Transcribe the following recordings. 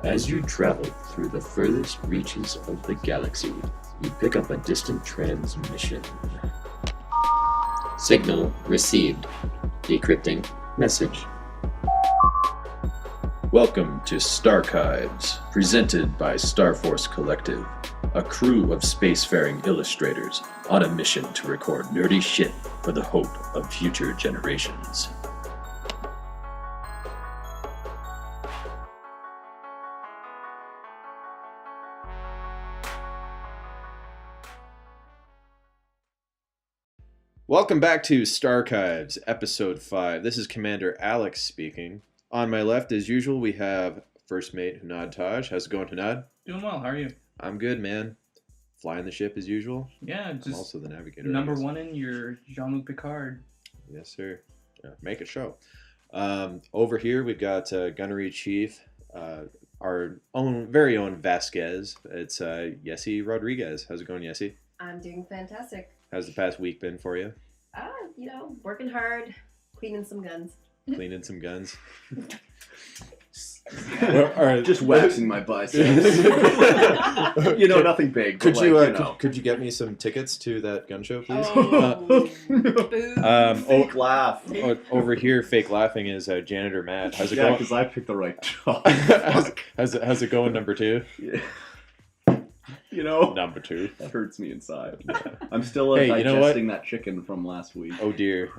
As you travel through the furthest reaches of the galaxy, you pick up a distant transmission. Signal received. Decrypting message. Welcome to STARCHIVES, presented by Starforce Collective, a crew of spacefaring illustrators on a mission to record nerdy shit for the hope of future generations. Welcome back to STARCHIVES, Episode 5. This is Commander Alex speaking. On my left, as usual, we have First Mate Hunaid Taj. How's it going, Hunaid? Doing well. How are you? I'm good, man. Flying the ship as usual. Yeah, just I'm also the navigator. number one in your Jean-Luc Picard. Yes, sir. Yeah, make it show. Over here, we've got Gunnery Chief, our very own Vasquez. It's Yessy Rodriguez. How's it going, Yessy? I'm doing fantastic. How's the past week been for you? Working hard, cleaning some guns. Cleaning some guns. Just waxing my biceps. Nothing big. Could you get me some tickets to that gun show, please? Fake laugh. Over here, fake laughing is Janitor Matt. How's it going? Yeah, because I picked the right job. how's it going, number two? Yeah. Number two. That hurts me inside. Yeah. I'm still digesting that chicken from last week. Oh dear.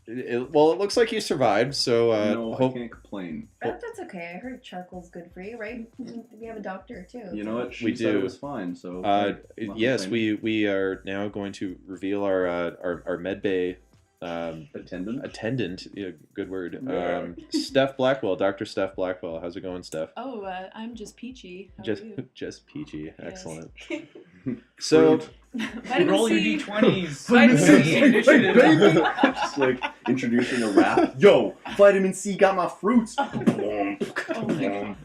It looks like you survived, so I can't complain. That's okay. I heard charcoal's good for you, right? We have a doctor too. You know what? We said do. It was fine. So yes, we are now going to reveal our med bay attendant. Yeah, good word. Steph Blackwell, Dr. Steph Blackwell. How's it going, Steph? Oh, I'm just peachy. How are you? Just peachy. Excellent. Yes. So roll your d20s. Vitamin C initiative. Just like introducing a rap. Yo, vitamin C got my fruits. Oh my God.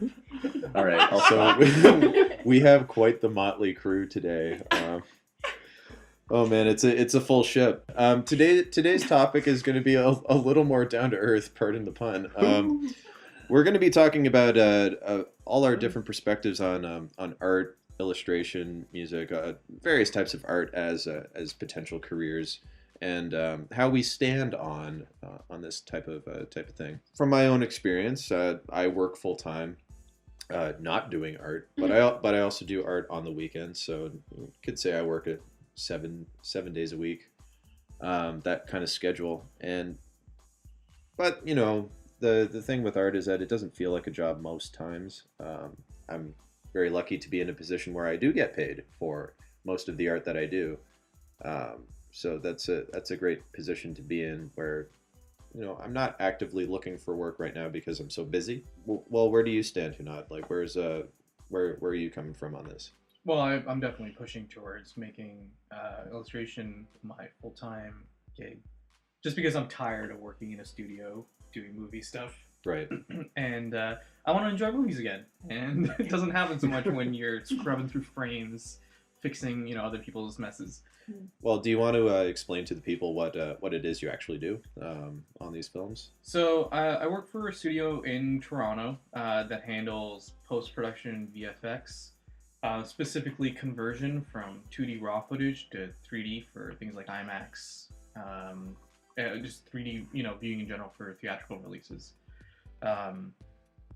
All right. Also, we have quite the motley crew today. Oh man, it's a full ship. Today's topic is going to be a little more down to earth. Pardon the pun. We're going to be talking about all our different perspectives on art, illustration, music, various types of art as potential careers, and how we stand on this type of thing. From my own experience, I work full time, not doing art, but I also do art on the weekends. So you could say I work at seven days a week, that kind of schedule. But the thing with art is that it doesn't feel like a job most times. I'm very lucky to be in a position where I do get paid for most of the art that I do. So that's a great position to be in, where I'm not actively looking for work right now because I'm so busy. Well, where do you stand, Hunaid? Like, where are you coming from on this? Well, I'm definitely pushing towards making illustration my full-time gig, just because I'm tired of working in a studio doing movie stuff. Right. And I want to enjoy movies again, and it doesn't happen so much when you're scrubbing through frames, fixing other people's messes. Well, do you want to explain to the people what it is you actually do on these films? So I work for a studio in Toronto that handles post-production VFX. Specifically conversion from 2D raw footage to 3D for things like IMAX, just 3D, viewing in general for theatrical releases. And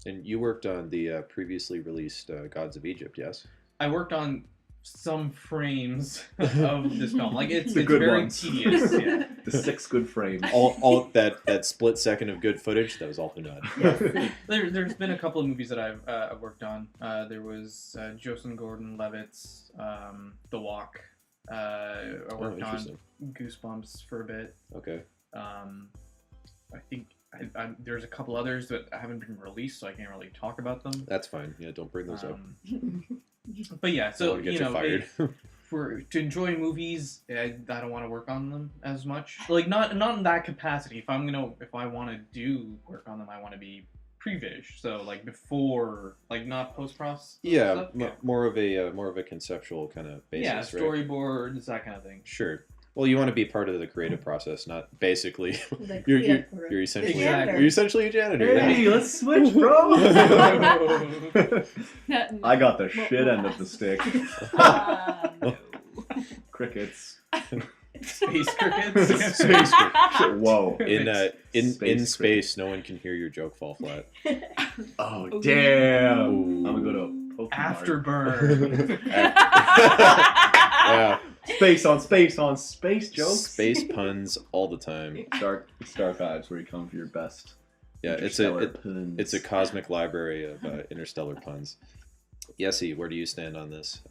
you worked on the previously released Gods of Egypt, yes? I worked on some frames of this film. Like it's good very ones. tedious. Yeah. The 6 good frames. All that split second of good footage, that was all Hunaid. There's been a couple of movies that I've worked on. There was Joseph Gordon-Levitt's The Walk. I worked on Goosebumps for a bit. Okay. I think there's a couple others that haven't been released, so I can't really talk about them. That's fine. Yeah, don't bring those up. But yeah, so get you fired. To enjoy movies, I don't want to work on them as much. Like not in that capacity. If I want to do work on them, I want to be pre-vis. So like before, like not post-pros. Yeah, more of a conceptual kind of basis. Yeah, storyboards, right? That kind of thing. Sure. Well, you want to be part of the creative process, not basically. The You're cleanup crew. you're essentially Exactly. you're essentially a janitor. Hey, let's switch, bro. I got the Well, shit end of last. the stick. No. Crickets. Space crickets. Space cricket. Whoa. In Space space, no one can hear your joke fall flat. Oh Ooh. damn. Ooh. I'm gonna go to a Pokemon. Afterburn. Yeah, Space on space on space jokes. space puns all the time. Starchives, where you come for your best. Yeah, interstellar puns. it's a cosmic library of interstellar puns. Yessy, where do you stand on this?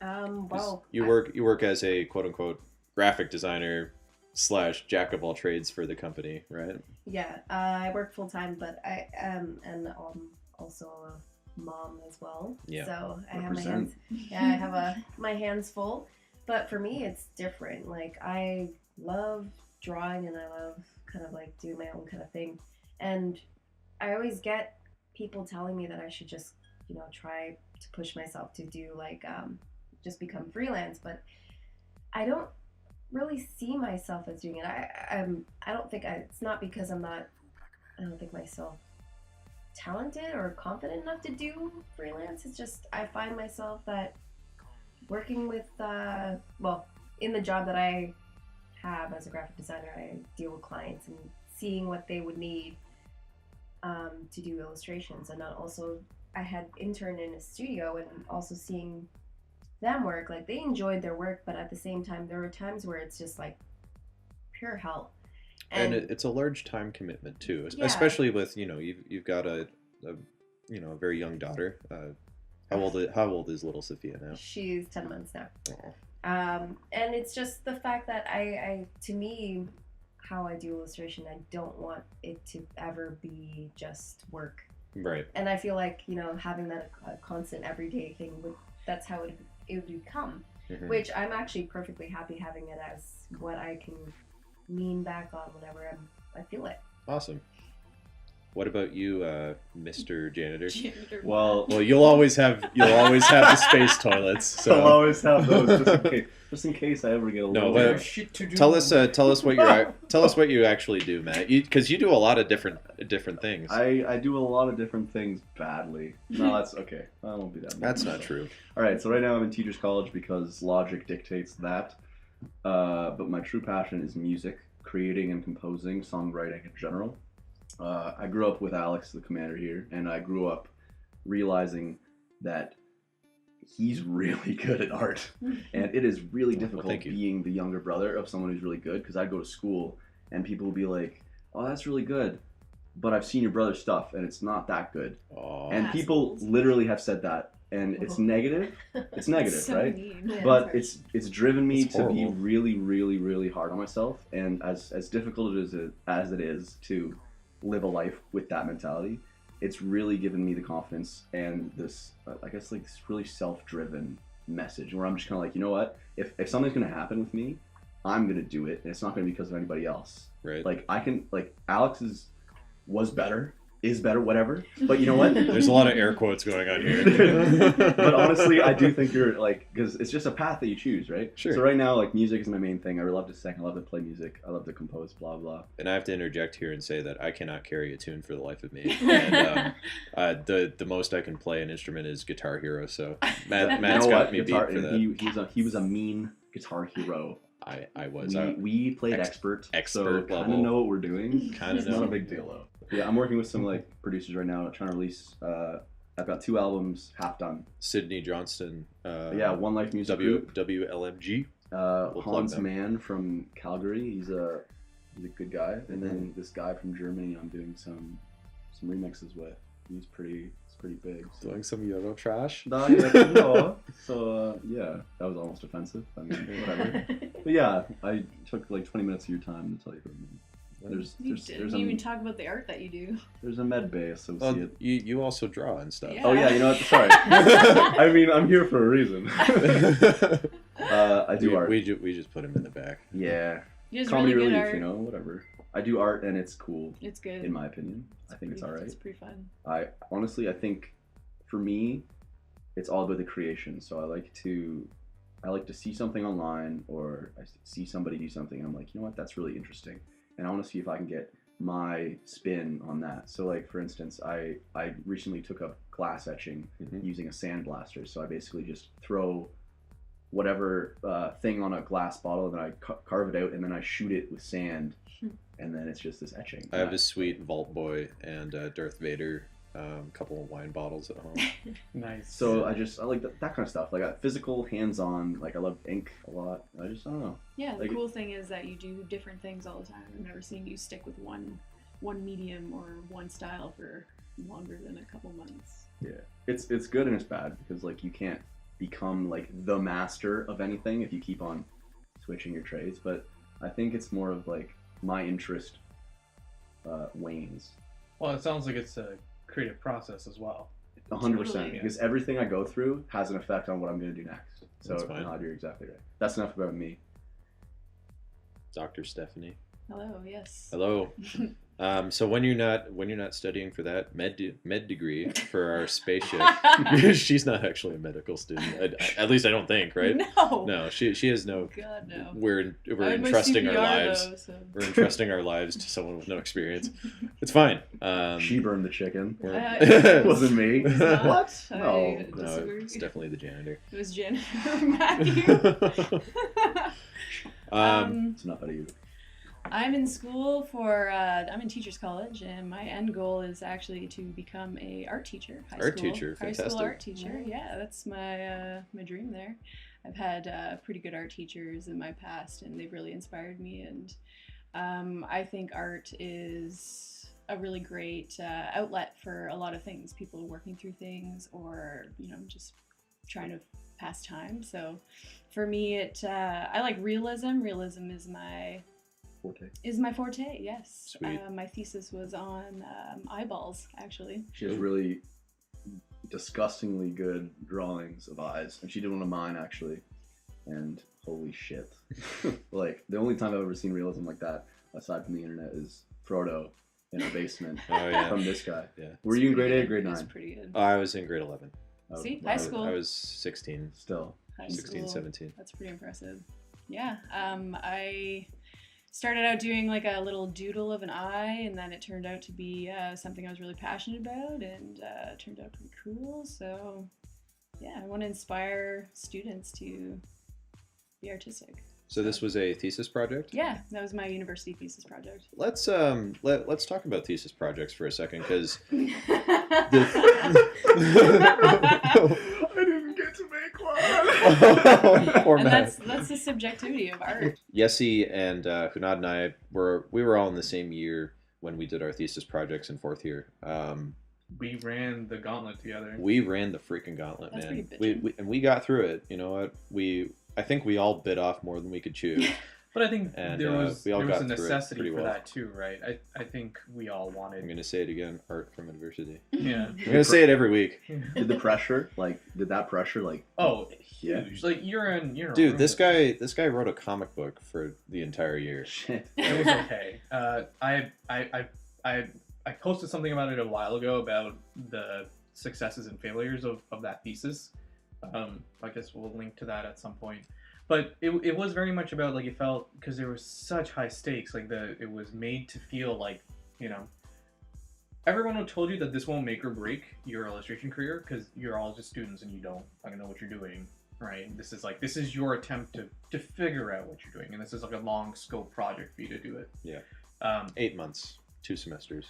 Well, You work as a quote unquote graphic designer / jack of all trades for the company, right? Yeah, I work full time, but I am also a mom as well. Yeah. So I have my Represent. hands. Yeah, I have my hands full. But for me, it's different. Like I love drawing, and I love kind of like doing my own kind of thing. And I always get people telling me that I should just, try to push myself to do like just become freelance. But I don't really see myself as doing it. I don't think it's not because I don't think myself talented or confident enough to do freelance. It's just I find myself that working with in the job that I have as a graphic designer, I deal with clients and seeing what they would need to do illustrations. And then also I had interned in a studio and also seeing them work. Like they enjoyed their work, but at the same time there were times where it's just like pure hell. And it's a large time commitment too, Yeah. especially with you've got a very young daughter. How old is little Sophia now? She's 10 months now. Aw. And it's just the fact that I to me, how I do illustration, I don't want it to ever be just work. Right. And I feel like, having that a constant everyday thing, that's how it would become. Mhm. Which I'm actually perfectly happy having it as what I can lean back on whenever I feel it. Awesome. What about you, Mr. Janitor? Janitor. Well, Well, you'll always have the space toilets. I'll So always have those just in case I ever get a No, little. well, bit. Shit to do. tell us what you actually do, Matt. Because you do a lot of different things. I do a lot of different things badly. No, that's okay. I won't be that. That's not true. All right, so right now I'm in teachers college because logic dictates that. But my true passion is music, creating and composing, songwriting in general. I grew up with Alex, the commander here, and I grew up realizing that he's really good at art, and it is really difficult thank you. being the younger brother of someone who's really good. Because I'd go to school and people would be like, "Oh, that's really good," but I've seen your brother's stuff and it's not that good. Aw. And people literally have said that, and it's negative. It's negative, So right? mean. Yeah. But it's driven me It's to be horrible. really, really, really hard on myself. And as difficult as it is to live a life with that mentality, it's really given me the confidence and this, I guess, like this really self-driven message where I'm just kind of like, you know what? If something's gonna happen with me, I'm gonna do it, and it's not gonna be because of anybody else. Right. Like I can, like Alex is better, whatever. But you know what? There's a lot of air quotes going on here. But honestly, I do think you're like, because it's just a path that you choose, right? Sure. So right now, like music is my main thing. I really love to sing. I love to play music. I love to compose. Blah blah. And I have to interject here and say that I cannot carry a tune for the life of me. And the most I can play an instrument is Guitar Hero. So Matt's You know got what? me beat Guitar, for and that. he was a mean guitar hero. I was. We played expert so kind level. of know what we're doing. Kinda It's know. not a big deal though. Yeah, I'm working with some like producers right now, trying to release. I've got 2 albums half done. Sydney Johnston. Yeah, One Life Music Group. WLMG. plug Hans them. Mann from Calgary. He's a good guy. And then this guy from Germany, I'm doing some remixes with. He's pretty big. So. Doing some Euro trash. No, yeah, no. So yeah, that was almost offensive. I mean, whatever. But yeah, I took like 20 minutes of your time to tell you who it is. You didn't even talk about the art that you do. There's a med bay Well, associate. you also draw and stuff. Yeah. Oh yeah, you know what? Sorry. I mean, I'm here for a reason. I do art. We just put him in the back. Yeah. You just Comedy really good relief, art. you know, whatever. I do art and it's cool, It's good. in my opinion. I think it's pretty- alright. It's pretty fun. I honestly, I think for me, it's all about the creation. So I like to I like to see something online, or I see somebody do something, and I'm like, you know what, that's really interesting, and I want to see if I can get my spin on that. So like, for instance, I recently took up glass etching using a sandblaster. So I basically just throw whatever thing on a glass bottle, and then I carve it out, and then I shoot it with sand, and then it's just this etching. I have a sweet Vault Boy and Darth Vader, couple of wine bottles at home. Nice. So I like that kind of stuff. Like physical, hands-on. Like I love ink a lot. I don't know. Yeah, the Like, cool thing is that you do different things all the time. I've never seen you stick with one medium or one style for longer than a couple months. Yeah, it's good and it's bad, because like you can't become like the master of anything if you keep on switching your trades. But I think it's more of like my interest wanes. Well, it sounds like it's a creative process as well. 100%, Totally. because everything I go through has an effect on what I'm going to do next. So That's fine. no, you're exactly right. That's enough about me. Dr. Stephanie. Hello, yes. Hello. So when you're not studying for that med degree for our spaceship, she's not actually a medical student. At least I don't think, right? No. No, she has no. God, no. We're I'm a entrusting our CPR lives. though, so. We're entrusting our lives to someone with no experience. It's fine. She burned the chicken. we're- Wasn't me. It's not. What? I No. no, disagree. it's definitely the janitor. It was Jennifer Matthew. It's enough out of you. I'm in school for, I'm in teacher's college, and my end goal is actually to become a art teacher. High Art school, teacher, High school fantastic. art teacher, yeah, that's my dream there. I've had pretty good art teachers in my past, and they've really inspired me, and I think art is a really great outlet for a lot of things. People working through things, or, you know, just trying to pass time. So for me, I like realism. Realism is my forte, yes. Sweet. My thesis was on eyeballs, actually. She has really disgustingly good drawings of eyes, and she did one of mine actually, and holy shit. Like, the only time I've ever seen realism like that, aside from the internet, is Frodo in a basement Oh yeah. from this guy. Yeah. Were you in grade 8 or It's grade pretty 9? pretty good. I was in grade 11. See, Wow. high school. I was 16, Still. High 16, school. 17. That's pretty impressive. Yeah, I started out doing like a little doodle of an eye, and then it turned out to be something I was really passionate about, and it turned out pretty cool. So yeah, I want to inspire students to be artistic. So this was a thesis project? Yeah, that was my university thesis project. Let's talk about thesis projects for a second, because I didn't get to make one. Poor And Matt. that's the subjectivity of art. Yessy and Hunaid and I were all in the same year when we did our thesis projects in 4th year. We ran the gauntlet together. We ran the freaking gauntlet, That's man. pretty We got through it. You know what? I think we all bit off more than we could chew. But I think And, there was we all a got through it necessity pretty for well. that too, right? I think we all I'm wanted. gonna say it again. Art from adversity. Yeah. I'm gonna say it every week. Did that pressure, Oh, Yeah. huge! Like you're in a Dude, room this with- guy wrote a comic book for the entire year. shit. It was okay. I posted something about it a while ago about the successes and failures of that thesis. I guess we'll link to that at some point. But it was very much about, like, it felt, because there was such high stakes, like it was made to feel like, you know, everyone would told you that this won't make or break your illustration career, because you're all just students and you don't fucking know what you're doing, right? This is your attempt to figure out what you're doing, and this is like a long scope project for you to do it. Yeah. 8 months, 2 semesters.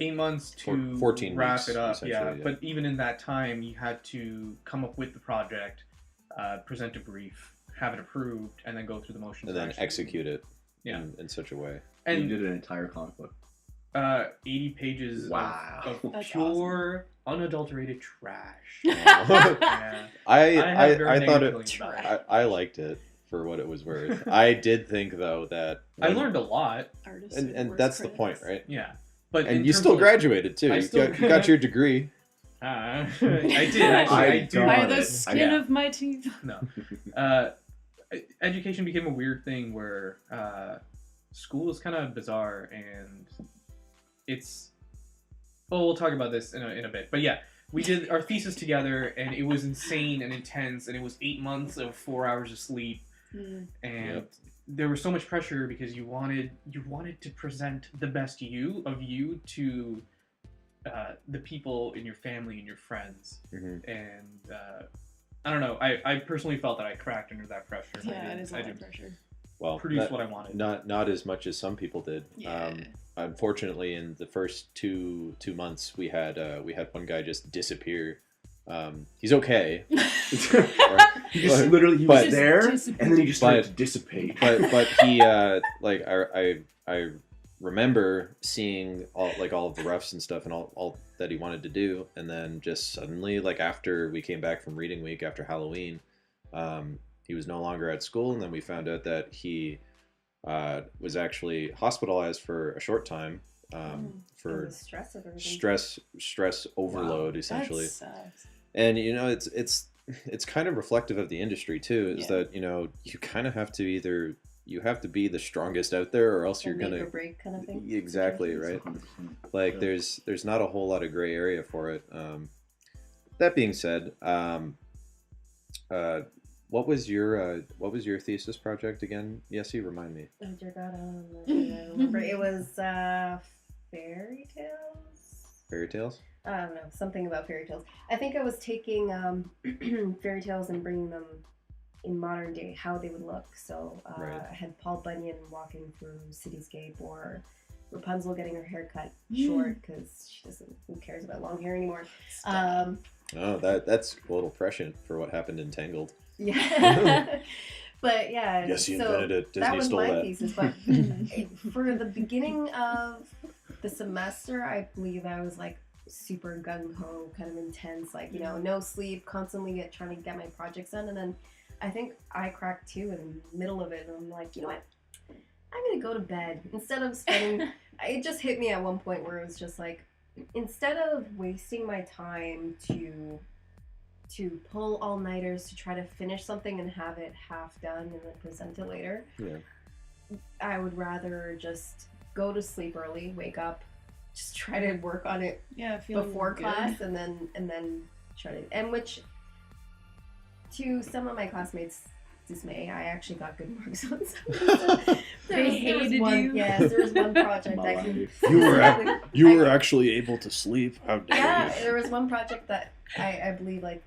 8 months to 14 wrap weeks, it up, yeah. essentially, yeah. But even in that time, you had to come up with the project, present a brief, have it approved, and then go through the motions. And of then actually- execute it Yeah. in such a way. You And did an entire comic book. 80 pages Wow. of That's pure, unadulterated trash. I Yeah. I, have very I thought negative it. feelings about it. I liked it for what it was worth. I did think though that I learned a lot, Artists are the and worst that's the critics. point, right? yeah. But in And you terms still of- graduated too. I You still- got your degree. I did actually. I do. got By it. the I skin Yeah. of my teeth. No. Education became a weird thing where school is kind of bizarre, and it's. Well, we'll talk about this in a bit, but yeah, we did our thesis together, and it was insane and intense, and it was 8 months of 4 hours of sleep, and Yep. there was so much pressure because you wanted to present the best you to the people in your family and your friends, and I don't know. I personally felt that I cracked under that pressure. Yeah, it is a I lot of didn't pressure. Well, produce what I wanted. not as much as some people did. Yeah. Unfortunately, in the first two months, we had one guy just disappear. He's okay. He just literally he but- was there, Just and then he just started but- to dissipate. but he like I remember seeing all of the roughs and stuff and all that he wanted to do, and then just suddenly, like after we came back from reading week after Halloween, he was no longer at school, and then we found out that he was actually hospitalized for a short time for The stress of everything. stress overload, essentially. That sucks. And it's kind of reflective of the industry too, is Yeah. that you kind of have to you have to be the strongest out there, or else A you're make gonna or break kind of thing. exactly right. 100%. Like Yeah. there's not a whole lot of gray area for it. That being said, what was your thesis project again? Yessy, remind me. Oh dear God, I remember. It was fairy tales. Fairy tales. I don't know, something about fairy tales. I think I was taking fairy tales and bringing them in modern day, how they would look. So Right. I had Paul Bunyan walking through Cityscape, or Rapunzel getting her hair cut short because she doesn't. Who cares about long hair anymore? Oh, that's a little prescient for what happened in Tangled. Yeah. But yeah. Yes, you so invented it. Disney that was stole my that. thesis. But for the beginning of the semester, I believe I was like super gung ho, kind of intense, like no sleep, constantly trying to get my projects done, and then I think I cracked too in the middle of it, and I'm like, you know what? I'm gonna go to bed instead of spending. It just hit me at one point where it was just like, instead of wasting my time to pull all-nighters to try to finish something and have it half done and then present it later, Yeah. I would rather just go to sleep early, wake up, just try to work on it Yeah, feeling before good. class, and then try to, and which to some of my classmates' dismay, I actually got good marks on some. They hated one, you. Yes, there was one project Not I like can. you. You were actually able to sleep. How dare Yeah, you? there was one project that I believe like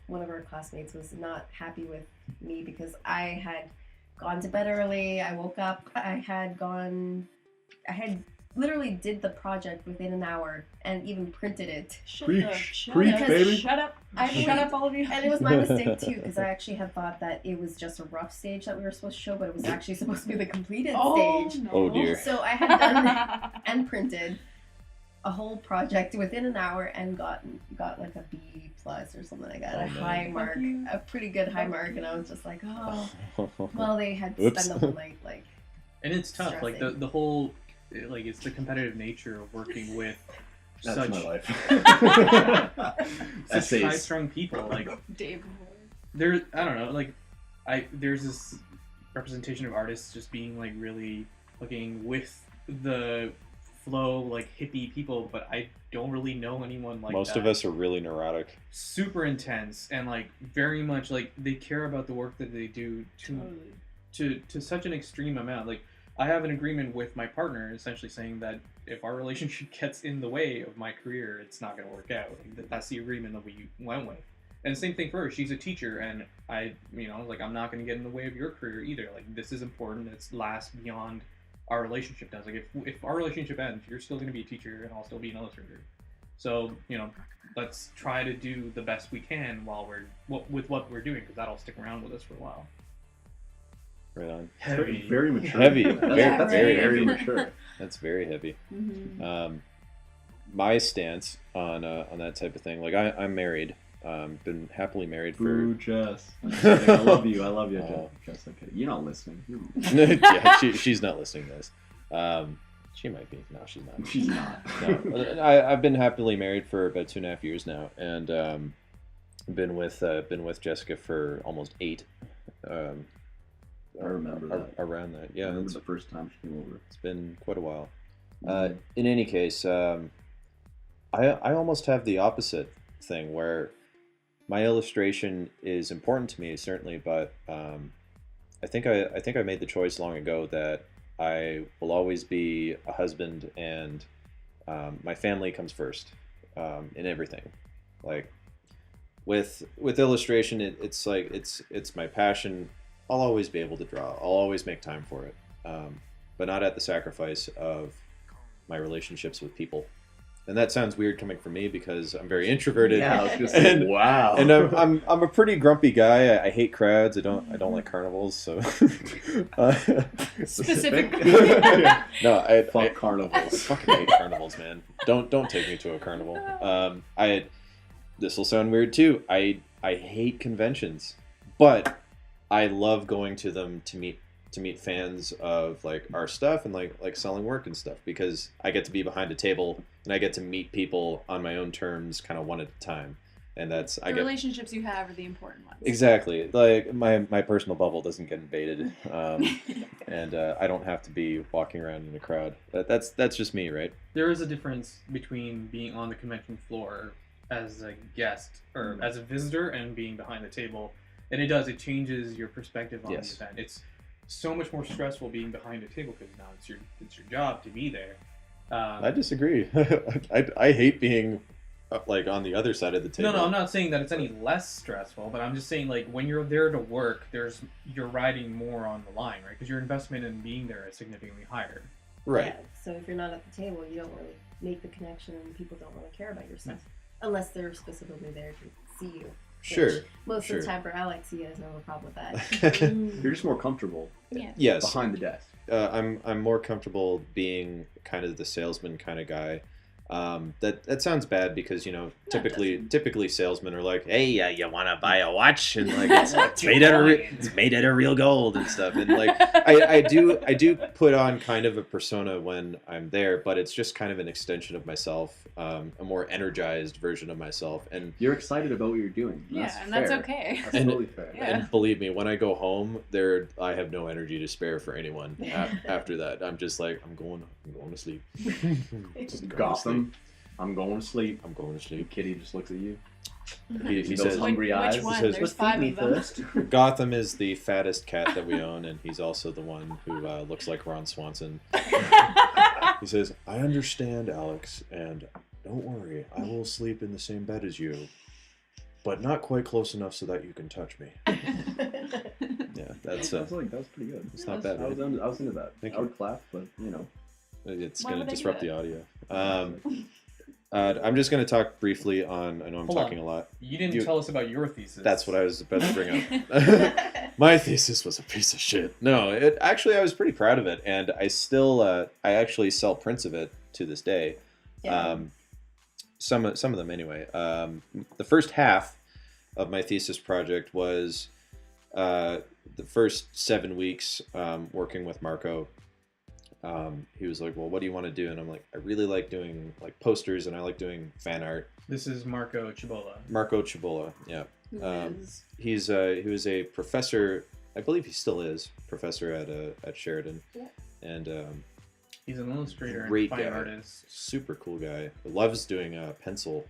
one of our classmates was not happy with me because I had gone to bed early. I woke up. I had literally did the project within an hour and even printed it. Preach, Up, baby. Shut up. I Shut up, all of you. And it was my mistake too, because I actually had thought that it was just a rough stage that we were supposed to show, but it was actually supposed to be the completed stage. No. Oh, dear. So I had done that and printed a whole project within an hour and got like a B plus or something like that, Oh, a man. high mark, you. a pretty good high mark, and I was just like, oh, Oh. well, they had to Oops. spend the whole night like. And it's tough, like Stressing. the whole, like it's the competitive nature of working with That's such my life. such Essays. high-strung people. Like Day before. there, I don't know, like there's this representation of artists just being like really looking with the flow, like hippie people, but I don't really know anyone like Most that. of us are really neurotic. Super intense and like very much like they care about the work that they do to such an extreme amount. Like I have an agreement with my partner essentially saying that if our relationship gets in the way of my career, it's not going to work out. Like, that's the agreement that we went with. And the same thing for her. She's a teacher, and I'm not going to get in the way of your career either. Like, this is important. It's lasts beyond our relationship does. Like, if our relationship ends, you're still going to be a teacher, and I'll still be an illustrator. So, let's try to do the best we can with what we're doing, because that'll stick around with us for a while. Right on. Very, very mature. Heavy. That's Very very heavy. mature. That's very heavy. Mm-hmm. My stance on that type of thing, like I'm married. Been happily married for. Boo, Jess. I love you. I love you, Oh. Jess. Okay. You're not listening. Yeah, she's not listening to this. She might be. No, she's not. She's not. No, I've been happily married for about 2.5 years now, and been with Jessica for almost 8. I remember that. Around that. Yeah, I remember it's the first time she came over. been quite a while. In any case, I almost have the opposite thing where my illustration is important to me, certainly, but I think I made the choice long ago that I will always be a husband, and my family comes first in everything. Like with illustration, it's like it's my passion. I'll always be able to draw. I'll always make time for it, but not at the sacrifice of my relationships with people. And that sounds weird coming from me because I'm very introverted. Yeah, I was gonna say, wow. And I'm a pretty grumpy guy. I hate crowds. I don't like carnivals. So Specific. no, Fuck carnivals. I fucking hate carnivals, man. Don't take me to a carnival. This will sound weird too. I hate conventions, but I love going to them to meet fans of like our stuff and like selling work and stuff, because I get to be behind a table and I get to meet people on my own terms, kind of one at a time. And that's The relationships you have are the important ones. exactly, like my personal bubble doesn't get invaded, and I don't have to be walking around in a crowd. That's just me, right? There is a difference between being on the convention floor as a guest or as a visitor and being behind the table, and it changes your perspective on Yes. the event. It's so much more stressful being behind a table because now it's your job to be there. I disagree. I hate being like on the other side of the table. No, I'm not saying that it's any less stressful, but I'm just saying like when you're there to work, you're riding more on the line, right? Because your investment in being there is significantly higher. Right. Yeah, so if you're not at the table, you don't really make the connection, and people don't really care about your stuff unless they're specifically there to see you. Sure. Which most sure. of the time for Alex, he has no problem with that. You're just more comfortable Yeah. Yes. behind the desk. I'm more comfortable being kind of the salesman kind of guy. That sounds bad because typically salesmen are like, hey, you want to buy a watch, and like it's made out of real gold and stuff, and like I do put on kind of a persona when I'm there, but it's just kind of an extension of myself, a more energized version of myself, and You're excited about what you're doing. That's okay. That's totally fair. Yeah. and believe me, when I go home, I have no energy to spare for anyone. After that, I'm just like I'm going to sleep. Just going to sleep. I'm going to sleep. I'm going to sleep. Kitty just looks at you. He Those says, hungry eyes. Which one? He says, There's "Let's feed 5 me of them." first." Gotham is the fattest cat that we own, and he's also the one who looks like Ron Swanson. He says, I understand, Alex, and don't worry, I will sleep in the same bed as you, but not quite close enough so that you can touch me. Yeah, that's that was pretty good. it's not bad. I was into that. Thank I you. would clap, but It's Why going would to I do disrupt that? the audio. I'm just going to talk briefly on. I know I'm Hold talking on. a lot. You didn't tell us about your thesis. That's what I was about to bring up. My thesis was a piece of shit. No, I was pretty proud of it, and I still I actually sell prints of it to this day. Yeah. Some of them anyway. The first half of my thesis project was the first 7 weeks working with Marco. He was like, well, what do you want to do? And I'm like, I really like doing like posters, and I like doing fan art. This is Marco Cibola. Marco Cibola, yeah. Who is? He was a professor. I believe he still is professor at Sheridan. Yeah. And He's an illustrator and great fine guy. artist. Super cool guy. Loves doing pencil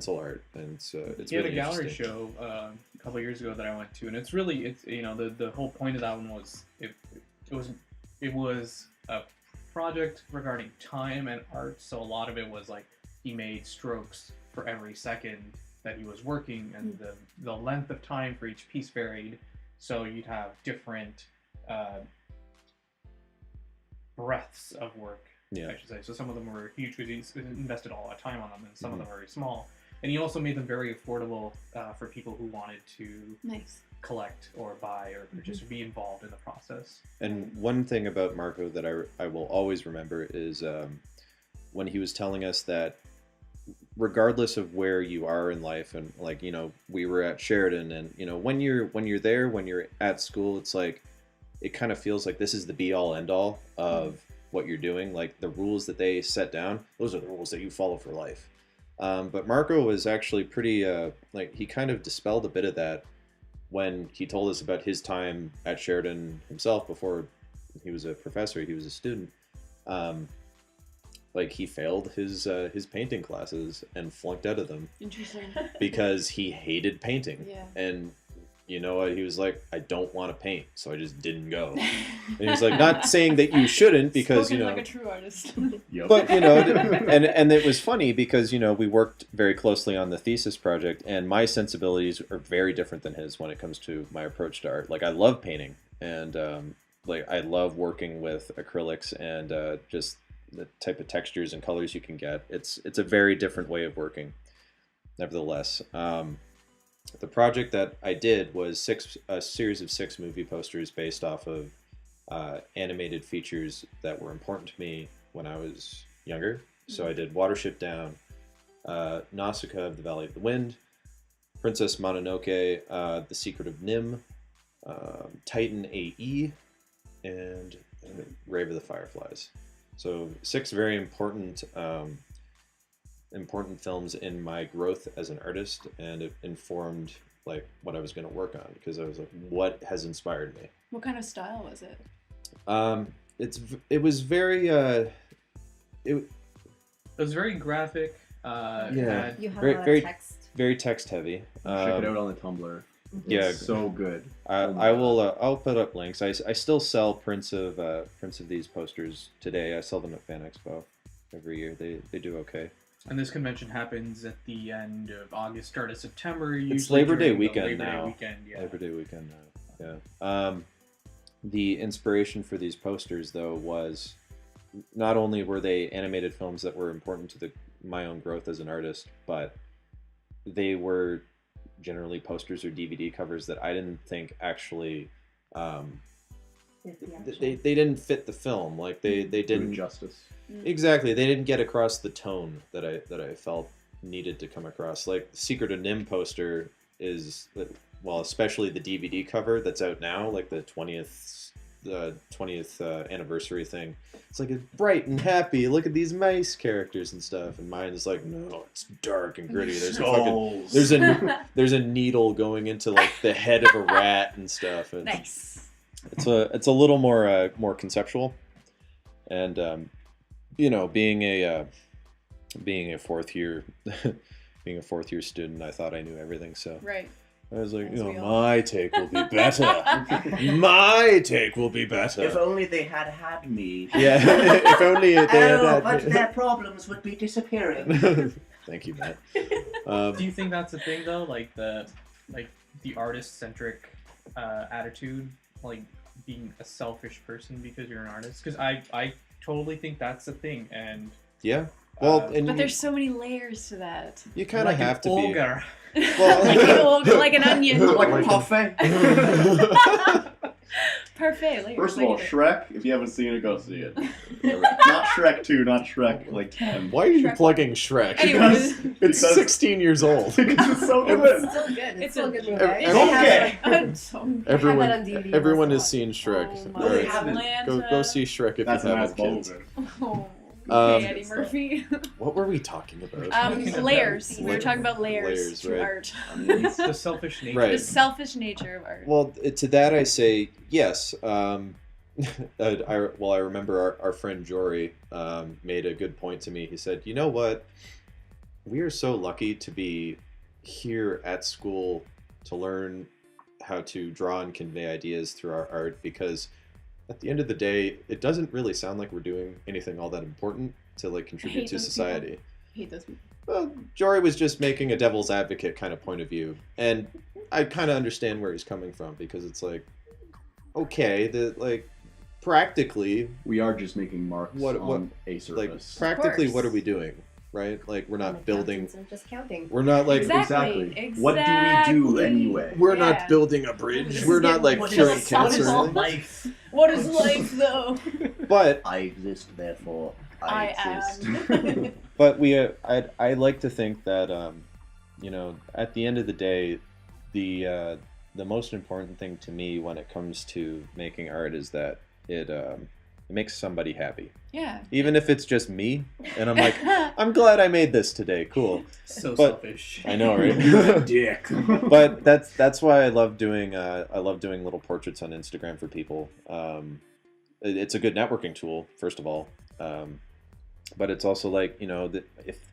art, and it's He had really a gallery interesting. show a couple of years ago that I went to, and it's the whole point of that one was it was a project regarding time and art. So a lot of it was like he made strokes for every second that he was working, and the length of time for each piece varied. So you'd have different breadths of work, Yeah. I should say. So some of them were huge because he invested a lot of time on them, and some of them were very small. And he also made them very affordable for people who wanted to Nice. collect or buy or just be involved in the process. And one thing about Marco that I will always remember is when he was telling us that regardless of where you are in life, and like, we were at Sheridan, and when you're there, when you're at school, it's like it kind of feels like this is the be all end all of what you're doing. Like the rules that they set down, those are the rules that you follow for life. But Marco was actually pretty like he kind of dispelled a bit of that when he told us about his time at Sheridan himself before he was a professor. He was a student. like he failed his painting classes and flunked out of them Interesting. because he hated painting. Yeah. And you know what? He was like, I don't want to paint, so I just didn't go. And he was like, not saying that you shouldn't, because Spoken you know, like a true artist. Yep. but you know, and it was funny because you know we worked very closely on the thesis project, and my sensibilities are very different than his when it comes to my approach to art. Like I love painting, and like I love working with acrylics and just the type of textures and colors you can get. It's a very different way of working. Nevertheless, the project that I did was a series of 6 movie posters based off of animated features that were important to me when I was younger. So I did Watership Down, Nausicaa of the Valley of the Wind, Princess Mononoke, The Secret of Nim, Titan AE, and Rave of the Fireflies. So 6 very important films in my growth as an artist, and it informed like what I was going to work on, because I was like, what has inspired me? What kind of style was it? It was very It was very graphic. Yeah. You have Very- a lot of very- text. very text heavy. Check it out on the Tumblr. Yeah, It's so good. I will. I'll put up links. I still sell prints of these posters today. I sell them at Fan Expo every year. They do okay. And this convention happens at the end of August, start of September. It's usually Labor Day during the weekend Labor Day now. weekend, yeah. Labor Day weekend now. Yeah. The inspiration for these posters, though, was not only were they animated films that were important to my own growth as an artist, but they were generally posters or DVD covers that I didn't think actually they didn't fit the film. Like they Do didn't justice. exactly. They didn't get across the tone that I felt needed to come across. Like the Secret of Nim poster is, well, especially the DVD cover that's out now, like the 20th anniversary thing. It's like it's bright and happy. Look at these mice characters and stuff. And mine is like, no, it's dark and gritty. There's a fucking, there's a needle going into like the head of a rat and stuff. And Nice. it's a little more conceptual. And you know, being a fourth year student, I thought I knew everything. So Right. I was like, As you we know, all- my take will be better. My take will be better. If only they had me. Yeah, if only they had Oh, had but me. their problems would be disappearing. Thank you, Matt. Do you think that's a thing though? Like the artist centric attitude, like being a selfish person because you're an artist? Because I totally think that's a thing, and Yeah. Well, and But there's so many layers to that. you kind of like have an to be. ogre. Like an onion. Like a parfait. Parfait. Layers. First of I all, get it. Shrek, if you haven't seen it, go see it. Not Shrek 2, not Shrek like 10. Why are you Shrek. plugging Shrek? Anyways. It's Because- 16 years old. It's so It's good. still good. It's It's still a a- good movie. Ev- They have okay. it on- So- they have Everyone, it on DVD. everyone That's has a seen Shrek. Oh All my right, Atlanta. go see Shrek if That's you an have ass kids. Oh. Um, Okay, Eddie Murphy. What were we talking about? Layers. We were talking about layers Layers, to right. art. The selfish nature. Right. The selfish nature of art. Well, to that I say yes. I remember our friend Jory made a good point to me. He said, "You know what? We are so lucky to be here at school to learn how to draw and convey ideas through our art, because at the end of the day, it doesn't really sound like we're doing anything all that important to like contribute hate to those society." I hate those people. Well, Jory was just making a devil's advocate kind of point of view, and I kind of understand where he's coming from, because it's like, okay, practically, We are just making marks What- on a like surface. practically, course. what are we doing, right? Like we're not building, I'm just counting. we're not like Exactly. What do we do anyway? we're Yeah. not building a bridge. This We're is not like what curing is cancer. possible. life? What is life, though? But I exist, therefore I exist. am. But I like to think that you know, at the end of the day, the most important thing to me when it comes to making art is that it makes somebody happy, Yeah. even if it's just me, and I'm like, I'm glad I made this today. Cool. So But- selfish. I know, right? Dick. But that's why I love doing little portraits on Instagram for people. It's a good networking tool, first of all. but it's also like, you know, that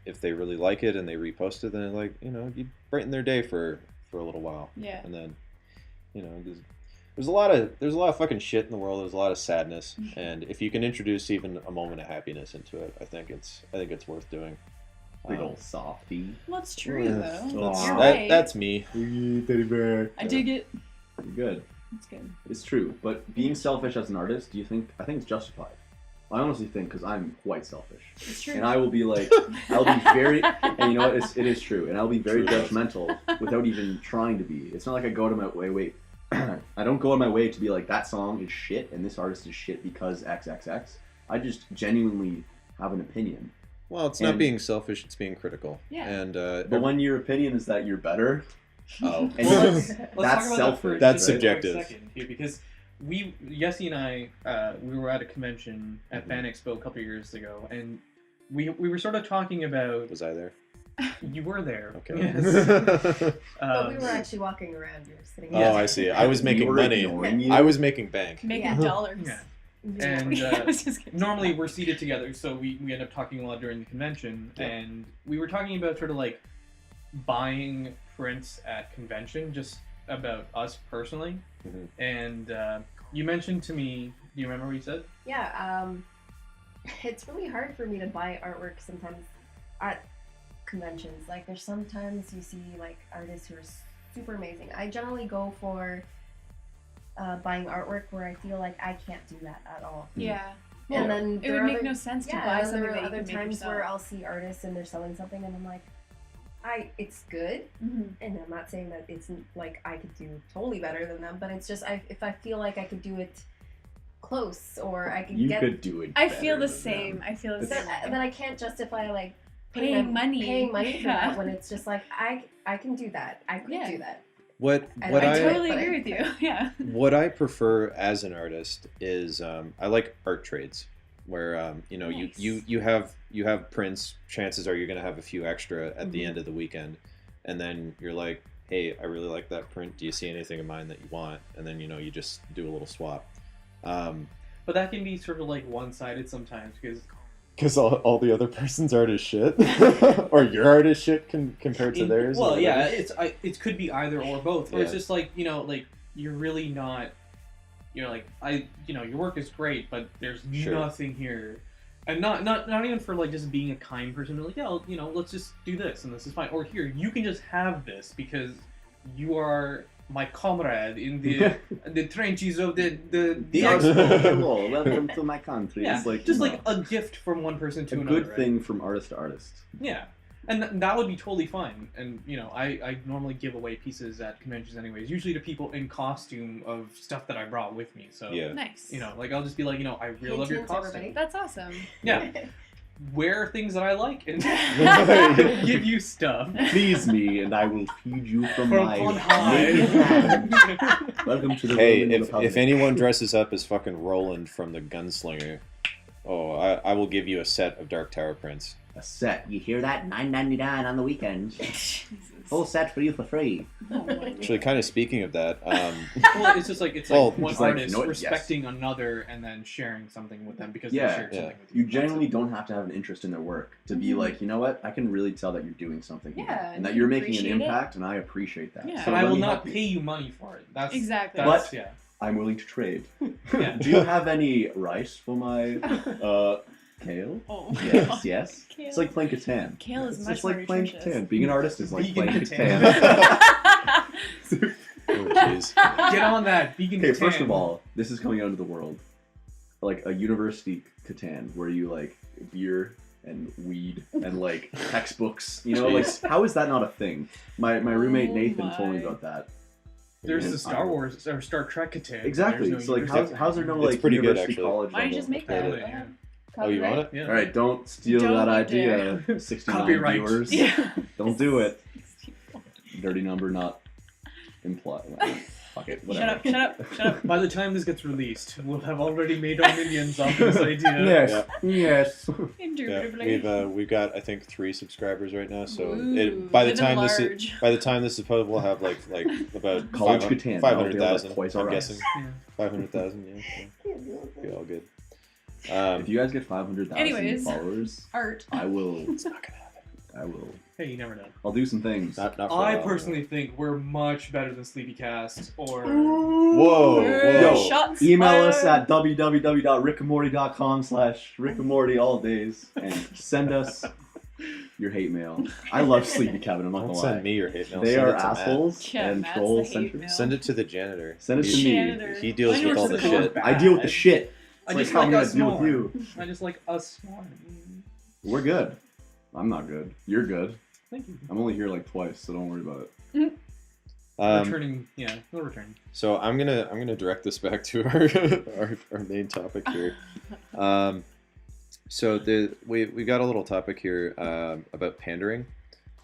if they really like it and they repost it, then like, you know, you brighten their day for a little while. Yeah. And then, you know, there's a lot of fucking shit in the world. There's a lot of sadness, and if you can introduce even a moment of happiness into it, I think it's worth doing. Big old softy. Well, it's true Yeah. though. That's- You're right. That's me. Teddy bear. I dig it. You're good. It's good. It's true, but being selfish as an artist, I think it's justified. I honestly think, because I'm quite selfish, It's true. and I will be like, I'll be very, and you know what, it is true, and I'll be very judgmental without even trying to be. It's not like I go to my way, I don't go on my way to be like, that song is shit, and this artist is shit because XXX. I just genuinely have an opinion. Well, it's not And- being selfish; it's being critical. Yeah. And But when your opinion is that you're better, oh, and Well, let's that's talk about that selfish. for That's just a quick subjective. second here, because Yessy and I, we were at a convention at Fan Expo a couple years ago, and we were sort of talking about. was I there? You were there. Okay. Yes. But we were actually walking around. We were sitting. Oh, I see. I was You making were money. ignoring you. I was making bank. Making Yeah. dollars. Yeah. And And I was just gonna say normally that. we're seated together, so we end up talking a lot during the convention, Yeah. and we were talking about sort of like buying prints at convention, just about us personally. Mhm. And you mentioned to me, do you remember what you said? yeah, it's really hard for me to buy artwork sometimes at conventions. Like, there's sometimes you see like artists who are super amazing. I generally go for buying artwork where I feel like I can't do that at all. Yeah. And Well, then it there would are make other- no sense to Yeah, buy and something there that are you other can make times yourself. where I'll see artists and they're selling something and I'm like, it's good, Mhm. and I'm not saying that it's like I could do totally better than them, but it's just if I feel like I could do it close or I could You get could do it. I feel better the than same. them. I feel the then, same. then I can't justify like Paying money. paying money for Yeah. that when it's just like I can do that. I could Yeah. do that. What I what I I, totally but agree with you. Yeah. what I prefer as an artist is I like art trades where you know Nice. you have prints. Chances are you're gonna have a few extra at the Mhm. end of the weekend, and then you're like, hey, I really like that print. Do you see anything of mine that you want? And then you know you just do a little swap. But that can be sort of like one-sided sometimes, Because all the other person's art is shit, or your art is shit compared to theirs. or well, yeah, whatever. it could be either or both. Or it's Yeah. just like, like you're really not, like your work is great, but there's Sure. nothing here, and not even for like just being a kind person. Like, yeah, let's just do this and this is fine. Or here, you can just have this because you are my comrade in the trenches of the The expo. Hello, welcome to my country. Yeah, It's like just you like know, a gift from one person to a another. good right? thing from artist to artist. Yeah, and that would be totally fine. And I normally give away pieces at conventions anyways, usually to people in costume of stuff that I brought with me. So Yeah. Nice. like I'll just be like, I really love your Hint, costume. everybody. That's awesome. Yeah, wear things that I like and give you stuff Please me, and I will feed you from from my on high. naked hand. Welcome to the Hey, Roman if Republic. anyone dresses up as fucking Roland from the Gunslinger, I will give you a set of Dark Tower prints. A set. You hear that? $9.99 on the weekends. Jesus. Full set for you for free. Oh my Actually, kind of speaking of that, Well, it's just like Well, one it's like, artist you know what, respecting another and then sharing something with them because Yeah, they shared yeah. something with You you. genuinely don't have to have an interest in their work to be Mhm. like, you know what? I can really tell that you're doing something here, Yeah, and that and you're you making an appreciate it. impact, and I appreciate that. Yeah. So But I let will me not help you. pay you money for it. That's Exactly. That's, But- yeah. I'm willing to trade. Yeah. Do you have any rice for my kale? Oh. Yes, yes. Kale. It's like playing Catan. Kale is It's much just more like playing nutritious. Catan. Being an artist is like Vegan playing Catan. Catan. oh jeez. Get on that vegan. Okay, first Catan. of all, this is coming out into the world. Like a university Catan, where you like beer and weed and like textbooks. You know, like how is that not a thing? My roommate Oh Nathan told me my. about that. There's And the Star Wars or Star Trek Catan. Exactly. There's So like, university how's there no It's like pretty good, university actually. college? Why don't you level just make Catan? that? Yeah. Oh, you want it? Yeah. All right, don't steal Don't that you idea. dare. 69 Copyright. viewers. Yeah. Don't do it. Dirty number not implied. Fuck it. Whatever. Shut up. Shut up. By the time this gets released, we'll have already made our millions off this idea. Yes. Yes. Yeah, Indubitably. we've got I think 3 subscribers right now. So Ooh, by the living time large. by the time this is posted, we'll have like about College Catan. 500,000. Toys I'm R Us. guessing Yeah. 500,000. Yeah, be all good. If you guys get 500,000 Anyways. followers, Art. I will. It's not gonna happen. I will. Hey, you never know. I'll do some things. Not for a I while. personally think we're much better than Sleepycast or. Whoa, Yo, whoa. Shots Email us fired. at www.rickandmorty.com/rickandmorty all days and send us your hate mail. I love Sleepy Cabin. I'm not Don't gonna send lie. me your hate mail. They Send are it to Matt. assholes Yeah, and Matt's troll the hate central. mail. Send it to the janitor. Send it to me. Janitor. He deals Mine with was all the just shit. bad. I deal with the shit. I It's just how like I'm gonna us deal with more. you. I just like us more. We're good. I'm not good. You're good. Thank you. I'm only here like twice, so don't worry about it. Returning, yeah, we'll return. So I'm gonna direct this back to our main topic here. So we got a little topic here about pandering.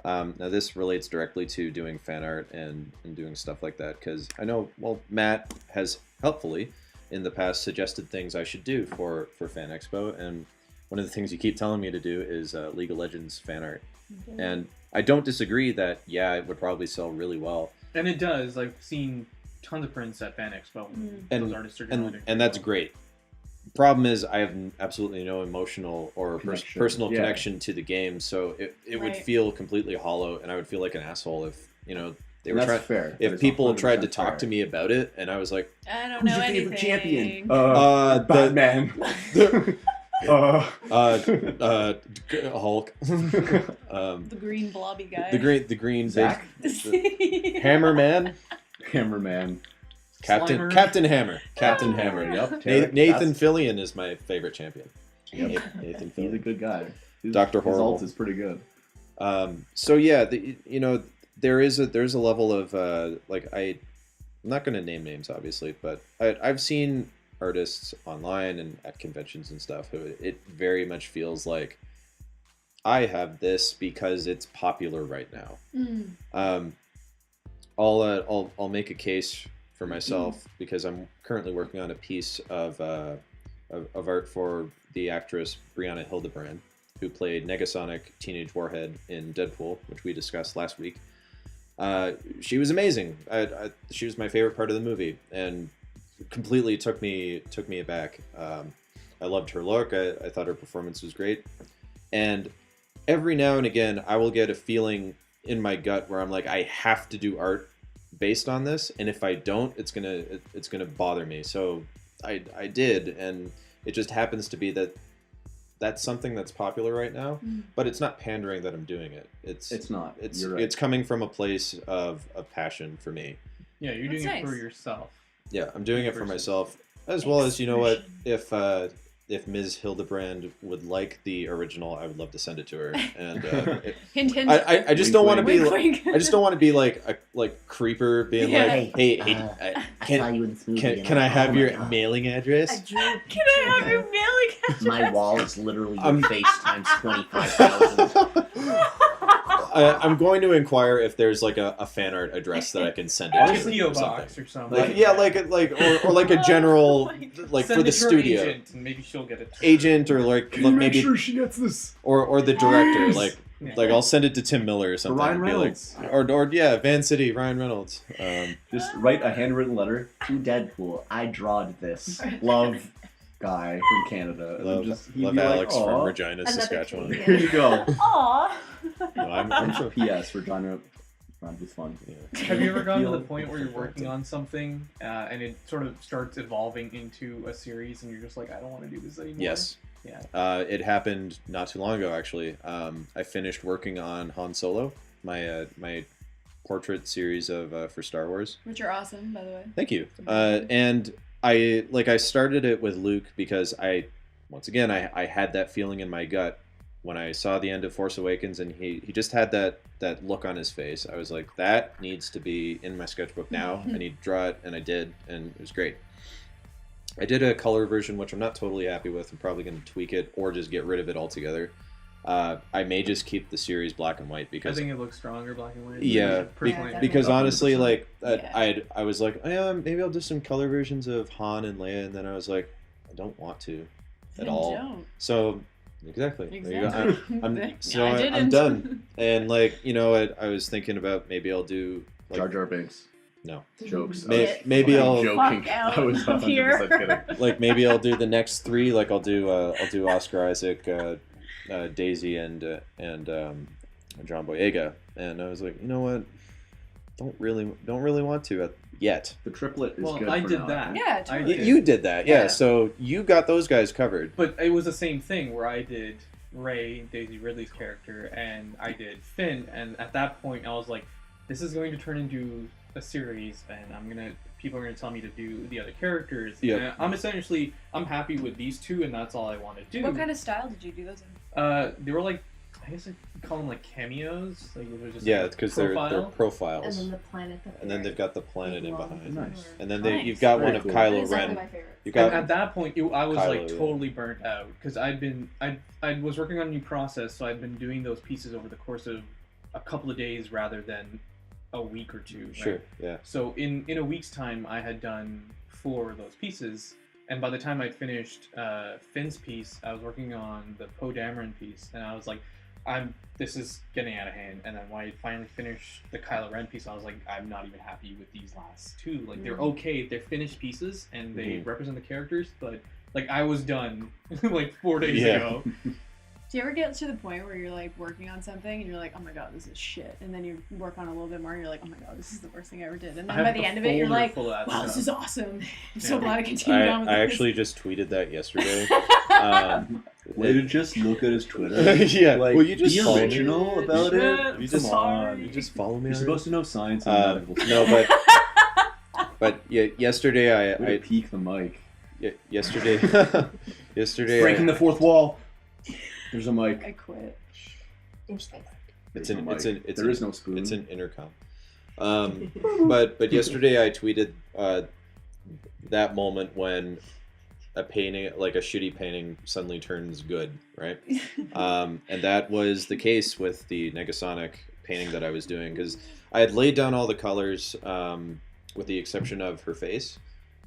Now this relates directly to doing fan art and doing stuff like that, because I know, well, Matt has helpfully in the past suggested things I should do for Fan Expo, and one of the things you keep telling me to do is League of Legends fan art. And I don't disagree that, yeah, it would probably sell really well. And it does. I've seen tons of prints at Fan Expo. Those artists are doing And that's great. Problem is, I have absolutely no emotional or Connection. personal Yeah. connection to the game, so it would Right. feel completely hollow, and I would feel like an asshole if, you know, they were That's trying. fair. That If is people 100% tried to talk fair. to me about it, and I was like, I don't Who's know your anything. favorite champion? Batman. Batman. Hulk, The green blobby guy. the green Zach? Hammer Man, Hammerman. Slimer. Captain Hammer, Captain Hammer. Hammer. Yep. Nathan Fillion is my favorite champion. Yep. Nathan He's a Fillion. good guy. Dr. His Horrible. ult is pretty good. So yeah, you know, there's a level of like I'm not going to name names obviously, but I've seen artists online and at conventions and stuff who it very much feels like I have this because it's popular right now. I'll make a case for myself because I'm currently working on a piece of art for the actress Brianna Hildebrand, who played Negasonic Teenage Warhead in Deadpool, which we discussed last week. She was amazing. She was my favorite part of the movie, and completely took me aback. I loved her look. I thought her performance was great, and every now and again, I will get a feeling in my gut where I'm like, I have to do art based on this, and if I don't, it's gonna bother me. So I did, and it just happens to be that that's something that's popular right now, but it's not pandering that I'm doing it. It's not. It's You're right. it's coming from a place of passion for me. Yeah, you're That's doing it for nice. yourself. Yeah, I'm doing it for Versus- myself, as well as, you know what, if Ms. Hildebrand would like the original, I would love to send it to her. And Hint, hint. I just don't want to be Wink, like, wink. I just don't want to be like a creeper being Yeah. like, hey, I saw you in this movie. and can I oh have my your God. mailing address? I drew a Can I have your mailing address? My wall is literally I'm- your face times 25,000. I'm going to inquire if there's like a fan art address that I can send it Like a to. P.O. or something. box or something. Like, yeah, or like a general, like Send for the it to her studio agent, and maybe she'll get it. agent, or like maybe she gets this? or the director. Yes! Like I'll send it to Tim Miller or something. Ryan and be like- Reynolds. or yeah, Van City, Ryan Reynolds. Just write a handwritten letter. To Deadpool, I drawed this. Love guy from Canada. And then he'd Love be like, Alex from "Aw." Regina, Another Saskatchewan. Canadian. Here you go. Aww. No, I'm sure. P.S. Regina rhymes with fun. Yeah. Have you ever gotten to the Feel- point where you're working on something and it sort of starts evolving into a series and you're just like, I don't want to do this anymore? Yes. Yeah. It happened not too long ago, actually. I finished working on Han Solo, my portrait series of for Star Wars. Which are awesome, by the way. Thank you. And I started it with Luke because I had that feeling in my gut when I saw the end of Force Awakens, and he just had that look on his face. I was like, that needs to be in my sketchbook now. I need to draw it, and I did, and it was great. I did a color version, which I'm not totally happy with. I'm probably going to tweak it or just get rid of it altogether. I may just keep the series black and white I because think it looks stronger black and white. yeah, Personally, Yeah, because honestly, 100%. like Yeah. I was like, oh, maybe I'll do some color versions of Han and Leia, and then I was like, I don't want to at all. Don't. So exactly, There you go. Exactly. I'm done. And like, you know, I was thinking about maybe I'll do like Jar Jar Binks. No. Jokes. Maybe I'm I'll joking. Fuck out I was 100% here. kidding. like maybe I'll do the next 3. Like I'll do Oscar Isaac, Daisy, and John Boyega. And I was like, you know what? Don't really want to yet. The triplet is Well, good I for did now. that. Yeah, I totally. did. You did that, yeah. Yeah. So you got those guys covered. But it was the same thing where I did Ray, Daisy Ridley's character, and I did Finn. And at that point, I was like, this is going to turn into a series, and people are gonna tell me to do the other characters. Yeah. And I'm happy with these 2, and that's all I want to do. What kind of style did you do those in? They were like, I guess I'd call them like cameos. Like it was just Yeah, like because they're And profiles. then the planet. And then they've got the planet in behind. Nice. And then Nice. you've got Very one of cool. Kylo Exactly Ren. my favorite. You And got at that point, I was Kylo, like yeah. totally burnt out because I was working on a new process, so I'd been doing those pieces over the course of a couple of days rather than a week or 2. Right? sure, yeah. So in a week's time, I had done 4 of those pieces, and by the time I'd finished Finn's piece, I was working on the Poe Dameron piece, and I was like, this is getting out of hand. And then when I finally finished the Kylo Ren piece, I was like, I'm not even happy with these last 2. Like they're okay, they're finished pieces, and they represent the characters, but like I was done like 4 days ago. Do you ever get to the point where you're like working on something and you're like, oh my god, this is shit, and then you work on a little bit more and you're like, oh my god, this is the worst thing I ever did, and I then by have the a end of it you're folder like, full of that wow, this stuff. is awesome. I'm so Yeah. glad I continued on with I this. actually just tweeted that yesterday. Way to just look at his Twitter. Yeah. Like, Well, you just be follow me. original about it. You just Come on. You just follow me. You're on supposed to know science and medical stuff. No, but yeah, yesterday Way to peek the mic. yesterday Breaking the fourth wall. There's a mic. I quit. It's There is no spoon. It's an intercom. But yesterday I tweeted that moment when a painting, like a shitty painting, suddenly turns good, right? And that was the case with the Negasonic painting that I was doing, because I had laid down all the colors with the exception of her face.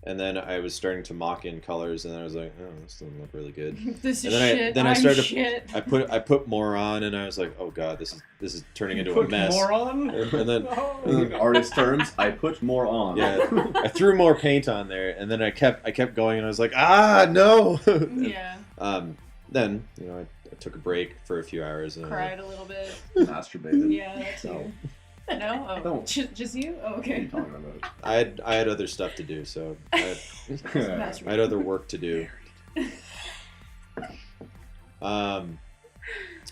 And then I was starting to mock in colors, and then I was like, "Oh, this doesn't look really good." This is And then shit. then I I'm started. shit. I put more on, and I was like, "Oh God, this is turning into a Put mess." more on? And then In artist terms, I put more on. yeah, I threw more paint on there, and then I kept going, and I was like, "Ah, no!" Yeah. Then I took a break for a few hours, and Cried a little bit. Masturbated. Yeah, that too. No? Oh, Don't. just you? Oh, What are you okay. talking about? I had other stuff to do, so I had other work to do.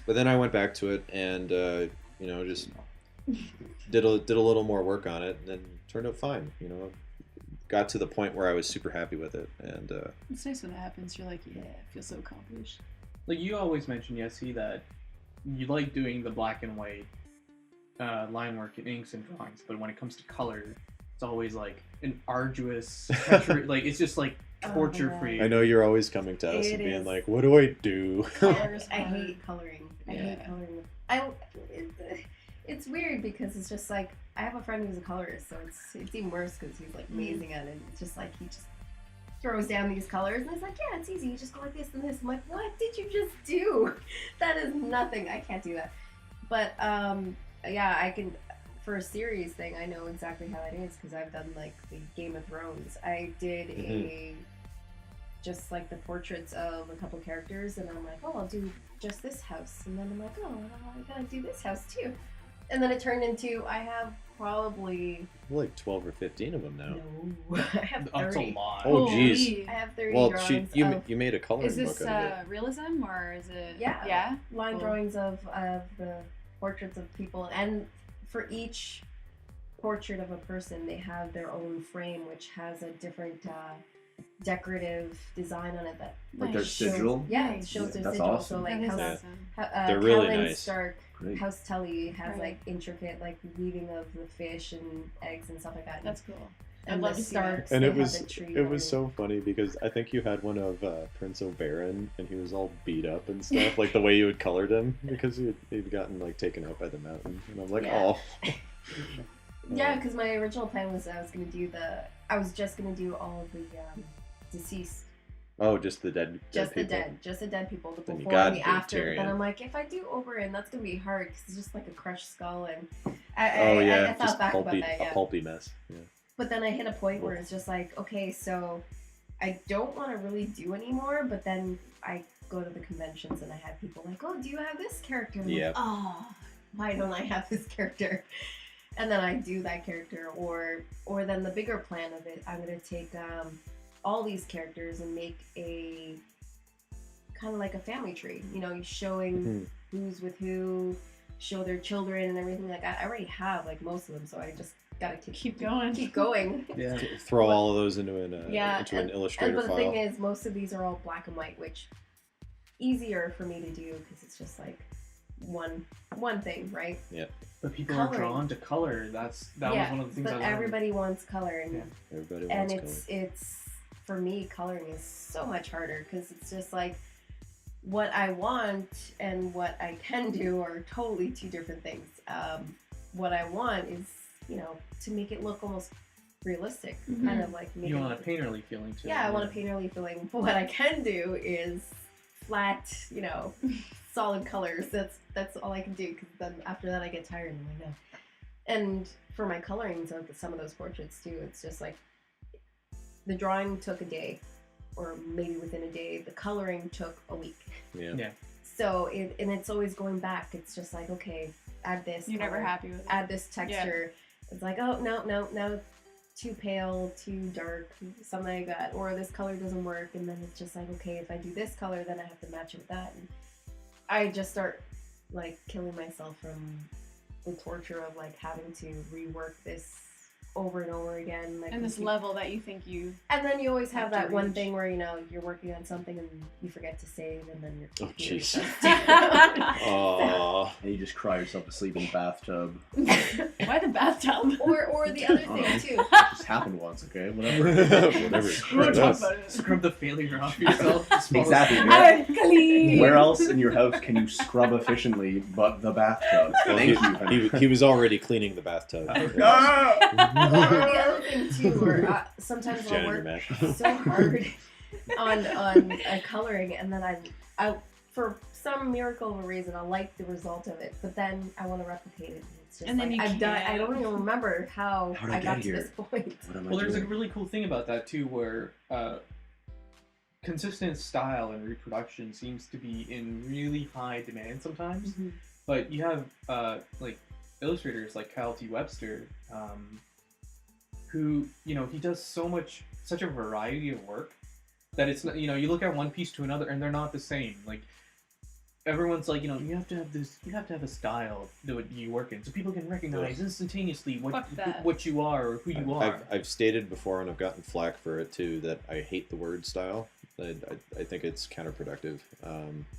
But then I went back to it, and just did a little more work on it, and then turned out fine. Got to the point where I was super happy with it, and It's nice when that happens. You're like, yeah, I feel so accomplished. Like you always mention, Yessy, that you like doing the black and white line work in inks and drawings, but when it comes to color, it's always like an arduous, like it's just like torture for you. I know you're always coming to us It and being is. like, "What do I do?" Colors I matter. hate coloring. I Yeah. hate coloring. It's weird because it's just like I have a friend who's a colorist, so it's even worse because he's like amazing at it. It's just like he just throws down these colors and it's like, yeah, it's easy. You just go like this and this. I'm like, what did you just do? That is nothing. I can't do that. But yeah, I can. For a series thing, I know exactly how that is because I've done like the Game of Thrones. I did just like the portraits of a couple characters, and I'm like, oh, I'll do just this house, and then I'm like, oh, I gotta do this house too, and then it turned into I have probably like 12 or 15 of them now. no, I have That's a 30. lot. Oh, Holy. geez. I have 30 Well, drawings you made a coloring Is this book out of it. realism or is it? Yeah. Yeah. line Cool. drawings of the portraits of people, and for each portrait of a person they have their own frame which has a different decorative design on it that Like their Nice. sigil? yeah, it Nice. shows their That's sigil. awesome. So like That is House, awesome. They're really Catelyn nice. Stark, Great. House Tully has Right. like intricate like weaving of the fish and eggs and stuff like that. That's cool. and I'd the love to see that. Starks, And they it have was the tree it was lighting. so funny because I think you had one of Prince Oberyn, and he was all beat up and stuff, like the way you had colored him because he'd gotten like taken out by the mountain, and I'm like, Yeah. oh. Yeah, because my original plan was I was just gonna do all of the deceased, Oh, just the dead just the people. dead, just the dead people, the Then you before got and the after. But Tyrion. then I'm like, if I do Oberyn, that's gonna be hard because it's just like a crushed skull, and Oh yeah, I thought just back pulpy, about that. a Yeah, pulpy mess. Yeah. But then I hit a point where it's just like, okay, so I don't want to really do anymore, but then I go to the conventions and I have people like, oh, do you have this character? I'm Yeah. like, oh, why don't I have this character? And then I do that character, or then the bigger plan of it, I'm gonna take all these characters and make a kind of like a family tree, you know, showing who's with who, show their children and everything like that. I already have like most of them, so I just gotta Keep going. keep going. Yeah. Throw all of those into an and, Illustrator but the file. thing is, most of these are all black and white, which easier for me to do because it's just like one thing, right? But people Coloring. are drawn to color. That was one of the things but I learned. everybody wants color, and Yeah. Everybody and wants color. it's for me, coloring is so much harder because it's just like what I want and what I can do are totally two different things. What I want is, you know, to make it look almost realistic, kind of like make You it want a painterly feeling too. yeah, I want a painterly feeling. But what I can do is flat, you know, solid colors. That's all I can do because then after that I get tired and I'm like, no. And for my colorings of some of those portraits too, it's just like the drawing took a day, or maybe within a day. The coloring took a week. Yeah. So and it's always going back. It's just like, okay, add this. You're never color, happy with it. add this texture. It's like, oh no, too pale, too dark, something like that. Or this color doesn't work, and then it's just like, okay, if I do this color, then I have to match it with that. And I just start like killing myself from the torture of like having to rework this over and over again. Like And this level that you think you... and then you always have have to that one reach. thing where, you know, you're working on something and you forget to save, and then you're Oh, jeez. jeez. Oh. And you just cry yourself to sleep in the bathtub. Why the bathtub? or the other thing too. It just happened once, okay? Whatever. Whatever. We won't talk Yes. about it. Scrub the failure off yourself. Just fall Exactly. asleep. Where, Clean. where else in your house can you scrub efficiently but the bathtub? Well, Thank you. he was already cleaning the bathtub. Or the other thing too, where sometimes I'll Janitor work Matt. so hard on coloring, and then I for some miracle of a reason I like the result of it, but then I want to replicate it. It's just And then like you I've done. I can't. don't even remember how How did I I got get to here? this point. What am I Well, there's a doing? really cool thing about that too, where consistent style and reproduction seems to be in really high demand sometimes. But you have like illustrators like Kyle T. Webster, who, you know, he does such a variety of work that it's not, you know, you look at one piece to another and they're not the same. Like everyone's like, you know, you have to have a style that you work in so people can recognize instantaneously Fuck that. what you are or who you are. I've stated before, and I've gotten flack for it too, that I hate the word style. I think it's counterproductive.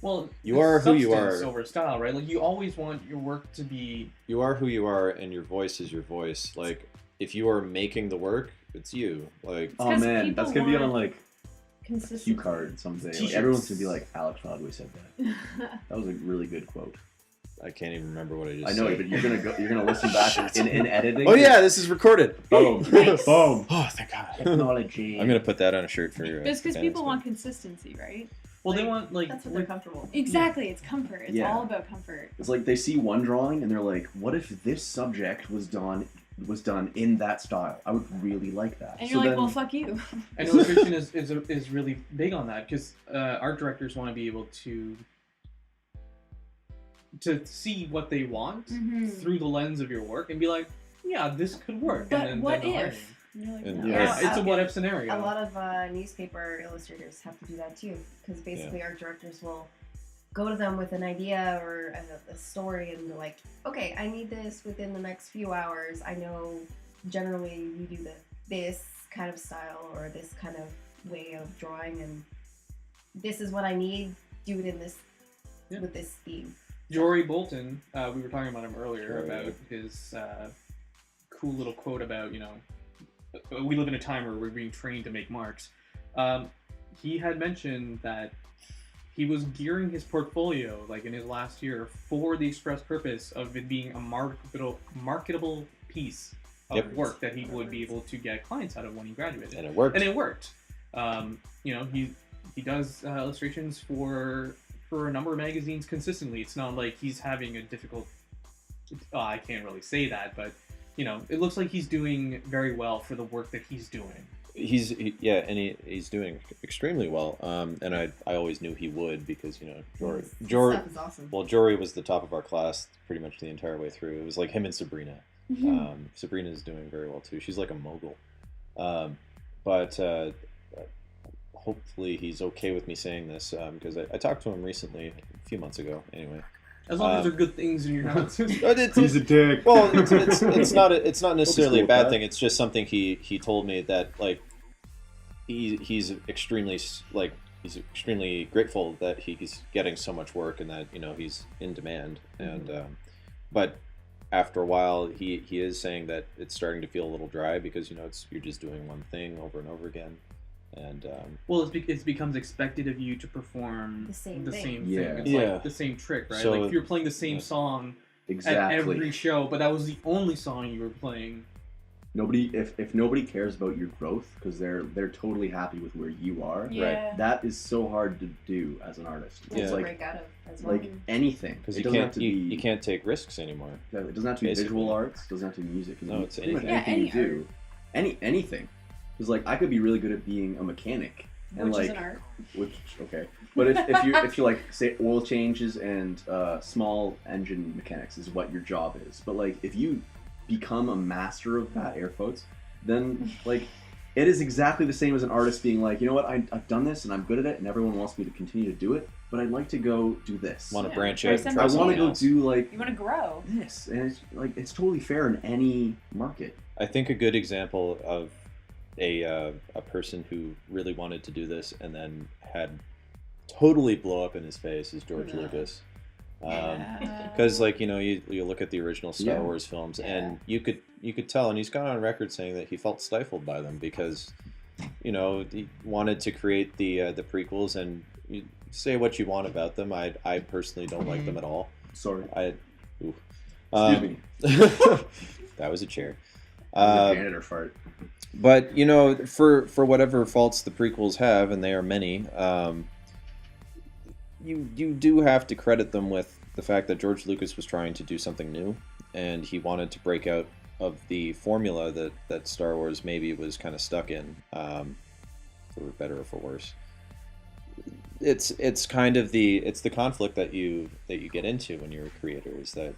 Well, You it's are who you substance are. over style, right? Like you always want your work to be. You are who you are, and your voice is your voice. Like, if you are making the work, it's you. Like, Oh 'cause man, people that's gonna be on want like a Consistency. cue card someday. Like, T-shirts. everyone's gonna be like, Alex Rodway said that. That was a really good quote. I can't even remember what I just I know, said. but you're gonna listen back in editing. Oh yeah, this is recorded. Boom. Nice. Boom. Oh, thank God. Technology. I'm gonna put that on a shirt for. It's because fans, people but- want consistency, right? Well, they Like, want like That's what they're comfortable with. Exactly, it's comfort. It's Yeah. all about comfort. It's like they see one drawing and they're like, "What if this subject was done in that style? I would really like that." And So you're like, then- well, fuck you. And illustration is really big on that because art directors want to be able to see what they want Mhm. through the lens of your work and be like, yeah, this could work. But and then, what then the if? And you're like, And- no. Yeah. it's a what if scenario. A lot of newspaper illustrators have to do that too, because basically art directors will go to them with an idea or a story, and they're like, okay, I need this within the next few hours. I know generally you do this kind of style or this kind of way of drawing, and this is what I need. Do it in this with this theme. Jory Bolton, we were talking about him earlier, Jory. about his cool little quote about, you know, we live in a time where we're being trained to make marks. He had mentioned that he was gearing his portfolio, like in his last year, for the express purpose of it being a marketable piece of Yep. work that he would be able to get clients out of when he graduated. And it worked. And it worked. You know, he does illustrations for a number of magazines consistently. It's not like he's having a difficult. I can't really say that, but it looks like he's doing very well for the work that he's doing. He's doing extremely well. And I always knew he would because Jory Stuff is awesome. well, Jory was the top of our class pretty much the entire way through. It was like him and Sabrina. Sabrina's doing very well too. She's like a mogul. But hopefully he's okay with me saying this because I talked to him recently, a few months ago. Anyway, As long as there are good things in your house. He's a dick. Well, it's not necessarily a with bad that. thing. It's just something he told me that like he's extremely grateful that he's getting so much work and that he's in demand. And but after a while he is saying that it's starting to feel a little dry because you're just doing one thing over and over again. And well, it becomes expected of you to perform The same thing. thing. It's Yeah. like the same trick, right? So- like if you're playing the same song at every show, but that was the only song you were playing. Nobody, if nobody cares about your growth because they're totally happy with where you are, Yeah. that is so hard to do as an artist. Yeah. It's To like break out of as well. anything. because It you doesn't can't have to be. you can't take risks anymore. It doesn't have to be Basically. visual arts. It doesn't have to be music. No, it's pretty much anything. anything Yeah, you do. Anything. Because like I could be really good at being a mechanic. And Which is like, an art. okay, but if you like say oil changes and small engine mechanics is what your job is, but like if you become a master of that, air quotes, then like it is exactly the same as an artist being like, you know what, I've done this and I'm good at it and everyone wants me to continue to do it, but I'd like to go do this. Want to Yeah. branch Or out? And some try I people want to something go else. do like You want to grow. this, and it's totally fair in any market. I think a good example of a person who really wanted to do this and then had totally blow up in his face is George Yeah. Lucas. Yeah. Because you look at the original Star Yeah. Wars films Yeah. and you could tell, and he's gone on record saying that he felt stifled by them because he wanted to create the prequels, and you say what you want about them. I personally don't like them at all. Sorry. Ooh. Excuse me. That was a chair. The janitor fart. But for whatever faults the prequels have, and they are many, you do have to credit them with the fact that George Lucas was trying to do something new, and he wanted to break out of the formula that Star Wars maybe was kind of stuck in, for better or for worse. It's kind of the conflict that you get into when you're a creator, is that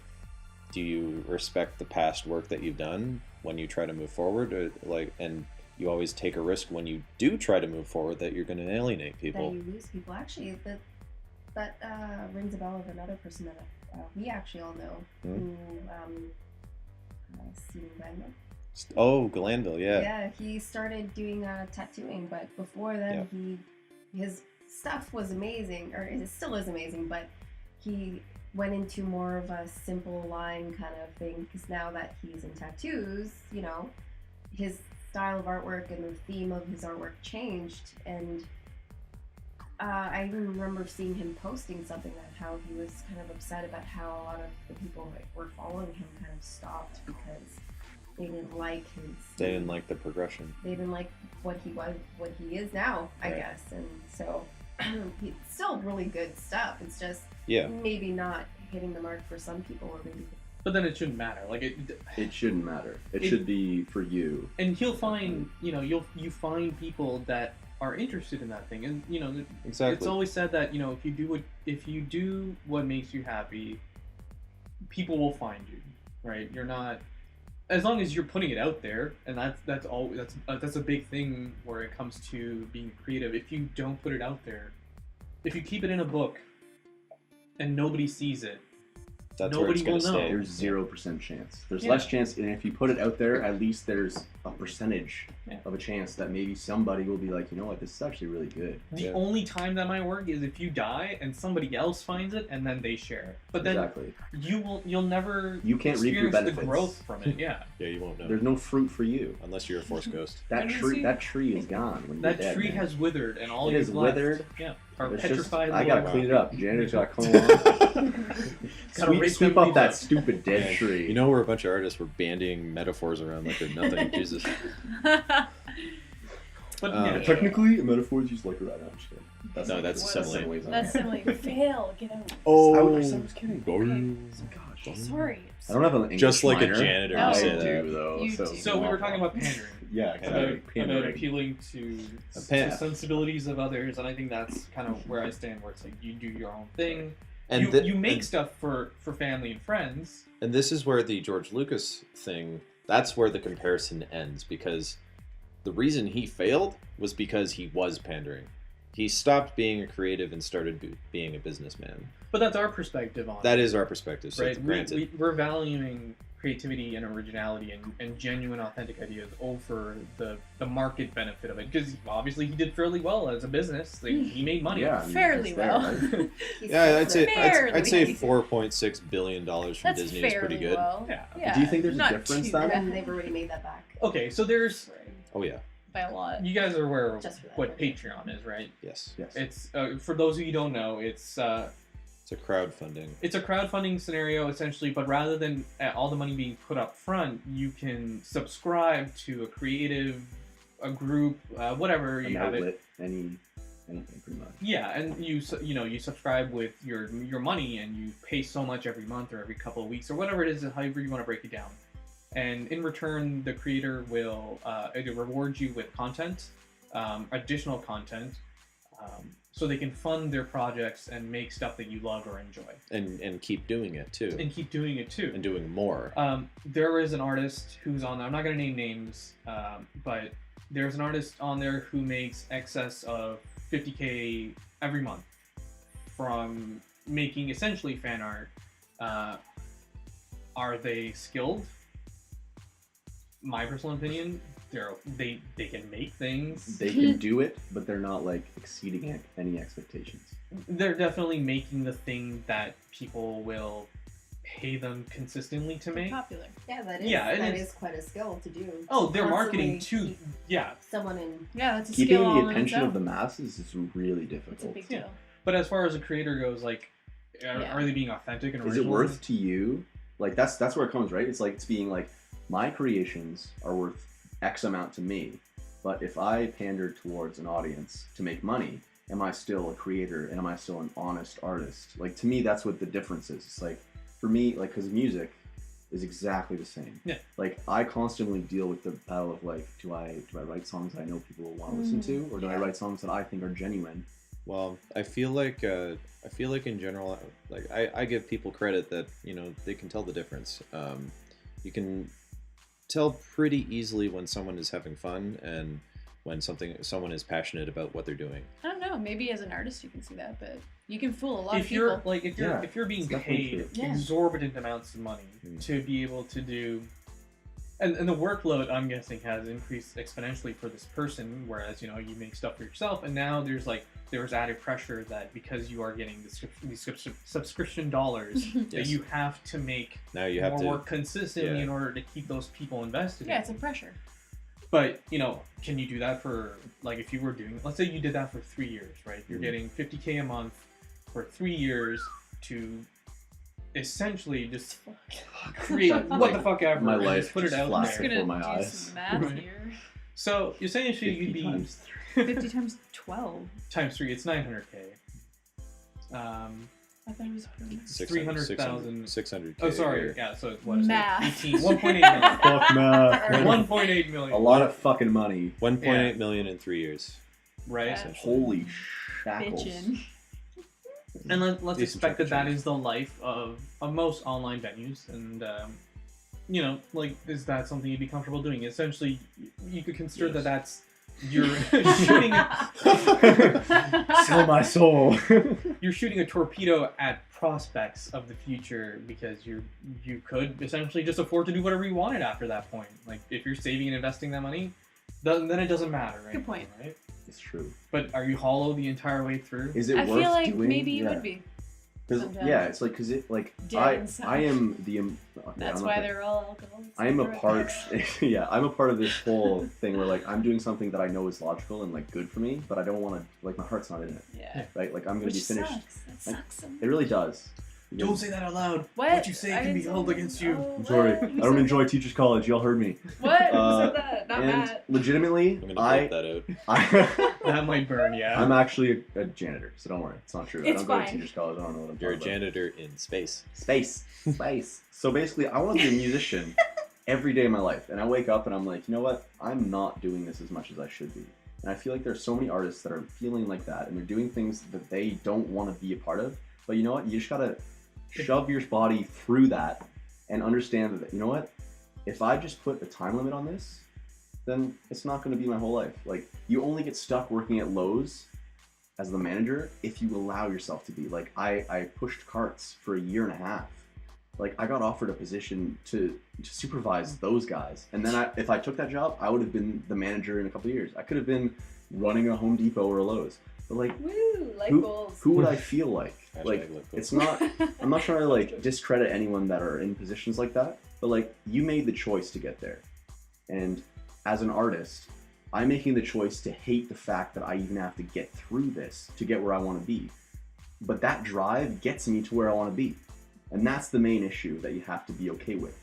do you respect the past work that you've done when you try to move forward, or and you always take a risk when you do try to move forward that you're going to alienate people. That you lose people. Actually, that rings a bell of another person that we actually all know. Who, Stephen Glanville. Oh, Glanville, yeah. Yeah, he started doing tattooing, but before then, his stuff was amazing, or it still is amazing. But he went into more of a simple line kind of thing because now that he's in tattoos, his style of artwork and the theme of his artwork changed. And I even remember seeing him posting something that how he was kind of upset about how a lot of the people that were following him kind of stopped because they didn't like They didn't like the progression. They didn't like what he is now, I Right. guess. And so it's still really good stuff. It's just Yeah. maybe not hitting the mark for some people, or maybe But then it shouldn't matter. Like It shouldn't matter. It should be for you. and he'll find you find people that are interested in that thing, and Exactly. it's always said that if you do what makes you happy, people will find you, right? You're not, as long as you're putting it out there, and that's a big thing where it comes to being creative. If you don't put it out there, if you keep it in a book and nobody sees it, That's where it's nobody going will to know. stay. There's 0% chance. There's Yeah. less chance, and if you put it out there, at least there's a percentage Yeah. of a chance that maybe somebody will be like, you know what, this is actually really good. The Yeah. only time that might work is if you die and somebody else finds it and then they share it. But then Exactly. you'll never You can't reap your experience the benefits. growth from it. Yeah, Yeah, you won't know. There's no fruit for you. Unless you're a Force Ghost. That When you tree, see- that tree is gone when you're that dead, tree man. has withered, and all It you've is left, withered. yeah, are It's just- petrified. I gotta wood. clean it up. Janitor's gotta come along. Gotta rake Sweep them up leaves that up. stupid dead Yeah. tree. You know, we're a bunch of artists. We're bandying metaphors around like they're nothing. Jesus. But Um, yeah, Technically, a metaphor is used like right now. I'm just kidding. No, that's What? simile. That's simile. Fail. Get out. Oh, I was kidding. Okay. Gosh. Sorry. I don't have an English Just like a minor. janitor No. I said do though. You do. So we were talking about pandering. Yeah, exactly. About Pandering. appealing to sensibilities of others, and I think that's kind of where I stand. Where it's like you do your own thing. And You make stuff for family and friends. And this is where the George Lucas thing, that's where the comparison ends, because the reason he failed was because he was pandering. He stopped being a creative and started being a businessman. But that's our perspective on That it, is our perspective, so right? granted. We're valuing creativity and originality and genuine, authentic ideas over the market benefit of it. Because obviously he did fairly well as a business. Like, he made money. Yeah, I mean, Fairly it's there, well. right? Yeah, I'd say Fairly. $4.6 billion from That's Disney fairly is pretty good. well. Yeah. Do you think there's a not difference too then? bad. And they've already made that back. Okay, so there's Oh yeah, By a lot. you guys are aware of Just for that what version. Patreon is, right? yes. Yes. It's for those of you who don't know, it's It's a crowdfunding. a crowdfunding scenario essentially, but rather than all the money being put up front, you can subscribe to a creative, a group, whatever An you have it. outlet, anything pretty much. Yeah, and you subscribe with your money, and you pay so much every month or every couple of weeks or whatever it is, however you want to break it down. And in return, the creator will either reward you with content, additional content, so they can fund their projects and make stuff that you love or enjoy, And keep doing it too. and keep doing it too. And doing more. There is an artist who's on there. I'm not going to name names, but there's an artist on there who makes excess of $50K every month from making essentially fan art. Are they skilled? My personal opinion, they can make things. They can do it, but they're not like exceeding any expectations. They're definitely making the thing that people will pay them consistently to make. Popular. Yeah, that is Yeah, it that is. is quite a skill to do. Oh, they're Constantly marketing too. keep Yeah, someone in. Yeah, that's a Keeping skill all the in its attention of own. the masses is really It's a difficult. big Yeah. deal. but as far as a creator goes, like, Yeah. are they being authentic and Is original? it worth to you? Like that's where it comes, right? It's like it's being like my creations are worth X amount to me, but if I pander towards an audience to make money, am I still a creator and am I still an honest artist? Like to me, that's what the difference is. It's like for me, like because music is exactly the same. Yeah. Like I constantly deal with the battle of like, do I write songs that I know people will want to listen to, or do I Yeah. write songs that I think are genuine? Well, I feel like in general, like I give people credit that they can tell the difference. You can tell pretty easily when someone is having fun and when someone is passionate about what they're doing. I don't know. Maybe as an artist you can see that, but you can fool a lot of If you're people. like if you're being it's definitely paid true. Yeah. exorbitant amounts of money to be able to do, and the workload I'm guessing has increased exponentially for this person, whereas you make stuff for yourself, and now there's added pressure that because you are getting these subscription dollars that Yes. you have to make Now you have more to. work consistently yeah. in order to keep those people invested. Yeah, in it's a it. pressure. But can you do that for like if you were doing? Let's say you did that for 3 years, right? You're getting $50K a month for 3 years to essentially just create what the fuck ever. My and life just put it just out flashed I'm there. just before gonna my do eyes. some math Right. here. So you're saying 50 you'd be times 50 times 12. times 3. It's 900K. I thought it was 300,000. 600K. Oh, sorry. Yeah. So what is Math. it? 18. 1.8 million. Fuck math. 1.8 million. A lot of fucking money. 1.8 Yeah. million in 3 years. Right. Yeah. Holy shackles. bitchin'. And let's Decent expect that chunk of is the life of most online venues, and is that something you'd be comfortable doing? Essentially, you could consider Yes. that's you're shooting Sell my soul. you're shooting a torpedo at prospects of the future because you could essentially just afford to do whatever you wanted after that point. Like if you're saving and investing that money, then it doesn't matter. Good point. Right? It's true. But are you hollow the entire way through? Is it I worth feel like doing? maybe you Yeah. would be. 'Cause- sometimes. yeah, it's like because it like Dead I inside. am the okay, That's I'm why not- they're all alcoholics. I am a They're part. right Yeah, I'm a part of this whole thing where like I'm doing something that I know is logical and like good for me, but I don't want to like my heart's not in it, there. Yeah. right? Like I'm gonna Which be finished. sucks. That sucks so much. It really does. Don't say that out loud. What you say I can be didn't say held that. against you. Oh, I'm sorry. what? I Who don't said enjoy Teachers College. Y'all heard me. What? Who Uh, said that? Not and Matt. legitimately, I'm gonna bleep that out. That might burn, yeah. I'm actually a janitor, so don't worry. It's not true. I It's don't go to fine. Teachers College. I don't know what I'm You're a talking about. janitor in space. Space. So basically, I want to be a musician every day of my life. And I wake up and I'm like, you know what? I'm not doing this as much as I should be. And I feel like there's so many artists that are feeling like that and they're doing things that they don't want to be a part of. But you know what? You just gotta shove your body through that and understand that, you know what? If I just put a time limit on this, then it's not going to be my whole life. Like, you only get stuck working at Lowe's as the manager if you allow yourself to be. Like, I pushed carts for 1.5 years. Like, I got offered a position to supervise those guys. And then if I took that job, I would have been the manager in a couple of years. I could have been running a Home Depot or a Lowe's. But like, Woo, light who, goals. who would I feel like? Hashtag Like, light goals. it's not, I'm not trying to like discredit anyone that are in positions like that, but like, you made the choice to get there. And as an artist, I'm making the choice to hate the fact that I even have to get through this to get where I want to be. But that drive gets me to where I want to be. And that's the main issue that you have to be okay with.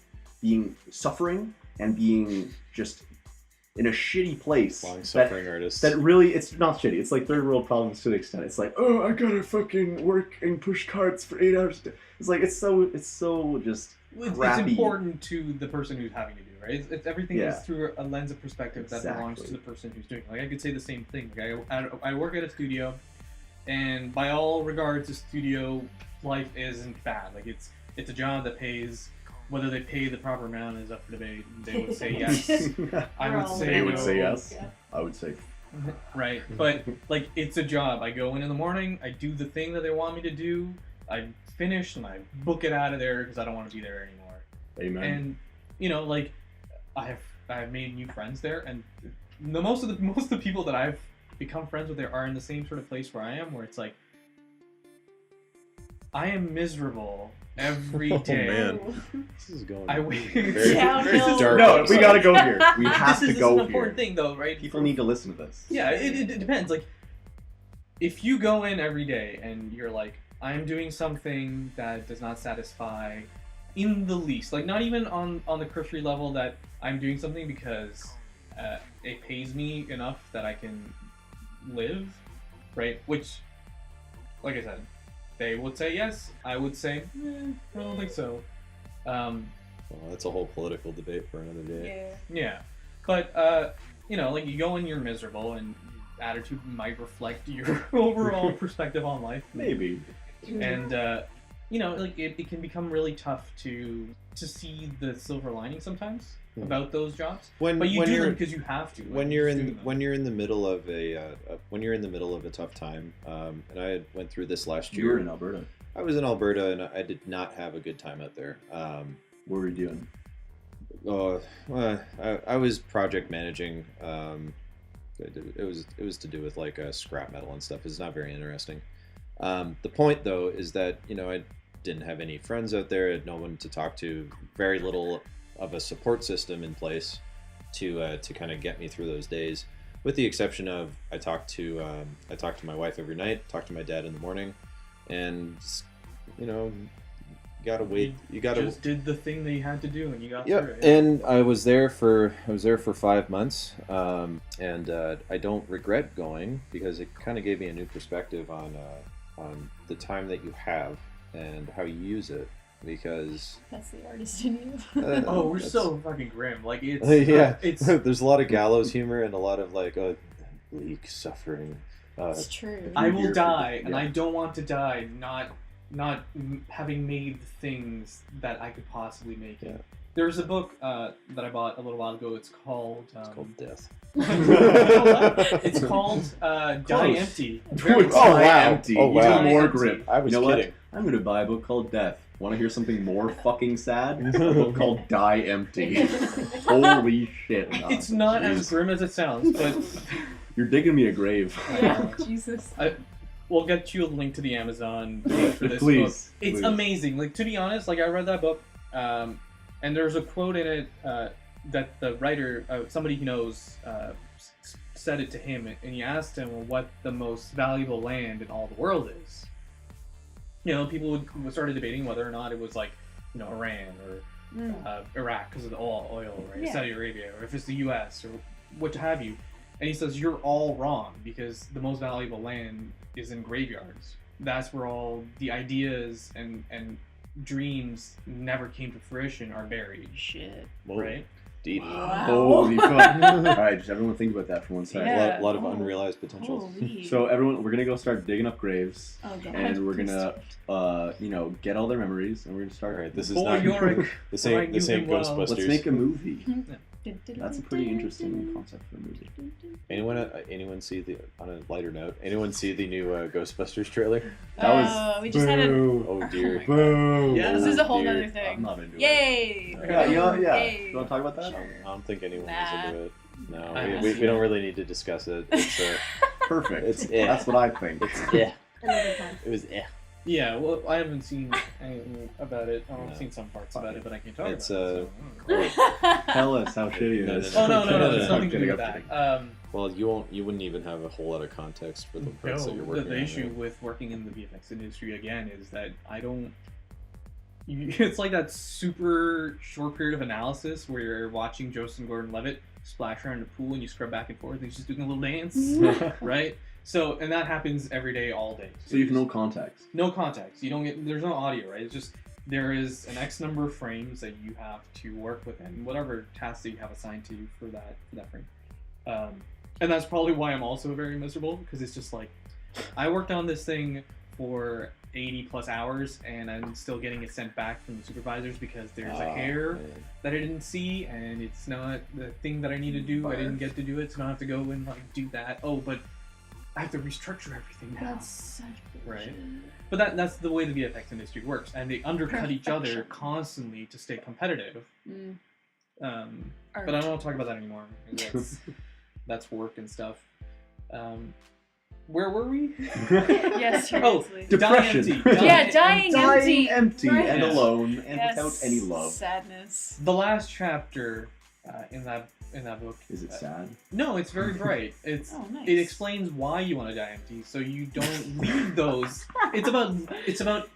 Suffering and being just in a shitty place. Long suffering artist. That really, it's not shitty. It's like third world problems to the extent. It's like, oh, I gotta fucking work and push carts for 8 hours. It's like, it's so just It's crappy. important to the person who's having to do it, right? It's everything Yeah. is through a lens of perspective that belongs to Exactly. the person who's doing it. Like, I could say the same thing. Like, I work at a studio, and by all regards, the studio life isn't bad. Like, it's a job that pays. Whether they pay the proper amount is up for debate. They would say yes. I would say They would no. say yes. Yeah. I would say, Right, but like, it's a job. I go in the morning, I do the thing that they want me to do, I finish, and I book it out of there because I don't want to be there anymore. amen. And you know, like, I have made new friends there, and most of the people that I've become friends with there are in the same sort of place where I am, where it's like, I am miserable every Oh, day. man. This is going I wait. very, Downhill. very dark. No, we episode. gotta go here. We have this to is go an here. important thing, though, right? People need to listen to this. Yeah, it depends. Like, if you go in every day and you're like, I'm doing something that does not satisfy in the least, like, not even on the cursory level that I'm doing something because it pays me enough that I can live, right? Which, like I said, they would say yes. I would say, I don't think so. Well, that's a whole political debate for another day. Yeah. Yeah, but you know, like, you go in, you're miserable, and your attitude might reflect your overall perspective on life. Maybe. And you know, like, it can become really tough to see the silver lining sometimes about those jobs. But you do them because you have to. When you're in the middle of a tough time, and I went through this last year. You were in Alberta. I was in Alberta, and I did not have a good time out there. What were you doing? I was project managing. It was to do with like scrap metal and stuff. It's not very interesting. The point, though, is that, you know, I didn't have any friends out there. I had no one to talk to. Very little of a support system in place to kind of get me through those days. With the exception of I talked to my wife every night, talked to my dad in the morning, and you know, you gotta just did the thing that you had to do, and you got yeah. through it. And I was there for 5 months, and I don't regret going because it kind of gave me a new perspective on the time that you have and how you use it. Because That's the artist in you. Oh, we're that's- so fucking grim. Like, it's yeah, it's there's a lot of gallows humor and a lot of like bleak suffering. It's true. I will You're- die, and yeah. I don't want to die not having made the things that I could possibly make it. Yeah. There's a book that I bought a little while ago. It's called It's called Death. it's called Die Close. Empty. Oh, wow. Empty. Oh, wow. Even more Empty. grim. I was You know kidding. what? I'm gonna buy a book called Death. Want to hear something more fucking sad? A book called Die Empty. Holy shit. It's not as Jeez. grim as it sounds, but You're digging me a grave. Yeah, Jesus. we'll get you a link to the Amazon page for this book. Please. It's please. amazing. Like, to be honest, like, I read that book, and there's a quote in it that the writer, somebody he knows, said it to him, and he asked him what the most valuable land in all the world is. people would started debating whether or not it was like, Iran or Iraq because of the oil, right? Yeah. Saudi Arabia, or if it's the U.S. or what have you. And he says you're all wrong because the most valuable land is in graveyards. That's where all the ideas and dreams never came to fruition are buried. Shit. Whoa, Right? deep. Wow. Holy fuck. Alright, just everyone think about that for one second. Yeah. A lot of Oh. unrealized potential. Holy. So everyone, we're gonna go start digging up graves, Oh, God. and we're Please gonna, get all their memories, and we're gonna start. All right, this is Boy, not Yorick. the same Right, you did well. Ghostbusters. Let's make a movie. don't. That's a pretty interesting concept for a movie. Anyone see the, on a lighter note, anyone see the new Ghostbusters trailer? That was We just had a. boo. Oh dear. Boo. Yeah. This is a whole dear. other I'm thing. not into it. Yay! Yeah. Yay. You want to talk about I that? don't think anyone Nah. is into it. No, I haven't we seen don't it. really need to discuss it. It's Perfect. It's That's what I think. yeah. Another time. It was Yeah, well, I haven't seen anything about it. I've No. seen some parts about it, but I can't talk It's, about it. So, I don't know. Tell us how shitty it No, is. no, Oh no, no, it's no, nothing to do I'm with kidding, that. Well, you wouldn't even have a whole lot of context for the parts that you're No, working the on. issue right? with working in the VFX industry again is that I don't. It's like that super short period of analysis where you're watching Joseph Gordon-Levitt splash around in the pool and you scrub back and forth and he's just doing a little dance, right? So, and that happens every day, all day. So you have no context. No context. You don't get. There's no audio, right? It's just there is an X number of frames that you have to work with, and whatever tasks that you have assigned to you for that frame. And that's probably why I'm also very miserable because it's just like I worked on this thing for 80 plus hours, and I'm still getting it sent back from the supervisors because there's a hair man. that I didn't see, and it's not the thing that I need to do. I didn't get to do it, so now I have to go and like do that. Oh, but I have to restructure everything now. That's such bullshit. Right. But that's the way the VFX industry works, and they undercut each other Perfection. constantly to stay competitive. Mm. But I don't want to talk about that anymore. That's work and stuff. Where were we? Yes, Oh, seriously. Depression. Dying empty. Yeah, dying Dying empty. empty Right. and Yes. alone and Yes, without any love. Sadness. The last chapter in that book. Is it sad? No, it's very bright. It's Oh, nice. it explains why you want to die empty, so you don't leave those. It's about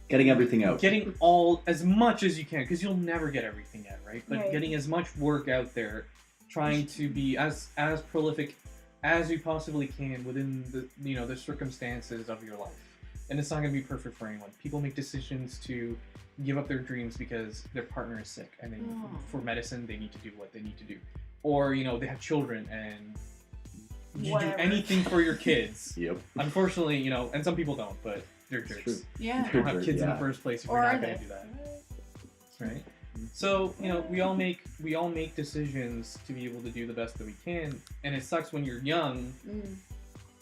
Getting everything out. getting all as much as you can, because you'll never get everything out, right? But Right. getting as much work out there, trying to be as prolific as you possibly can within the circumstances of your life. And it's not going to be perfect for anyone. People make decisions to give up their dreams because their partner is sick, and for medicine they need to do what they need to do, or they have children and you Whatever. do anything for your kids. Yep. Unfortunately, and some people don't, but they're jerks. true. Yeah. You don't have kids in Yeah. the first place if Or you're are not going they? to do that, right? So we all make decisions to be able to do the best that we can, and it sucks when you're young Mm.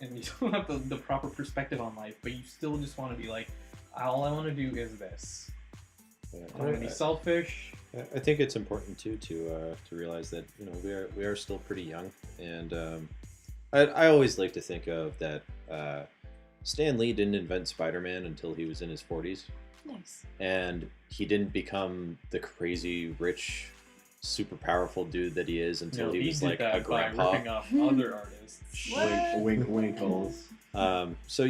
and you don't have the proper perspective on life, but you still just want to be like, all I want to do is this. Yeah. I want to be selfish. I think it's important too to realize that we are still pretty young, and I always like to think of that Stan Lee didn't invent Spider-Man until he was in his 40s, Nice. and he didn't become the crazy rich, super powerful dude that he is until he was did like that a by grandpa. ripping off other artists. What? Wink, winkles. So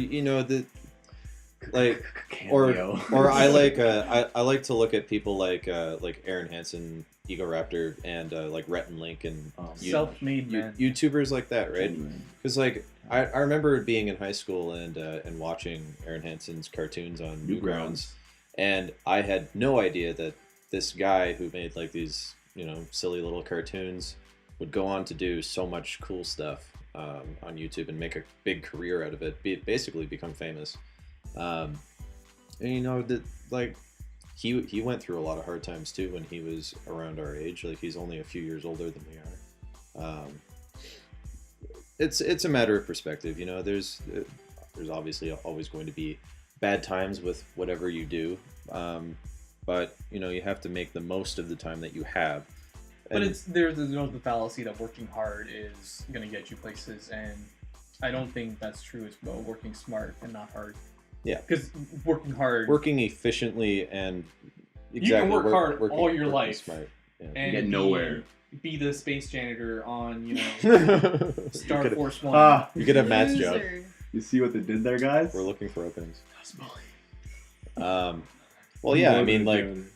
like Cameo. or I like I like to look at people like Aaron Hansen, Ego Raptor, and like Rhett and Link, and Self-made man. YouTubers like that, right? Genuine. Because like I remember being in high school and watching Aaron Hansen's cartoons on Newgrounds, and I had no idea that this guy who made like these silly little cartoons would go on to do so much cool stuff on YouTube and make a big career out of it, basically become famous. And that like he went through a lot of hard times too when he was around our age. Like he's only a few years older than we are. It's a matter of perspective, there's obviously always going to be bad times with whatever you do, but you have to make the most of the time that you have. But And- there's the fallacy that working hard is going to get you places, and I don't think that's true. It's about working smart and not hard. Yeah. Because working hard, working efficiently and you can work hard working- all your working life smart. and Get nowhere. Be the space janitor on you Starforce 1. Ah, could have Matt's job. Loser. you see what they did there, guys? We're looking for openings. Well, yeah, I mean,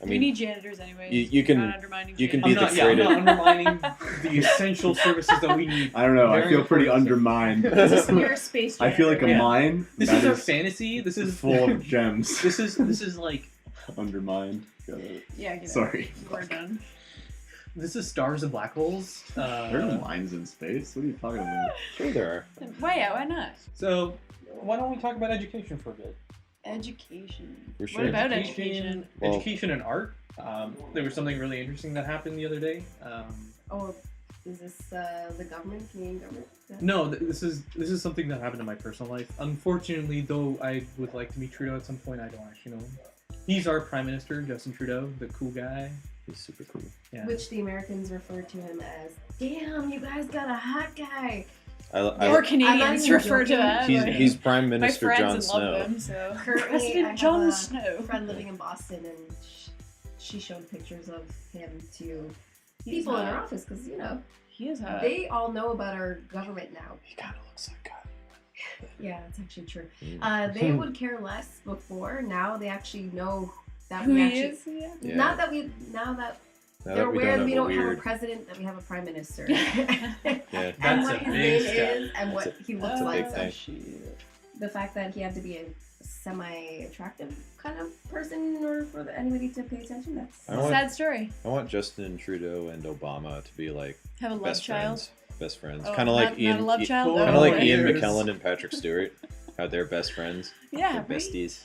We need janitors anyway. you can- Not undermining you can janitors. be I'm the not undermining the essential services that we need. I don't know. I Very feel pretty important. undermined. You're a space I feel like a janitor. Yeah. mine. This that is our fantasy. This is full of gems. This is like Undermined. Got it. Yeah, get it. Sorry. We're done. this is stars and black holes. There are mines in space. What are you talking about? Sure there are. Why not? So why don't we talk about education for a bit? Education. For sure. What about education? Well- Education and art. There was something really interesting that happened the other day. Oh, is this the government, Canadian government? Yeah. No, this is something that happened in my personal life. Unfortunately, though, I would like to meet Trudeau at some point. I don't actually know him. He's our Prime Minister, Justin Trudeau, the cool guy. He's super cool. Yeah. Which the Americans refer to him as, damn, you guys got a hot guy. Or Canadians even refer to joking. that. He's, like, he's Prime my Minister friends Jon love Snow. him, so. Currently, I President have Jon a Snow. friend living in Boston, and she showed pictures of him to He's people in hot. her office because, you know, He is hot. they all know about our government now. He kind of looks like God. Yeah, it's actually true. Mm. They would care less before. Now they actually know that Who we he actually. is? Yeah. Yeah. Not that we. Now that Now they're that aware we don't have a weird- president, that we have a prime minister. Yeah. And That's what a his big name step. is and what he looks that's a like. big So thing. the fact that he had to be a semi-attractive kind of person in order for anybody to pay attention, that's I want- Sad story. I want Justin Trudeau and Obama to be like Have a love best child. friends. Best friends. Oh, Kind of like not Ian. a love child. Kind Kind Oh, of like boy. Ian Years. McKellen and Patrick Stewart. How they're best friends. Yeah. They're Right? besties.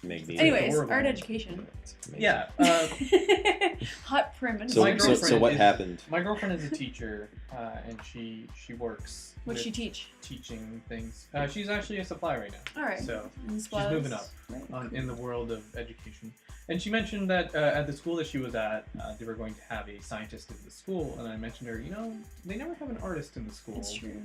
Make these. Anyways, adorable. art education. It's amazing. Yeah. Hot Prime Minister. So, My so, girlfriend so what is- happened? My girlfriend is a teacher, and she works. What'd she with teach? Teaching things. She's actually a supply right now. All right. So She's moving up in the world of education. And she mentioned that at the school that she was at, they were going to have a scientist in the school. And I mentioned to her, you know, they never have an artist in the school. It's true.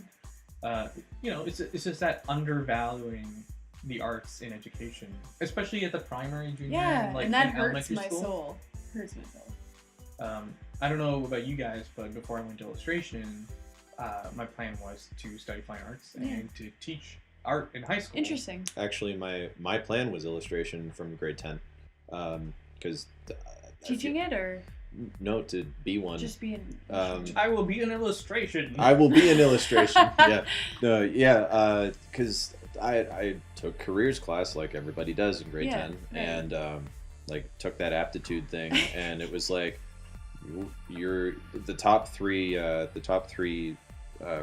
You know, it's just that undervaluing the arts in education, especially at the primary, junior, Yeah, like and that in hurts elementary my school. soul. Hurts my soul. I don't know about you guys, but before I went to illustration, my plan was to study fine arts and to teach art in high school. Interesting. Actually, my plan was illustration from grade 10. Because Teaching it or no, to be one. just being. I will be an illustration. I will be an illustration. Yeah, no, yeah. Because I took careers class like everybody does in grade Yeah, 10, right. and like took that aptitude thing, and it was like you're the top three. The top three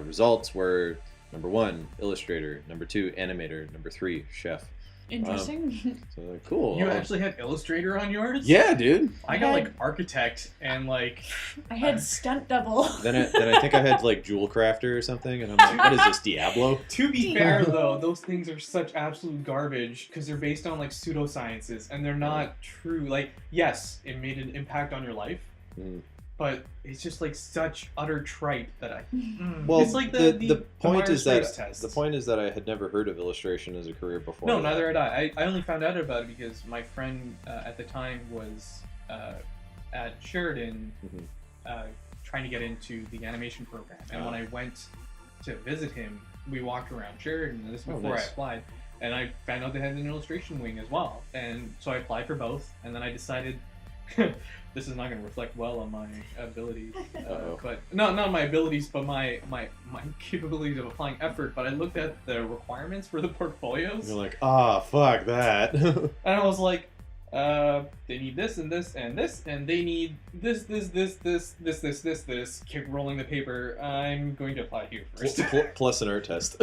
results were number 1 illustrator, number 2 animator, number 3 chef. Interesting. So like, cool. You actually had illustrator on yours? Yeah, dude. I got had- like architect and like I had stunt double. Then I think I had like jewel crafter or something, and I'm like, what is this, Diablo? To be fair, though, those things are such absolute garbage because they're based on like pseudosciences and they're not true. Like, yes, it made an impact on your life, Mm. but it's just like such utter tripe that I. Well, it's like the point is that test. the point is that I had never heard of illustration as a career before. No, that. neither had I. I only found out about it because my friend at the time was at Sheridan Mhm. trying to get into the animation program. And when I went to visit him, we walked around Sheridan, and this is Oh, before nice. I applied. And I found out they had an illustration wing as well. And so I applied for both, and then I decided this is not going to reflect well on my abilities. Uh-oh. But not my abilities, but my capabilities of applying effort. But I looked at the requirements for the portfolios, You're like, fuck that. and I was like, they need this and this and this, and they need this. Keep rolling the paper. I'm going to apply here first. Plus an art test.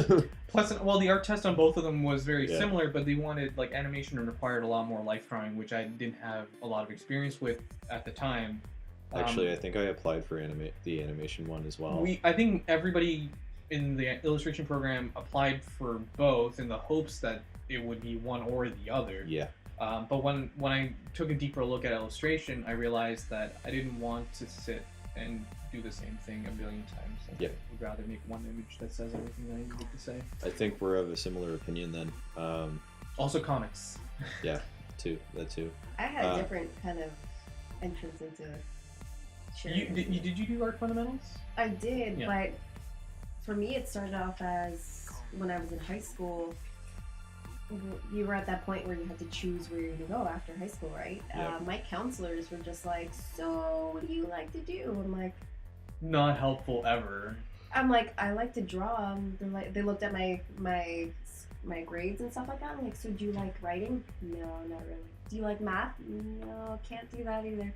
Plus, well, the art test on both of them was very Yeah. similar, but they wanted like animation and required a lot more life drawing, which I didn't have a lot of experience with at the time. Actually, I think I applied for the animation one as well. I think everybody in the illustration program applied for both in the hopes that it would be one or the other. Yeah. But when I took a deeper look at illustration, I realized that I didn't want to sit and do the same thing a billion times. Yeah. I would rather make one image that says everything that I needed to say. I think we're of a similar opinion then. Also, comics. Yeah, that too. I had Uh, a different kind of entrance into Did you do art fundamentals? I did, Yeah. but for me it started off as when I was in high school. you were at that point where you had to choose where you're going to go after high school, right? Yeah. My counselors were just like, so what do you like to do? I'm like, Not helpful ever. I like to draw. They looked at my grades and stuff like that. I'm like, so do you like writing? No, not really. Do you like math? No, can't do that either.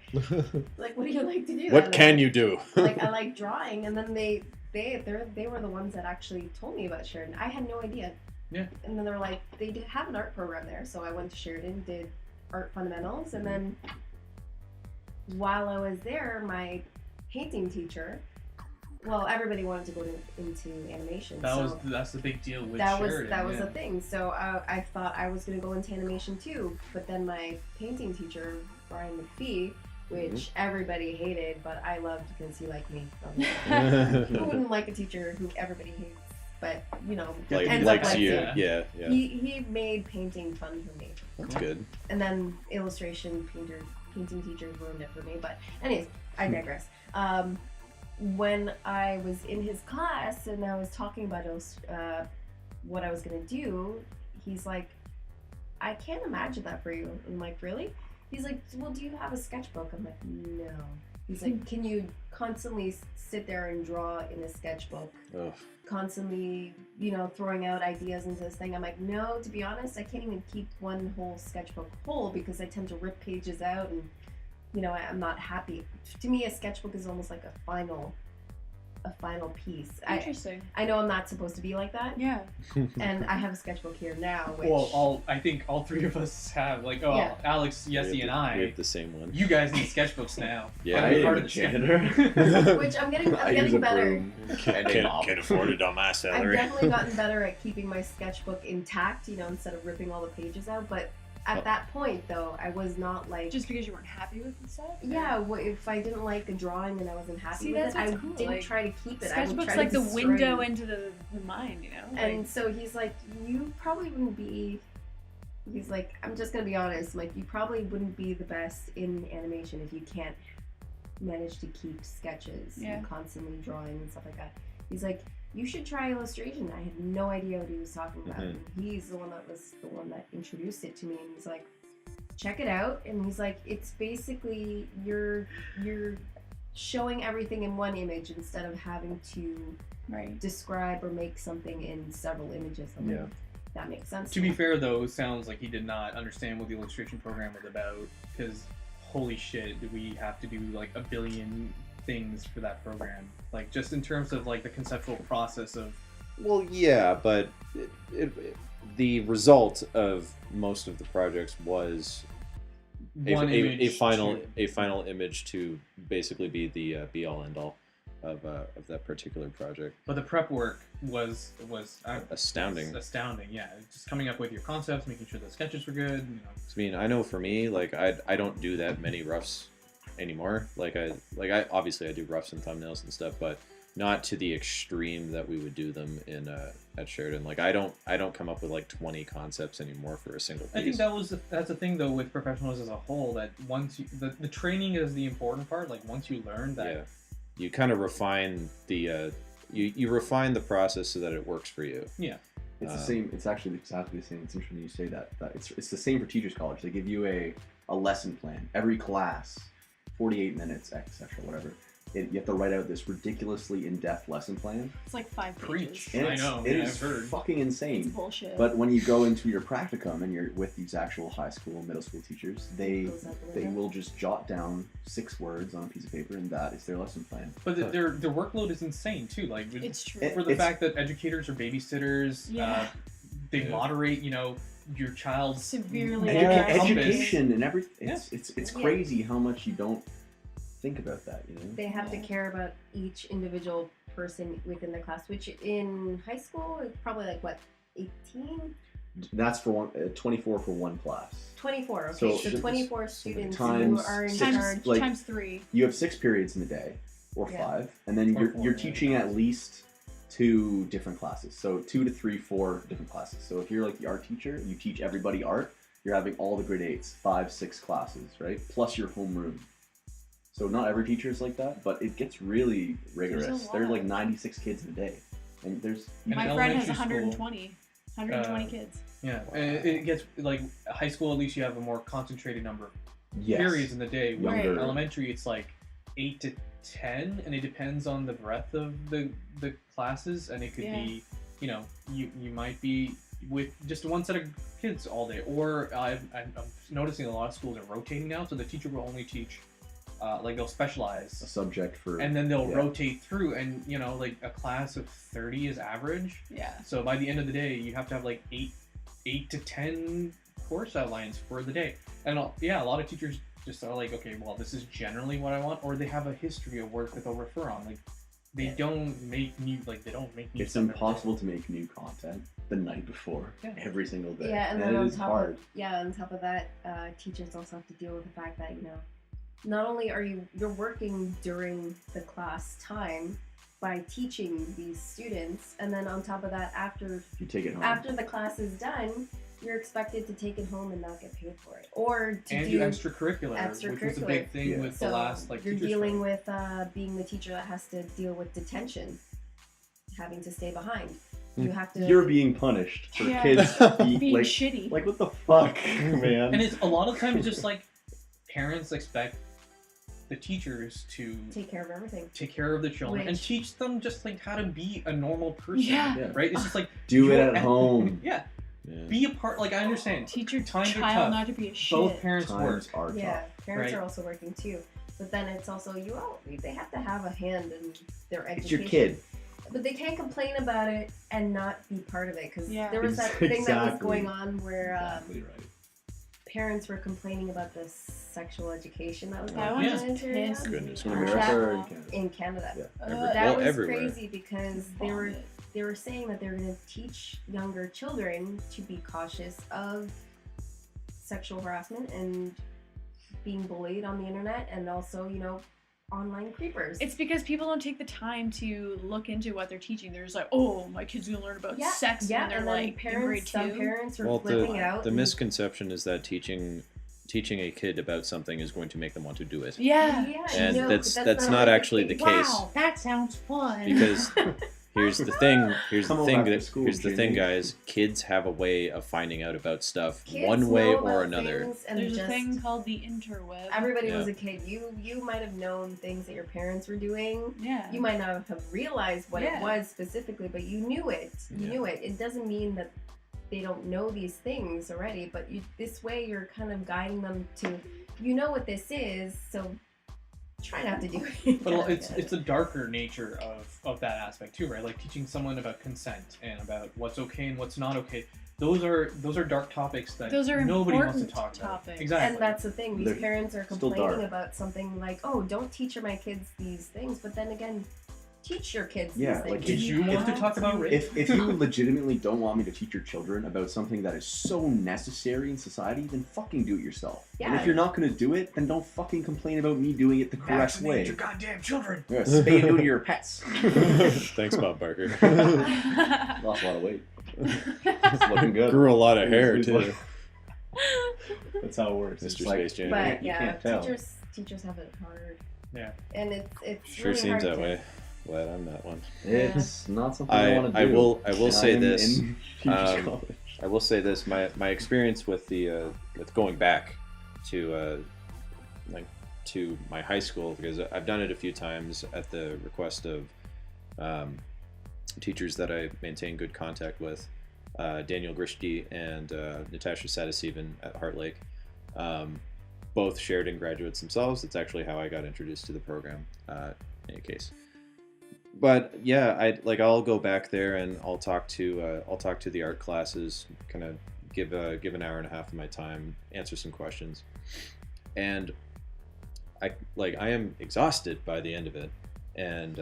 Like, what do you like to do? What can you do? Like, I like drawing, and then they were the ones that actually told me about Sheridan. I had no idea. Yeah. And then they were like, they did have an art program there, so I went to Sheridan, did art fundamentals, and then while I was there, my painting teacher. Well, everybody wanted to go into animation. That's the big deal with that Sheridan. was a thing. So I thought I was gonna go into animation too, but then my painting teacher, Brian McPhee, which everybody hated, but I loved because he liked me. Who wouldn't like a teacher who everybody hates? But ends up likes you. it. Yeah. He made painting fun for me. That's good. And then painting teachers ruined it for me. But anyways, I digress. When I was in his class and I was talking about what I was gonna do, he's like, I can't imagine that for you. I'm like, really? He's like, well, do you have a sketchbook? I'm like, no. He's like, can you constantly sit there and draw in a sketchbook? Ugh. Constantly, throwing out ideas into this thing. I'm like, no, to be honest, I can't even keep one whole sketchbook whole because I tend to rip pages out and I'm not happy. To me, a sketchbook is almost like a final piece. Interesting. I know I'm not supposed to be like that. Yeah. And I have a sketchbook here now. Which, I think all three of us have. Yeah. Alex, Yessy, and I. We have the same one. You guys need sketchbooks now. Yeah, I am a janitor. which I'm getting I use a better. broom and a mop. Can't afford it on my I've salary. definitely gotten better at keeping my sketchbook intact, instead of ripping all the pages out. But at that point, though, I was not like. Just because you weren't happy with the stuff? Yeah, if I didn't like a drawing and I wasn't happy See, with that's it, I what's cool. didn't Like, try to keep it. I would Sketchbook's try like to the destroy window it. into the mind, And so he's like, you probably wouldn't be. He's like, I'm just gonna be honest. Like, you probably wouldn't be the best in animation if you can't manage to keep sketches and constantly drawing and stuff like that. He's like, you should try illustration. I had no idea what he was talking about. And he's the one that introduced it to me. And he's like, check it out. And he's like, it's basically you're showing everything in one image instead of having to describe or make something in several images. I'm like, that makes sense. To be fair, though, it sounds like he did not understand what the illustration program was about, because holy shit, do we have to do like a billion things for that program? Like, just in terms of like the conceptual process of. Well, yeah, but the result of most of the projects was a final image to basically be the be all end all of that particular project. But the prep work was astounding. Astounding, yeah. Just coming up with your concepts, making sure the sketches were good. I mean, I know for me, like I don't do that many roughs anymore. I obviously I do roughs and thumbnails and stuff, but not to the extreme that we would do them in at Sheridan. Like I don't come up with like 20 concepts anymore for a single piece. I think that's the thing though with professionals as a whole, that once the training is the important part. Like once you learn that, you kind of refine the you refine the process so that it works for you. Yeah. It's the same. It's actually exactly the same. It's interesting you say that. It's the same for Teachers College. They give you a lesson plan every class, 48 minutes, etc. Whatever. You have to write out this ridiculously in-depth lesson plan. It's like 5 pages. Preach. And I know. It Yeah, is I've heard. fucking insane. It's bullshit. But when you go into your practicum and you're with these actual high school, middle school teachers, they will just jot down 6 words on a piece of paper, and that is their lesson plan. But their workload is insane too. Like it's true. For the fact that educators are babysitters, they moderate, your child's severely education and everything. Yeah. It's crazy how much you don't think about that. They have to care about each individual person within the class, which in high school is probably like what, 18? That's for 24 for one class. 24. Okay, so 24 students who are in charge. Times 3. You have 6 periods in the day, or 5, and then you're teaching at least 2 different classes. So 2 to 3, 4 different classes. So if you're like the art teacher, you teach everybody art. You're having all the grade 8s, 5, 6 classes, right? Plus your homeroom. So not every teacher is like that, but it gets really rigorous. There's like 96 kids in a day, and there's. My friend has 120. 120 kids. Yeah, and it gets like high school. At least you have a more concentrated number of periods in the day. Younger. Right. Elementary, it's like 8 to 10, and it depends on the breadth of the classes, and it could be, you know, you might be with just one set of kids all day, or I'm noticing a lot of schools are rotating now, so the teacher will only teach. Like they'll specialize a subject for, and then they'll rotate through, and you know, like a class of 30 is average. Yeah. So by the end of the day, you have to have like 8 to 10 course outlines for the day, and a lot of teachers just are like, okay, well, this is generally what I want, or they have a history of work that they'll refer on. Like they don't make new, It's impossible to make new content the night before every single day. Yeah, and then then it is hard. on top of that, teachers also have to deal with the fact that, you know, not only are you're working during the class time by teaching these students, and then on top of that, after You take it home. after the class is done, you're expected to take it home and not get paid for it, or to and do do extracurricular, which was a big thing with the last you're teachers dealing strike. with being the teacher that has to deal with detention, having to stay behind. You have to. You're being punished for kids being like, shitty. Like, what the fuck, man? And it's a lot of times just like parents expect the teachers to take care of everything, take care of the children, and Which- teach them just like how to be a normal person. Yeah. Right? It's just like Do it you're at home. Yeah. Yeah. Be a part. Like I understand. Teach your Times are child tough. not to be a shit. Both parents work. Times are Yeah, tough. parents Right. are also working too, but then it's also they have to have a hand in their education. It's your kid. But they can't complain about it and not be part of it, because Yeah. there was that thing that was Exactly. going on where Exactly right. parents were complaining about the sexual education that was That going one on just in pissed Ontario. me Goodness In off. America or in That- Canada? In Canada. Yeah. Ugh, That was everywhere. crazy because they were saying that they were going to teach younger children to be cautious of sexual harassment and being bullied on the internet, and also, you know, online creepers. It's because people don't take the time to look into what they're teaching. They're just like, oh, my kid's gonna learn about sex when they're and then like in grade some 2. parents were Well, flipping out. the and- misconception is that teaching a kid about something is going to make them want to do it. Yeah. And no, that's but not actually the case. Wow, that sounds fun. Because here's the thing. Come home after school, Here's the thing, Jimmy. guys. Kids have a way of finding out about stuff Kids one way know or about another. things and There's just, a thing called the interweb. everybody Yeah. was a kid. You might have known things that your parents were doing. Yeah. You might not have realized what it Yeah. was specifically, but you knew it. You Yeah. knew it. It doesn't mean that they don't know these things already, but this way you're kind of guiding them to, you know what this is, so try not to do it. But it's a darker nature of that aspect too, right? Like teaching someone about consent and about what's okay and what's not okay. Those are dark topics that Those are nobody wants to important talk about. topics. Exactly. And that's the thing. These They're parents are still complaining dark. about something like, "Oh, don't teach my kids these things." But then again, teach your kids Yeah, these like, things. Did you want to talk about rape? If you legitimately don't want me to teach your children about something that is so necessary in society, then fucking do it yourself. And Yeah. if you're not gonna do it, then don't fucking complain about me doing it the correct Vaccinate way. your goddamn children. Yeah, spay and neuter your pets. Thanks, Bob Barker. Lost a lot of weight. It's looking good. Grew a lot of hair He's too. like- That's how it works. It's Mr. like, Space Jam. But you yeah, can't tell. teachers have it hard. Yeah. And it's Sure really seems hard that to- way. Glad I'm not one. It's not something I want to I do. will And say I am this. in teachers college. I will say this. My experience with the with going back to to my high school, because I've done it a few times at the request of teachers that I maintain good contact with, Daniel Grishti and Natasha Sadasivan at Heart Lake. Both shared-in graduates themselves. That's actually how I got introduced to the program. In any case, but yeah, I'll go back there and I'll talk to the art classes, kind of give an hour and a half of my time, answer some questions, and I am exhausted by the end of it, and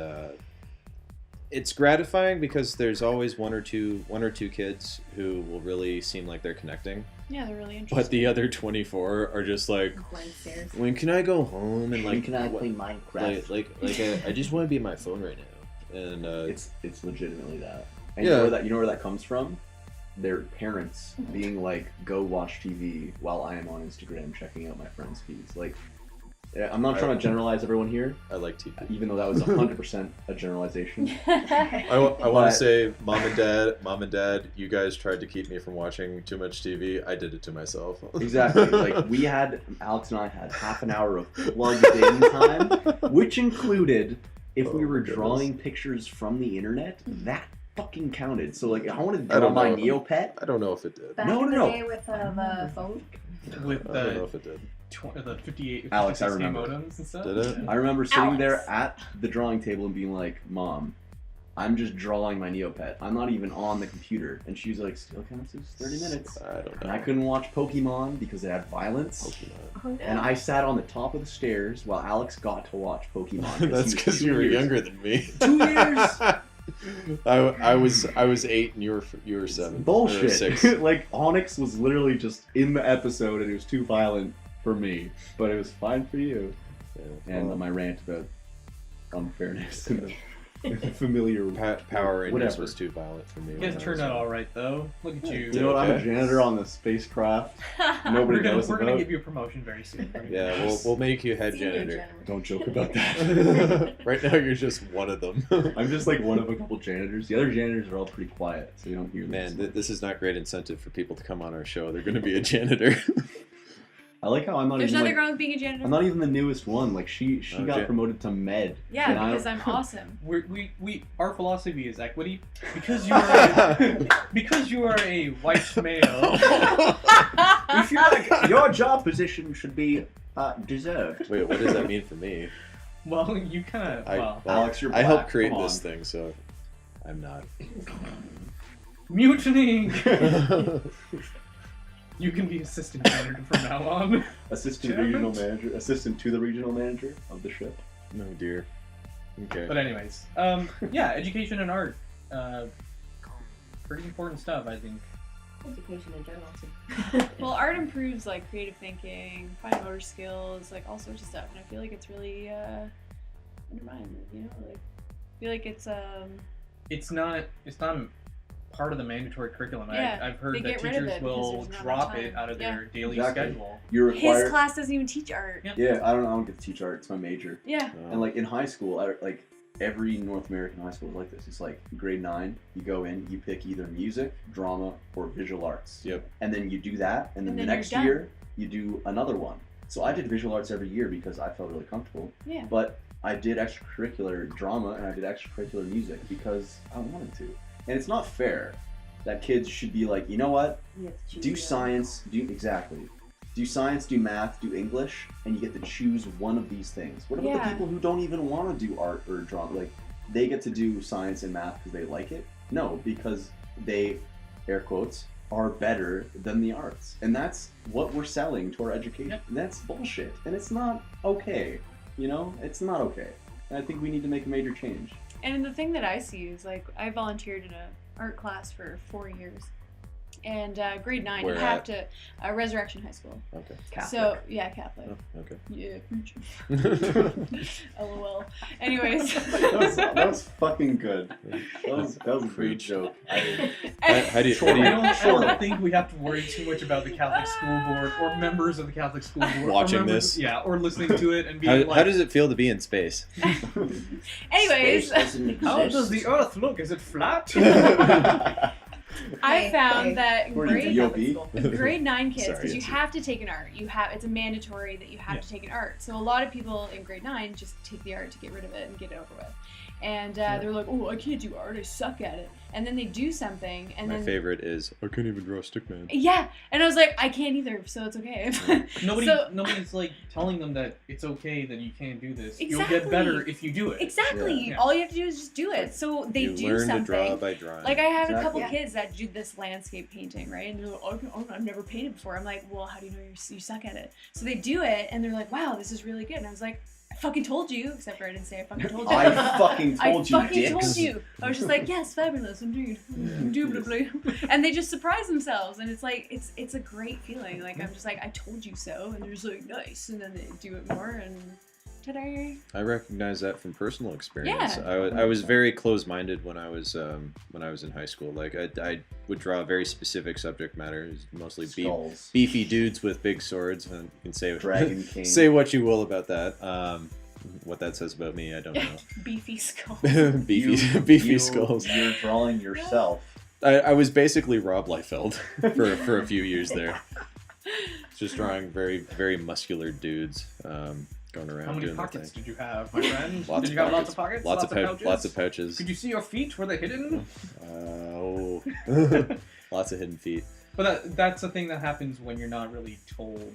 it's gratifying because there's always one or two kids who will really seem like they're connecting. Yeah, they're really interesting. But the other 24 are just like, blank stares. when can I go home and When like can I what- play Minecraft? I just want to be on my phone right now. And It's legitimately that. And Yeah. you know where that comes from? Their parents being like, go watch TV while I am on Instagram checking out my friends' feeds. Like, I'm not trying to generalize everyone here, I like TV. even though that was 100% a generalization. I want But- to say, mom and dad, you guys tried to keep me from watching too much TV. I did it to myself. Exactly. Like Alex and I had half an hour of plugged-in time, which included if we Oh were my goodness. drawing pictures from the internet. That fucking counted. So like, I wanted to I draw don't my know. Neopet. I don't know if it did. Back No, in no, the no. day with the phone. With I don't know the if it did. the 58 Alex, I 56K remember. modems and stuff. Did it? I remember sitting there Alex. at the drawing table and being like, "Mom, I'm just drawing my Neopet. I'm not even on the computer." And she's like, "Still counts as 30 minutes." I don't And know. I couldn't watch Pokemon because it had violence. Pokemon. Oh, no. And I sat on the top of the stairs while Alex got to watch Pokemon. That's he was because 2 you were years. younger than me. 2 years. I was 8 and you were 7. Or Bullshit. 6. Like Onyx was literally just in the episode and it was too violent for me, but it was fine for you. Yeah. And Well, my rant about unfairness and the familiar Power Rangers whatever. was too violent for me. You when guys I turned was out young. all right though. Look at you. You know what? I'm a Okay. janitor on the spacecraft. Nobody knows We're about. gonna give you a promotion very soon. Yeah, we'll make you head Senior janitor. janitor. Don't joke about that. Right now you're just one of them. I'm just like one of a couple janitors. The other janitors are all pretty quiet, so you don't hear them. Man, this is not great incentive for people to come on our show. They're going to be a janitor. I like how I'm not There's even nothing like, wrong with being a janitor. I'm not even the newest one. Like she Oh, got Jan- promoted to med. Yeah, and because I'm awesome. Our philosophy is equity. Because you are a white male. we feel like your job position should be deserved. Wait, what does that mean for me? Well, you kind of. Well, Alex, you're I helped black, create come this on. thing, so I'm not. mutiny. You can be assistant janitor from now on. Assistant Chairman? regional manager, assistant to the regional manager of the ship. No dear. Okay. But anyways, yeah, education and art, pretty important stuff, I think. Education in general too. Well, art improves like creative thinking, fine motor skills, like all sorts of stuff, and I feel like it's really undermined. You know, like I feel like It's not part of the mandatory curriculum. Yeah, I've heard they that get rid of teachers it because will there's not drop enough it time. out of Yeah. their daily Exactly. schedule. You're his required. class doesn't even teach art. Yeah. Yeah, I don't get to teach art. It's my major. Yeah. And like in high school, like every North American high school is like this. It's like grade 9, you go in, you pick either music, drama, or visual arts. Yep. And then you do that, and then And the then you're next done. year you do another one. So I did visual arts every year because I felt really comfortable. Yeah. But I did extracurricular drama and I did extracurricular music because I wanted to. And it's not fair that kids should be like, you know what? You have to choose Do your- science, do science, do math, do English, and you get to choose one of these things. What about the Yeah. people who don't even want to do art or drama? Like, they get to do science and math because they like it? No, because they, air quotes, are better than the arts. And that's what we're selling to our education. Yep. And that's bullshit. And it's not okay. You know? It's not okay. And I think we need to make a major change. And the thing that I see is like I volunteered in a art class for 4 years, and grade 9 Where you have at? to Resurrection High School. Okay. So yeah, Catholic. Oh, okay. Yeah, preacher. LOL. Anyways. that was fucking good. That was a great joke. How do you? I don't think we have to worry too much about the Catholic school board or members of the Catholic school board. or Watching members- this? Yeah, or listening to it and being How does it feel to be in space? Anyways, Space doesn't How exist. does the Earth look? Is it flat? I Hey, found hey. that in According to grade, DOB. grade 9 kids, Sorry, because you Yessy. have to take an art. It's a mandatory that you have Yeah. to take an art. So a lot of people in grade 9 just take the art to get rid of it and get it over with. And they're like, oh, I can't do art. I suck at it. And then they do something, and My then favorite is I can't even draw a stick man. yeah, and I was like, I can't either, so it's okay. Nobody's like telling them that it's okay that you can't do this. You'll Exactly. get better if you do it. Exactly. Yeah. All you have to do is just do it. So they you do learn something. to draw by drawing. Like I have a couple Exactly. kids that do this landscape painting, right? And they're like, oh, I've never painted before. I'm like, well, how do you know you suck at it? So they do it, and they're like, wow, this is really good. And I was like, I fucking told you, except for I didn't say I fucking told you. I fucking I told you, fucking dicks. told you. I was just like, yes, fabulous, indeed. Indubitably. And they just surprise themselves, and it's like, it's a great feeling. Like, I'm just like, I told you so, and they're just like, nice. And then they do it more, and that are. I recognize that from personal experience. Yeah. I was very close-minded when I was in high school. Like I would draw a very specific subject matter, mostly Skulls. beefy dudes with big swords, and you can say Dragon King. say what you will about that. What that says about me, I don't know. Beefy skull. beefy skulls. You're drawing yourself. I was basically Rob Liefeld for a few years there. Just drawing very, very muscular dudes going around. How many doing their pockets thing. did you have, my friend? Lots Did of you have pockets. lots of pockets? Lots of pouches? lots of pouches. Could you see your feet? Were they hidden? Oh, lots of hidden feet. But that's the thing that happens when you're not really told,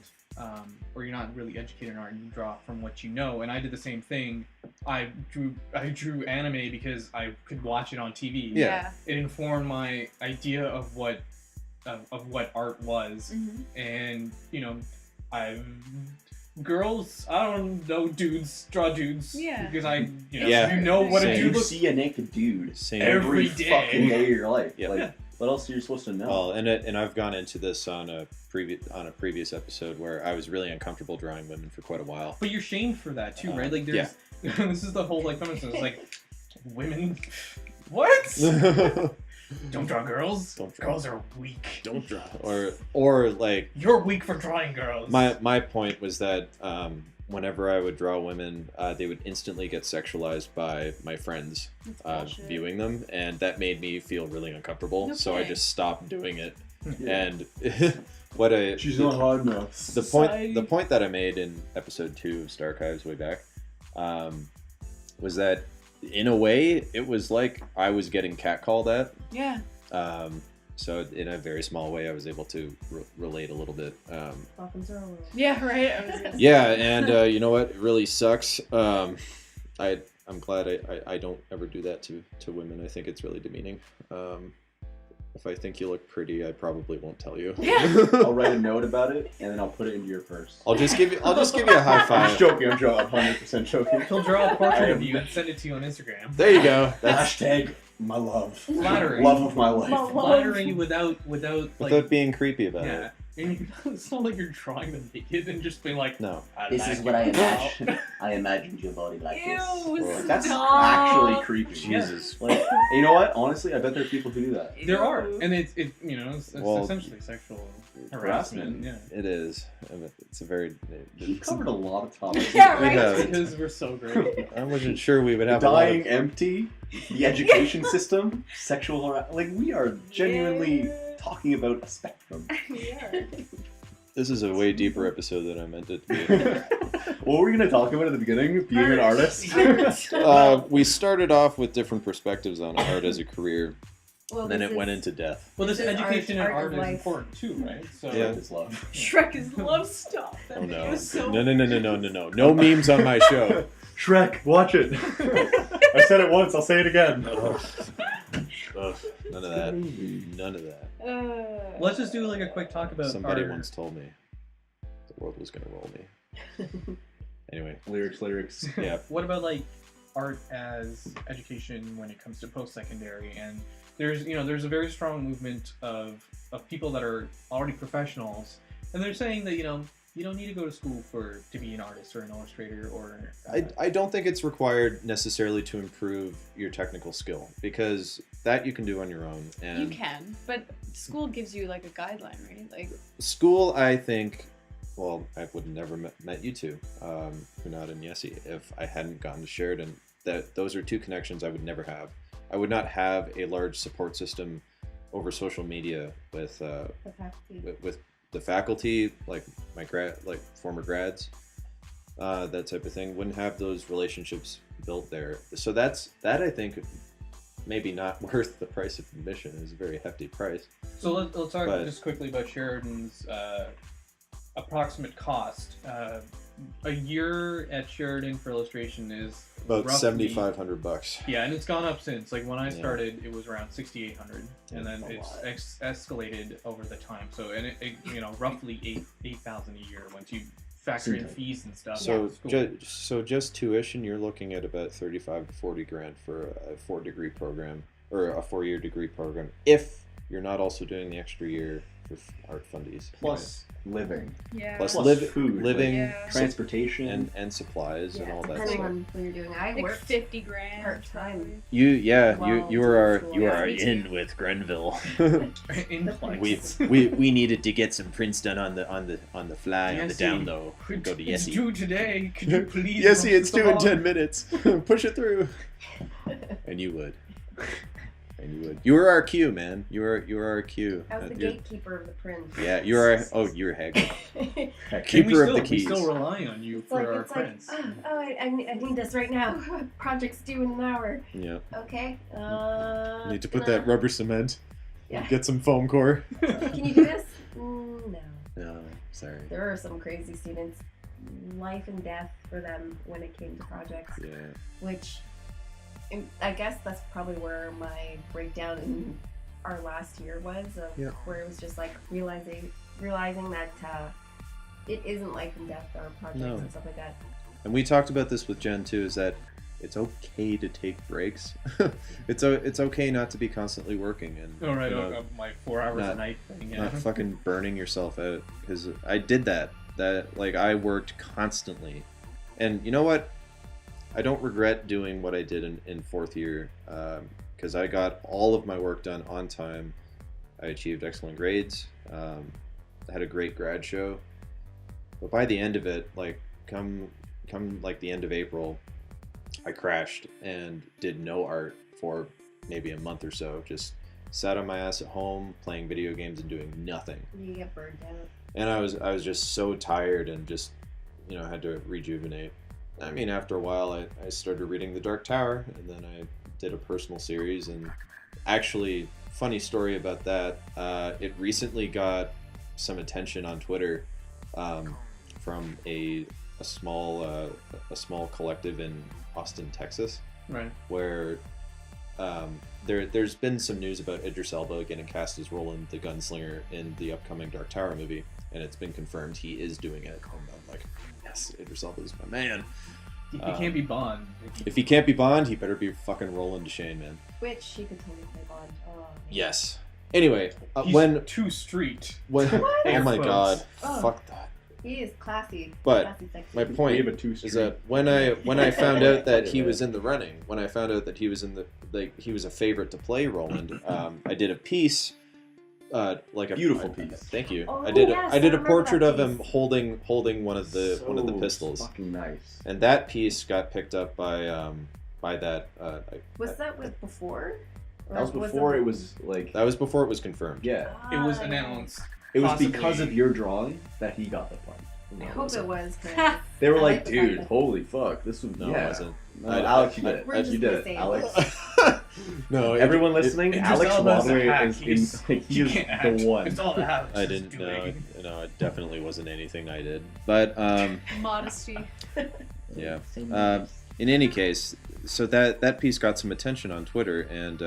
or you're not really educated on art. You draw from what you know. And I did the same thing. I drew anime because I could watch it on TV. Yeah. It informed my idea of what art was, Mm-hmm. and girls, I don't know, dudes draw dudes. Yeah. Because Yeah. you know what a Same. dude You looks. see a naked dude Same. Every every day. fucking day of your life. Yep. Like, what else are you supposed to know? Well, and I've gone into this on a previous episode where I was really uncomfortable drawing women for quite a while. But you're shamed for that too, right? Like there's this is the whole like feminism. It's like women. What? Don't draw girls. Don't draw. Girls are weak. Don't draw. Or like You're weak for drawing girls. my point was that whenever I would draw women, they would instantly get sexualized by my friends bullshit. viewing them, and that made me feel really uncomfortable. So I Okay. just stopped doing it. Yeah. And what I She's not hard enough. the point that I made in episode 2 of STARCHIVES way back was that in a way it was like I was getting catcalled at. Yeah. So in a very small way, I was able to relate a little bit. Welcome to our world. Yeah, right. I was gonna say. Yeah, and you know what? It really sucks. I'm glad I don't ever do that to women. I think it's really demeaning. If I think you look pretty, I probably won't tell you. Yeah. I'll write a note about it and then I'll put it into your purse. I'll just give you a high I'm five. joking. I'm 100% joking. He'll draw a portrait of you and send it to you on Instagram. There you go. That's Hashtag my love. Flattering. Love of my life. My love. Flattering you without like without being creepy about yeah. it. And it's not like you're drawing them naked and just being like, No. This like is what I it. imagined. I imagined your body like this. Ew, That's stop. actually creepy. Jesus. Like, you know what? Honestly, I bet there are people who do that. There are, Ew. and it's Well, essentially sexual harassment. harassment. Yeah. It is. It's a very. We've covered a lot of topics. Yeah, We right. have. Because we're so great. I wasn't sure we would have Dying a lot empty, the education system, sexual harassment. Like, we are genuinely Yeah. talking about a spectrum. Yeah. This is a way deeper episode than I meant it to be. What were we going to talk about at the beginning? Being an artist? We started off with different perspectives on art as a career, Well, and then this it went is- into death. Well, this This is education and art art of is life. important too, right? So Yeah. Is love. Shrek is love. Stop. That Oh video no. is so. No. No memes on my show. Shrek, watch it. I said it once, I'll say it again. Ugh, none of that. None of that. let's just do like a quick talk about Somebody art. once told me the world was gonna roll me. Anyway, Lyrics. yeah. What about like art as education when it comes to post-secondary? And there's a very strong movement of people that are already professionals, and they're saying that you don't need to go to school to be an artist or an illustrator or. I don't think it's required necessarily to improve your technical skill, because that you can do on your own. And You can, but school gives you like a guideline, right? Like. school, I think, well, I would have never met you two, Hunaid and Yessy, if I hadn't gone to Sheridan. Those are two connections I would never have. I would not have a large support system over social media with The faculty. with the faculty, like former grads, that type of thing. Wouldn't have those relationships built there. So that I think maybe not worth the price of admission. Is a very hefty price. So let's talk But- just quickly about Sheridan's approximate cost. A year at Sheridan for illustration is About roughly- $7,500. Yeah, and it's gone up since. Like when I Yeah. started, it was around 6,800, and then a it's lot. escalated over the time. So and it roughly 8,000 a year once you factor in fees and stuff. So School. just tuition, you're looking at about 35 to 40 grand for a 4-degree program or a 4-year degree program. If you're not also doing the extra year with art fundies. Plus living, Yeah. Plus plus liv- food, living, Yeah. transportation, and supplies and Yeah, all that depending stuff. on what you're doing. I Like worked 50 grand. part-time. You were our Well, school. with Grenville. In flex. we needed to get some prints done on the fly on the Yessy, down low. Go to It's Yessy. due today. Could you please? Yessy, look it's at the due in ball? 10 minutes. Push it through. And you would. You were our cue, man. You were our cue. I was the You're- gatekeeper of the print. Yeah, you are. Oh, you're Hagrid. And we Keeper of still- the keys. We still rely on you It's for like, our it's like, prints. I need this right now. Project's due in an hour. Yeah. Okay. Need to put that rubber cement. Yeah. Get some foam core. Can you do this? No. No, sorry. There are some crazy students. Life and death for them when it came to projects. Yeah. Which I guess that's probably where my breakdown in our last year was, of Yeah. where it was just like realizing that it isn't life and death our projects No. and stuff like that. And we talked about this with Jen too. Is that it's okay to take breaks. it's okay not to be constantly working and All right, you know, my 4 hours not- a night thing. Yeah. not fucking burning yourself out. Because I did that. Like I worked constantly, and you know what? I don't regret doing what I did in fourth year, because I got all of my work done on time. I achieved excellent grades. I had a great grad show, but by the end of it, like come like the end of April, I crashed and did no art for maybe a month or so. Just sat on my ass at home playing video games and doing nothing. You get burned out. And I was just so tired and just, had to rejuvenate. I mean, after a while, I started reading The Dark Tower, and then I did a personal series. And actually, funny story about that, it recently got some attention on Twitter from a small collective in Austin, Texas, Right. where there's been some news about Idris Elba getting cast as Roland the Gunslinger in the upcoming Dark Tower movie, and it's been confirmed he is doing it. And I'm like, yes, Idris Elba is my man. If he can't be Bond. If he can't be Bond, he better be fucking Roland Deschain, man. Which she could totally play Bond. Oh, man. Yes. Anyway, He's when too street. oh Air my quotes. god, Oh. fuck that. He is classy. But classy, sexy. My We point have a two is street. that when I found out that he was in the running, when I found out that he was he was a favorite to play Roland, I did a piece, like a Beautiful piece. Thank you. Oh, I did yes, I did I a remember portrait that of him piece. holding one of the So pistols, Fucking nice. and that piece got picked up by that. Was that before? Or That was before it was like. That was before it was confirmed. Yeah. It was Ah, announced. It was Possibly. because of your drawing that he got the part. I hope it was. 'cause They were I like, like the fact dude, that- holy fuck, this was No, yeah. it wasn't. No, I- Alex, you did it. We're You just did gonna it, say Alex. No, Everyone listening, Idris Alex Elba's a Rodway hack. is He's- like, he is can't act. the one. It's all Alex I is didn't doing. no, it definitely wasn't anything I did. But Modesty. yeah. In any case, so that piece got some attention on Twitter, and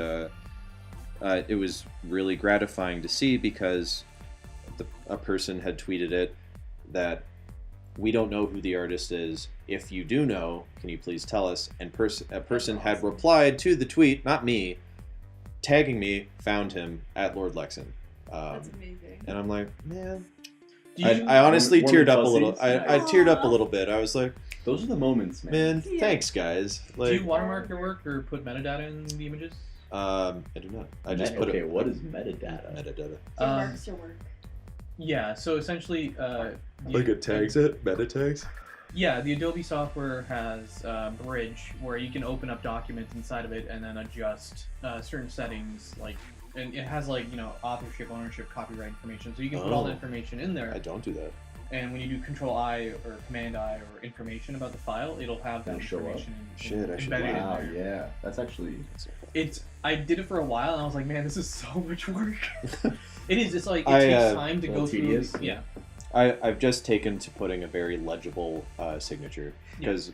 it was really gratifying to see, because a person had tweeted it that we don't know who the artist is. If you do know, can you please tell us? And a person had replied to the tweet, not me, tagging me, found him at Lord Lexon. That's amazing. And I'm like, man. Do you- I honestly Warm teared up a fuzzies? little. I Nice. teared up a little bit. I was like, Those are the moments, man. man, Yeah. thanks guys. Do Like, you watermark your work or put metadata in the images? I do not. I just put okay, it. what is metadata? Metadata. It Um, marks your work. Yeah, so essentially, it, meta tags. Yeah, the Adobe software has Bridge, where you can open up documents inside of it and then adjust certain settings, and it has authorship, ownership, copyright information. So you can put all the Oh. information in there, I don't do that. and when you do Control I or Command I or information about the file, it'll have that It'll show up. information Shit, I should embedded Wow, in there. yeah, that's actually I did it for a while, and I was like, man, this is so much work. It is. It's like it I, takes time to a go little tedious. through. Yeah. I've just taken to putting a very legible signature, Yeah. because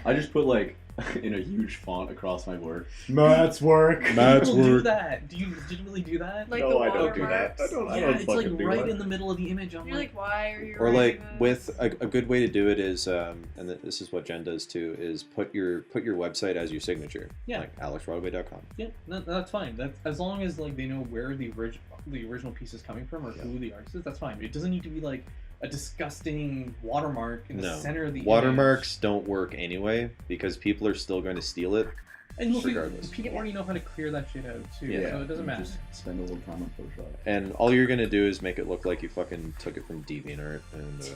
I just put like in a huge font across my work. Matt's work. People do that. Did you really do that? Like No, the I don't do watermarks. that. I yeah, don't it's like fucking do right that. in the middle of the image. I'm You're like, why are you Or writing like this? with a good way to do it is, this is what Jen does too, is put your website as your signature. Yeah. Like alexrodway.com. Yeah, no, that's fine. That's as long as like they know where the original piece is coming from or who the artist is. That's fine. It doesn't need to be like a disgusting watermark in the center of the Watermarks don't work anyway because people are still going to steal it. And look, regardless. people already know how to clear that shit out too, so it doesn't you matter. Just spend a little time on Photoshop. And all you're going to do is make it look like you fucking took it from DeviantArt, and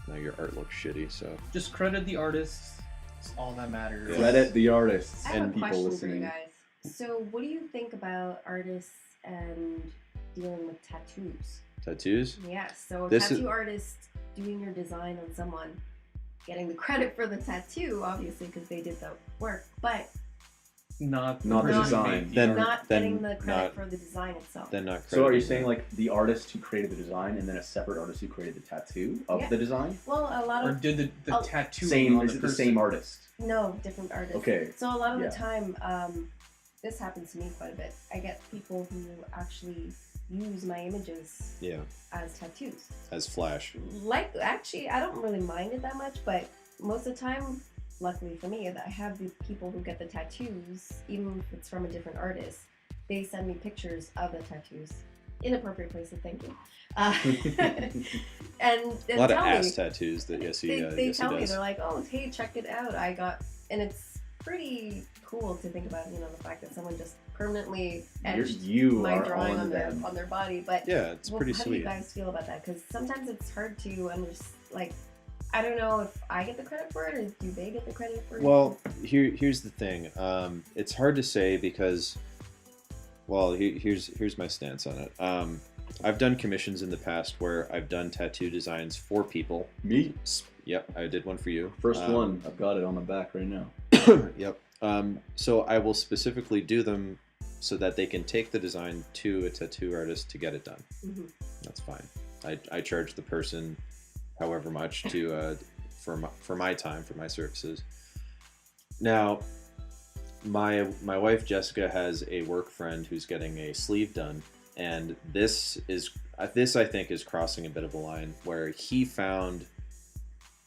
now your art looks shitty. So Just credit the artists. It's all that matters. Yeah. Credit the artists I have and a people question listening. for you guys. So, what do you think about artists and dealing with tattoos? tattoos. Yeah, so a This tattoo is- artist doing your design on someone, getting the credit for the tattoo, obviously, because they did the work, but Not the person design. who made the Then- art. not then getting the credit not- for the design itself. Then not. So are you credited. saying like the artist who created the design and then a separate artist who created the tattoo of Yeah. the design? Well, a lot Or of did the Oh, tattoo Same on is the it the person? same artist? no different artists. Okay. So a lot of Yeah. the time, this happens to me quite a bit. I get people who actually use my images Yeah, as tattoos. as Flash. Like, actually, I don't really mind it that much, but most of the time, luckily for me, I have the people who get the tattoos, even if it's from a different artist, they send me pictures of the tattoos. Inappropriate places, thank you. And A lot of tell ass me, tattoos that Yessy, they Yessy tell me, does. they're like, oh, hey, check it out. And it's pretty cool to think about, the fact that someone just permanently etched You my are drawing on them. their body. But Yeah, it's well, pretty how do sweet. you guys feel about that? Because sometimes it's hard to understand. Like, I don't know if I get the credit for it or do they get the credit for it? Well, here's the thing. It's hard to say because, well, here's my stance on it. I've done commissions in the past where I've done tattoo designs for people. Me? Yep, I did one for you. First one. I've got it on my back right now. Yep. So I will specifically do them so that they can take the design to a tattoo artist to get it done. Mhm. That's fine. I charge the person however much to for my time, for my services. Now, my wife Jessica has a work friend who's getting a sleeve done, and this I think is crossing a bit of a line where he found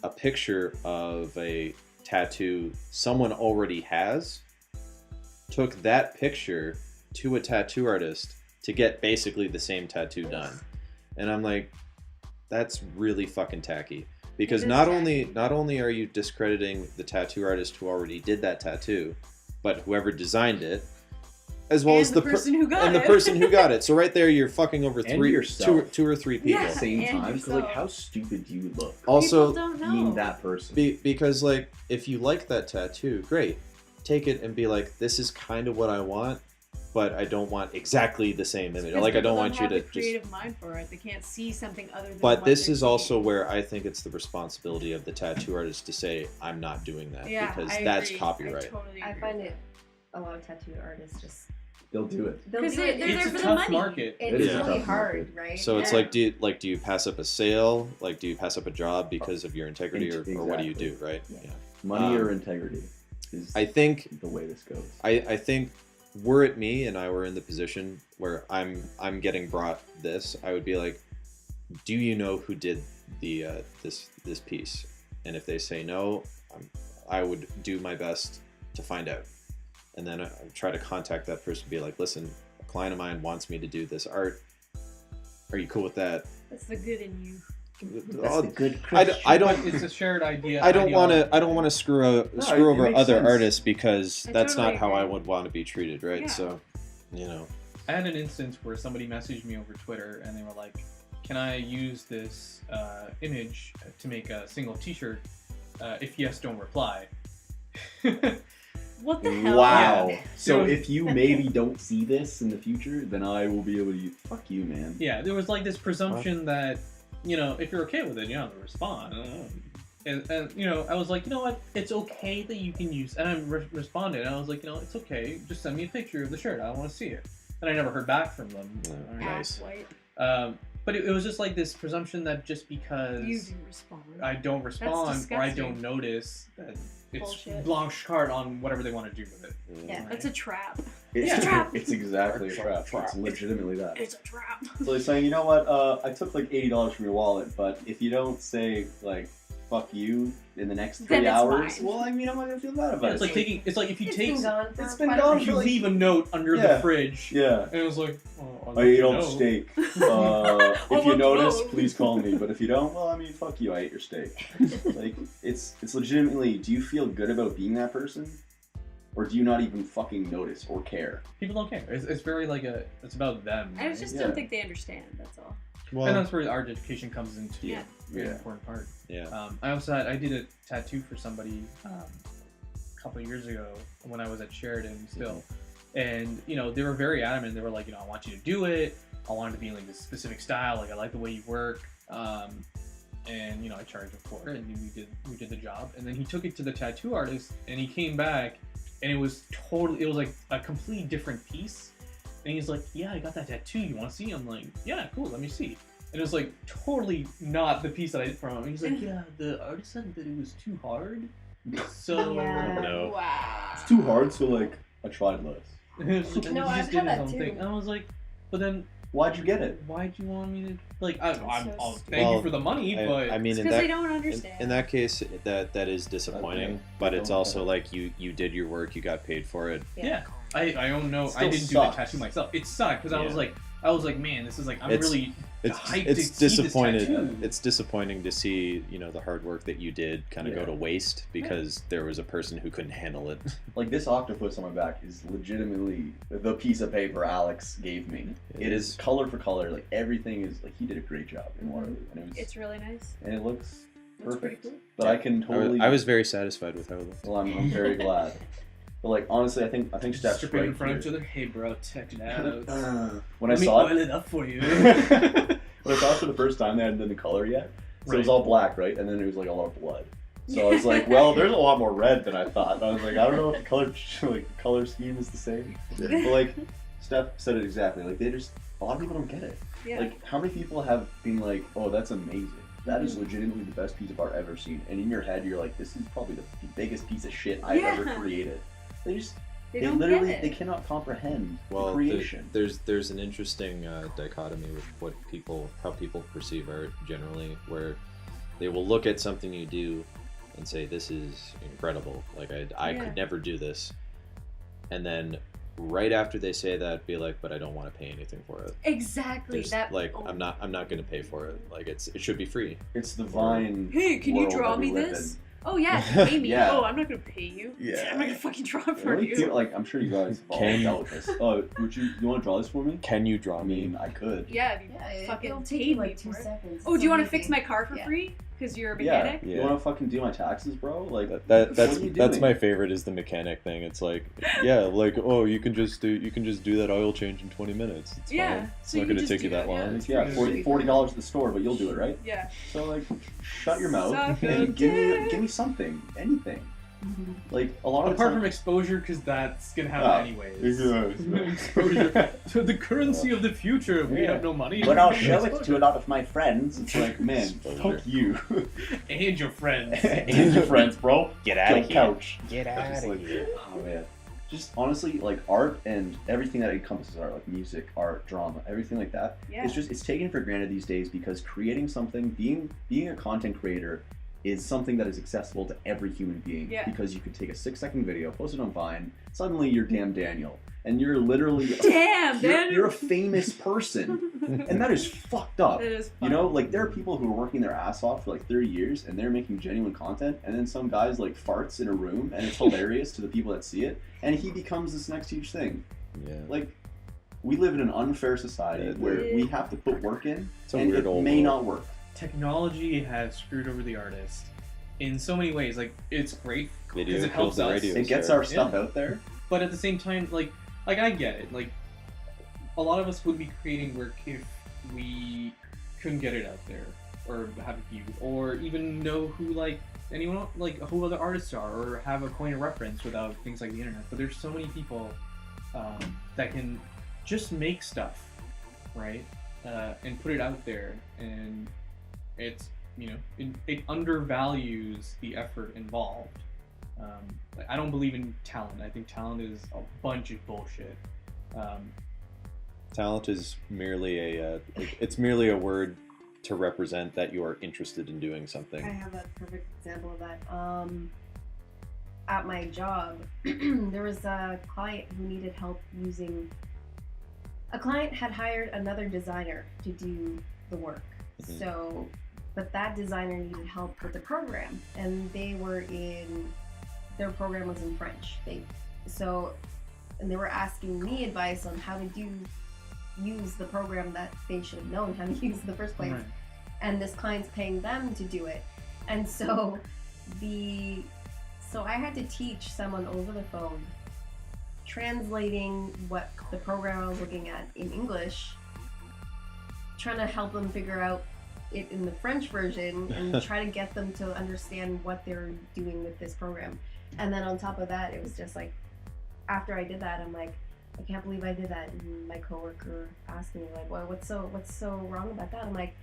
a picture of a tattoo someone already has, took that picture to a tattoo artist to get basically the same tattoo done. And I'm like, that's really fucking tacky. Because It is not tacky. only are you discrediting the tattoo artist who already did that tattoo, but whoever designed it, as well And as the person who got and the it. person who got it. So right there, you're fucking over And two yourself. or three people. Yeah. At the same and time, because like yourself. how stupid do you look Also, People don't know. being that person? because like if you like that tattoo, great, take it and be like, this is kind of what I want, but I don't want exactly the same image. Because Like I don't people want you have to the just. creative mind for it. They can't see something other than. But what this they're is also seeing. where I think it's the responsibility of the tattoo artist to say, I'm not doing that Yeah, because I that's agree. copyright. I totally I agree find with it a lot of tattoo artists just They'll do it. they'll 'Cause do it. they're It's there a for the tough money. market. It's It is a really tough hard, market. right? So it's Yeah. like, do you pass up a sale? Like, do you pass up a job because of your integrity, or what do you do, right? Yeah. Money or Um, integrity is I think the way this goes. I think were it me and I were in the position where I'm getting brought this, I would be like, do you know who did the this piece? And if they say no, I would do my best to find out, and then I try to contact that person, and be like, listen, a client of mine wants me to do this art. Are you cool with that? That's the good in you. Oh, good I don't. But it's a shared idea. I don't want ideology. to. I don't want to screw it over makes other sense. artists because I that's totally not how I agree. would want to be treated, right? Yeah. So, you know, I had an instance where somebody messaged me over Twitter and they were like, "Can I use this image to make a single T-shirt? If yes, don't reply." What the hell? Wow. Yeah. So So- if you maybe don't see this in the future, then I will be able to. Fuck you, man. Yeah, there was like this presumption that, if you're okay with it, you don't have to respond. And I was like, you know what? It's okay that you can use. And I responded, and I was like, it's okay. Just send me a picture of the shirt. I want to see it. And I never heard back from them. No. Ass white. But it was just like this presumption that just because You do respond. I don't respond or I disgusting. don't notice that it's Bullshit. blanche carte on whatever they want to do with it. Yeah. It's a trap. It's, It's a trap. It's exactly a trap. It's legitimately that. It's a trap. So they're saying, you know what? I took like $80 from your wallet, but if you don't say like "fuck you" in the next 3 Then it's hours, mine. well, I mean, I'm not gonna feel bad Yeah, about it's it. like taking. It's like if you It's take. been gone for it's been quite a gone If few you like- leave a note under Yeah. the fridge. Yeah. And it was like, oh, I ate all know. the steak. If Oh, you notice, no. please call me. But if you don't, well, I mean, fuck you. I ate your steak. Like, it's legitimately. Do you feel good about being that person, or do you not even fucking notice or care? People don't care. It's very like it's about them. I right? just Yeah. don't think they understand. That's all. Well, And that's where art education comes into Yeah. a very Yeah. important part. yeah. I did a tattoo for somebody a couple of years ago when I was at Sheridan still, and they were very adamant. They were like, I want you to do it. I want it to be like this specific style. Like I like the way you work. And I charged him for it, and we did the job. And then he took it to the tattoo artist, and he came back, and it was like a completely different piece. And he's like, yeah, I got that tattoo. You want to see? I'm like, yeah, cool. Let me see. And it was like totally not the piece that I did from him. And he's like, yeah, the artist said that it was too hard. So Yeah. No. Wow. It's too hard, so like I tried less. and No, he I've just did had his that own too. thing. And I was like, but then Why'd you get it? why'd you want me to like? so I'll stupid. thank Well, you for the money, but I mean, It's in because they that don't understand. in that case, that is disappointing. Okay. But it's Okay. also like you did your work, you got paid for it. yeah, I don't know. Still I didn't do sucks. the tattoo myself. It sucked because Yeah. I was like, man, this is like I'm It's- really It's hyped it's to see this disappointed. tattoo. It's disappointing to see the hard work that you did kind of Yeah. go to waste because there was a person who couldn't handle it. Like this octopus on my back is legitimately the piece of paper Alex gave me. It is color for color. Like everything is like he did a great job in Waterloo, and It's really nice. it looks Looks pretty perfect. cool. But I can totally. I was very satisfied with how it looked. Well, I'm very glad. But like honestly, I think Steph's stripping right in front of each here. other. Hey, bro, check it out. When I Let me saw oil it, it up for you. when I saw it for the first time, they hadn't done the color yet, so it was Right. all black, right? And then it was like a lot of blood. So I was like, well, there's a lot more red than I thought. And I was like, I don't know if the color scheme is the same. But like Steph said it exactly. Like a lot of people don't get it. Yeah. Like how many people have been like, oh, that's amazing. That is legitimately the best piece of art I've ever seen. And in your head, you're like, this is probably the biggest piece of shit I've Yeah. ever created. They don't literally get it. they cannot comprehend Well, the creation. there's an interesting dichotomy with how people perceive art generally, where they will look at something you do and say this is incredible. Like I Yeah. could never do this, and then right after they say that, be like, but I don't want to pay anything for it. Exactly. There's, That. like oh. I'm not going to pay for it. Like it should be free. It's the Vine. Hey, can you world draw that we me live this? in. Oh yeah, pay me. Yeah. Oh, I'm not gonna pay you. Yeah. I'm not gonna fucking draw it The for only you. thing, like I'm sure you guys have all Can- dealt with this. Oh, you want to draw this for me? Can you draw I me? mean, I could. Yeah, if you Yeah, fucking it'll take paid you me like 2 for it. seconds. Oh, It's do you want to so fix easy. my car for Yeah. free? Because you're a Yeah. mechanic? You want to fucking do my taxes, bro? Like That's what are you that's doing? my favorite is the mechanic thing. It's like, yeah, like oh, you can just do that oil change in 20 minutes. It's Yeah, fine. It's so not you going can to just take you do that that, yeah. long. It's yeah, pretty $40 at the store, but you'll do it, right? Yeah. So like, shut your mouth Suck a and dick. give me something, anything. Like a lot of Apart the from time, exposure, because that's gonna happen Ah, anyways. yeah. Exposure to the currency of the future. We Yeah. have no money. but I'll show it to a lot of my friends. It's like, man, Exposure. fuck you And your friends. and your friends, bro. Get Kill out of here. couch. Get out Just of like, here. oh man. Just honestly, like art and everything that encompasses art, like music, art, drama, everything like that. Yeah. It's taken for granted these days because creating something, being a content creator, is something that is accessible to every human being. Yeah. Because you could take a 6-second video, post it on Vine, suddenly you're damn Daniel, and you're literally Damn, you're a famous person, and that is fucked up. It is You fun. know, like there are people who are working their ass off for like 30 years and they're making genuine content, and then some guy's like farts in a room and it's hilarious to the people that see it, and he becomes this next huge thing. Yeah. Like, we live in an unfair society Yeah, where we have to put work in, It's a and weird it old may world. not work. Technology has screwed over the artist in so many ways. Like it's great Video because it kills helps the us, radio. It gets star. our stuff Yeah. out there. but at the same time, like I get it. Like a lot of us would be creating work if we couldn't get it out there or have it viewed, or even know who anyone like who other artists are, or have a point of reference without things like the internet. But there's so many people that can just make stuff, right, and put it out there, and it's it undervalues the effort involved, I don't believe in talent. I think talent is a bunch of bullshit. Talent is merely it's merely a word to represent that you are interested in doing I something. have a perfect example of that. At my job, there was a client who needed help using. A client had hired another designer to do the work. Mhm. So, but that designer needed help with the program, and their program was in French. And they were asking me advice on how to use the program that they should have known how to use in the first place. Right. And this client's paying them to do it. And so I had to teach someone over the phone, translating what the program I was looking at in English, trying to help them figure out it in the French version and try to get them to understand what they're doing with this program. And then on top of that, it was just like, after I did that, I'm like, I can't believe I did that. And my coworker asked me like, well, what's so wrong about that? I'm like,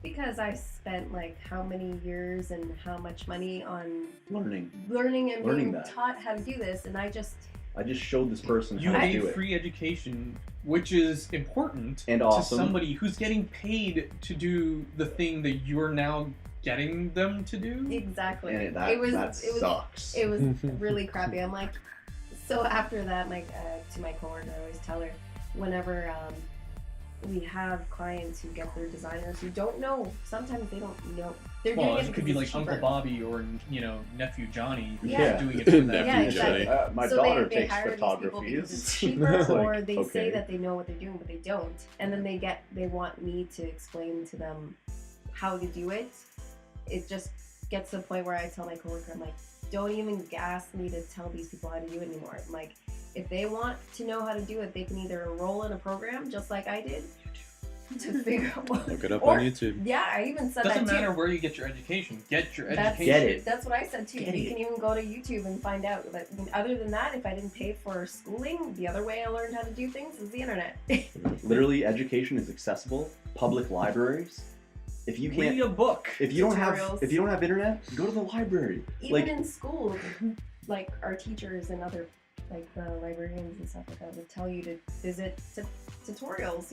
because I spent like how many years and how much money on Learning and being that. taught how to do this, and I just showed this person You how to do gave it. free education, which is important And to awesome. somebody who's getting paid to do the thing that you're now getting them to do. exactly. And that sucks. It was really crappy. I'm like, so after that, to my coworker, I always tell her, whenever we have clients who get their designers who don't know, sometimes they don't know. They're Well, doing it could be because like it's Uncle cheaper. Bobby or nephew Johnny who's Yeah. doing it for them. Nephew Yeah, exactly. My So daughter they takes hire these people photography. because it's cheaper, or Like, they okay. say that they know what they're doing, but they don't. And then they want me to explain to them how to do it. It just gets to the point where I tell my coworker, I'm like, don't even ask me to tell these people how to do it anymore. I'm like, if they want to know how to do it, they can either enroll in a program just like I did to figure out what. Look it up or- on YouTube. Yeah, I even said Doesn't that too. matter where you get your education. Get your That's, education. Get it. That's what I said too. Get You it. can even go to YouTube and find out. But other than that, if I didn't pay for schooling, the other way I learned how to do things is the internet. Literally, education is accessible. Public libraries. If you Read can't, a book. if you don't Tutorials. have internet, go to the library. Even Like, in school, like our teachers and other, like the librarians and stuff like that, would tell you to visit tutorials.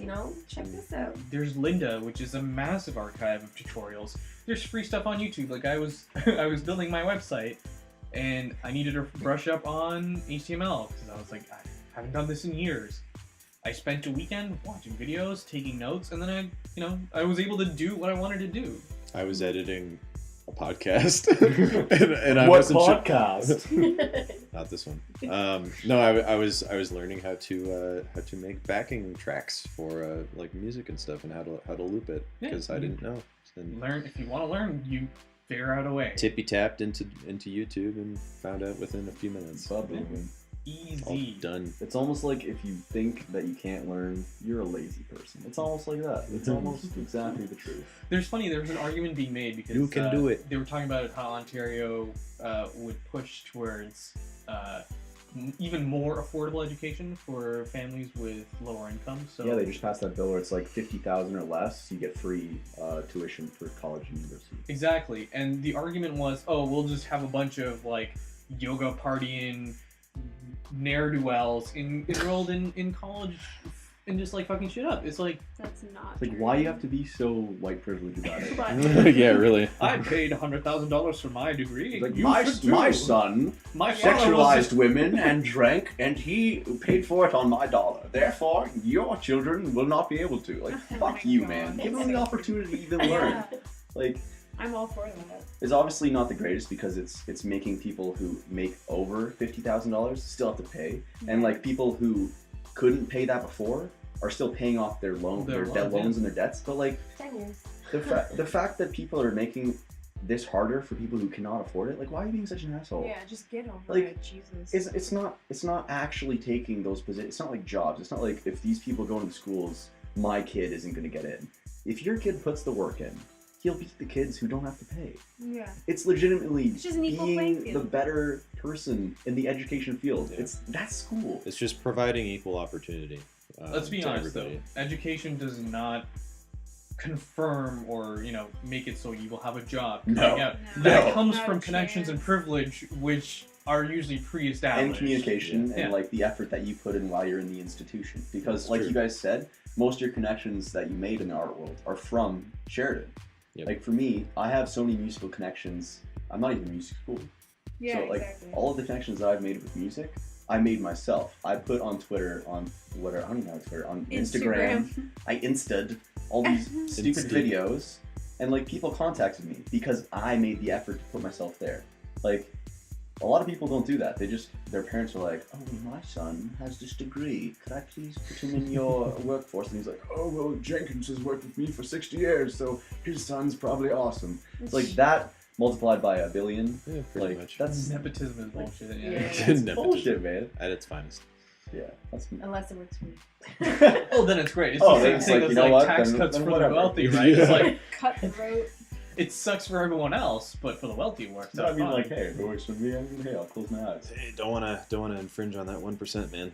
Check this out. There's Linda, which is a massive archive of tutorials. There's free stuff on YouTube. Like I was I was building my website and I needed to brush up on HTML because I was like, I haven't done this in years. I spent a weekend watching videos, taking notes, and then I was able to do what I wanted to do. I was editing a podcast, and I what wasn't sure. podcast? Not this one. No, I was learning how to make backing tracks for like music and stuff, and how to loop it Yeah. because I didn't know. And Learn if you want to learn, you figure out a way. tippy tapped into YouTube and found out within a few minutes. Boom. All Easy. done. It's almost like if you think that you can't learn, you're a lazy person. It's almost like that. It's almost exactly the truth. There was an argument being made because You can do it. They were talking about how Ontario would push towards even more affordable education for families with lower income. So Yeah, they just passed that bill where it's like 50,000 or less, you get free tuition for college and university. Exactly, and the argument was, oh, we'll just have a bunch of like yoga partying ne'er-do-wells enrolled in college and just like fucking shit up. It's like, That's not It's like, true. why you have to be so white privileged about it? But Yeah, really. I paid $100,000 for my degree. Like, You my should too. son My father sexualized was women and drank, and he paid for it on my dollar. Therefore, your children will not be able to. Like, Oh fuck my you, God. man. Give them the opportunity to even learn. Yeah, Like, I'm all for that. it's obviously not the greatest because it's making people who make over $50,000 still have to pay, and like people who couldn't pay that before are still paying off their Their debt loans, loans and their debts. But like 10 years. the fact that people are making this harder for people who cannot afford it, like, why are you being such an asshole? Yeah, just get over Like, it, Jesus. It's not actually taking those positions. It's not like jobs. It's not like if these people go into schools, my kid isn't going to get in. If your kid puts the work in, he'll beat the kids who don't have to pay. Yeah. It's legitimately It's just an equal playing being field. the better person in the education field. Yeah. That's school. It's just providing equal opportunity. Let's be to honest everybody. though, education does not confirm or make it so you will have a job No. coming out. No. That No. comes Not from a connections and chance. privilege, which are usually pre-established. And communication Yeah. and like the effort that you put in while you're in the institution. Because That's like true. you guys said, most of your connections that you made in the art world are from Sheridan. Yep. Like for me, I have so many musical connections. I'm not even in music school. Yeah, So like exactly. all of the connections that I've made with music, I made myself. I put on Twitter, on whatever, I don't even know Twitter, on Instagram. I insta'd all these stupid Insta'd. videos, and like people contacted me because I made the effort to put myself there. Like a lot of people don't do that. Their parents are like, oh, my son has this degree. Could I please put him in your workforce? And he's like, oh, well, Jenkins has worked with me for 60 years, so his son's probably awesome. It's like that multiplied by a billion. Yeah, pretty Like much. that's Nepotism is bullshit. Yeah. Yeah. that's Nepotism. bullshit, man. At its finest. Yeah, that's. Unless it works for me. Well, then it's great. It's Oh, the then same it's thing like, as you know like what, tax then- cuts then for whatever. the wealthy, right? It's Yeah. like Cutthroat. it sucks for everyone else, but for the wealthy it works No, out I mean, fine. like, hey, if it works for me, hey, I'll close my eyes. Hey, don't wanna infringe on that 1%, man.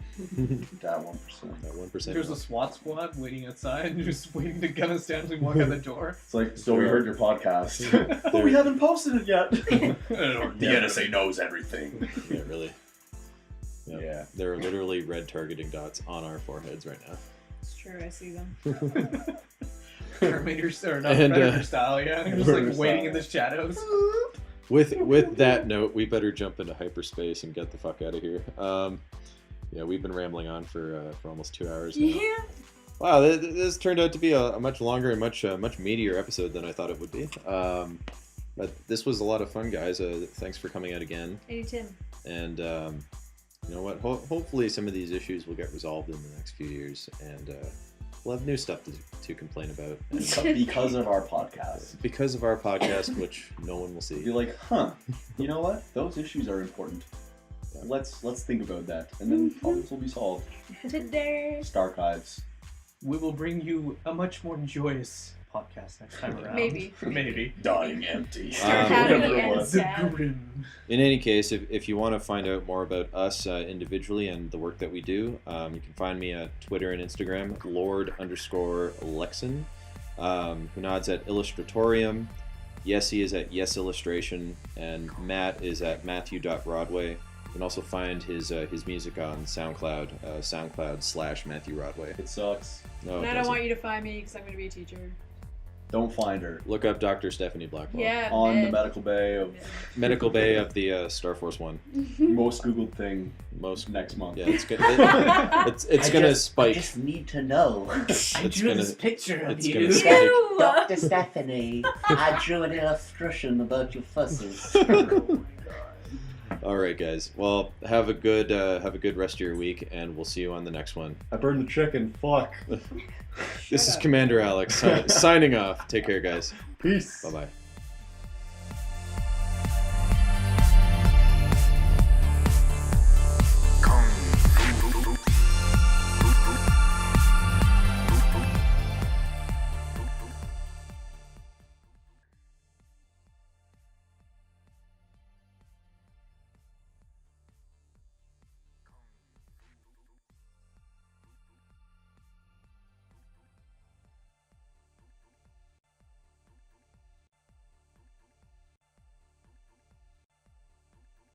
That 1%. That 1%. There's a SWAT squad waiting outside, just waiting to gun us down as we walk out the door. It's like, so we heard your podcast. There- But we haven't posted it yet. The NSA knows everything. Yeah, really. Yep. Yeah. There are literally red targeting dots on our foreheads right now. It's true, I see them. Terminator or not And, Predator style, yeah. You're just Predator like waiting style. in the shadows. With that note, we better jump into hyperspace and get the fuck out of here. Yeah, we've been rambling on for almost 2 hours now. Yeah. Wow, this turned out to be a much longer and much meatier episode than I thought it would be. But this was a lot of fun, guys. Thanks for coming out again. Hey, Tim. And you know what? Hopefully some of these issues will get resolved in the next few years, and we'll have new stuff to complain about. And Because of our podcast. because of our podcast, which no one will see. You're like, huh, you know what? Those issues are important. Let's think about that. And then problems will be solved. Today. STARCHIVES. We will bring you a much more joyous podcast next time around. Maybe. Maybe. Dying empty. Happy Whatever it and was. sad. Grim. In any case, if you want to find out more about us individually and the work that we do, you can find me at Twitter and Instagram, Lord_Lexon. Hunaid's at Illustratorium. Yessy is at Yes Illustration, and Matt is at Matthew.Rodway. You can also find his music on SoundCloud, SoundCloud/Matthew Rodway. It sucks. No, And it I don't doesn't. want you to find me because I'm going to be a teacher. Don't find her. Look up Dr. Stephanie Blackwell. Yeah. On the man. medical bay of Medical Bay of the Starforce One. most Googled thing Most next month. Yeah, it's gonna spike. I just need to know. I It's drew gonna- this picture of it's you. gonna spike. Ew! Dr. Stephanie, I drew an illustration about your fusses. All right, guys. Well, have a good rest of your week, and we'll see you on the next one. I burned the chicken. Fuck. This is Commander Alex signing off. Take care, guys. Peace. Bye bye.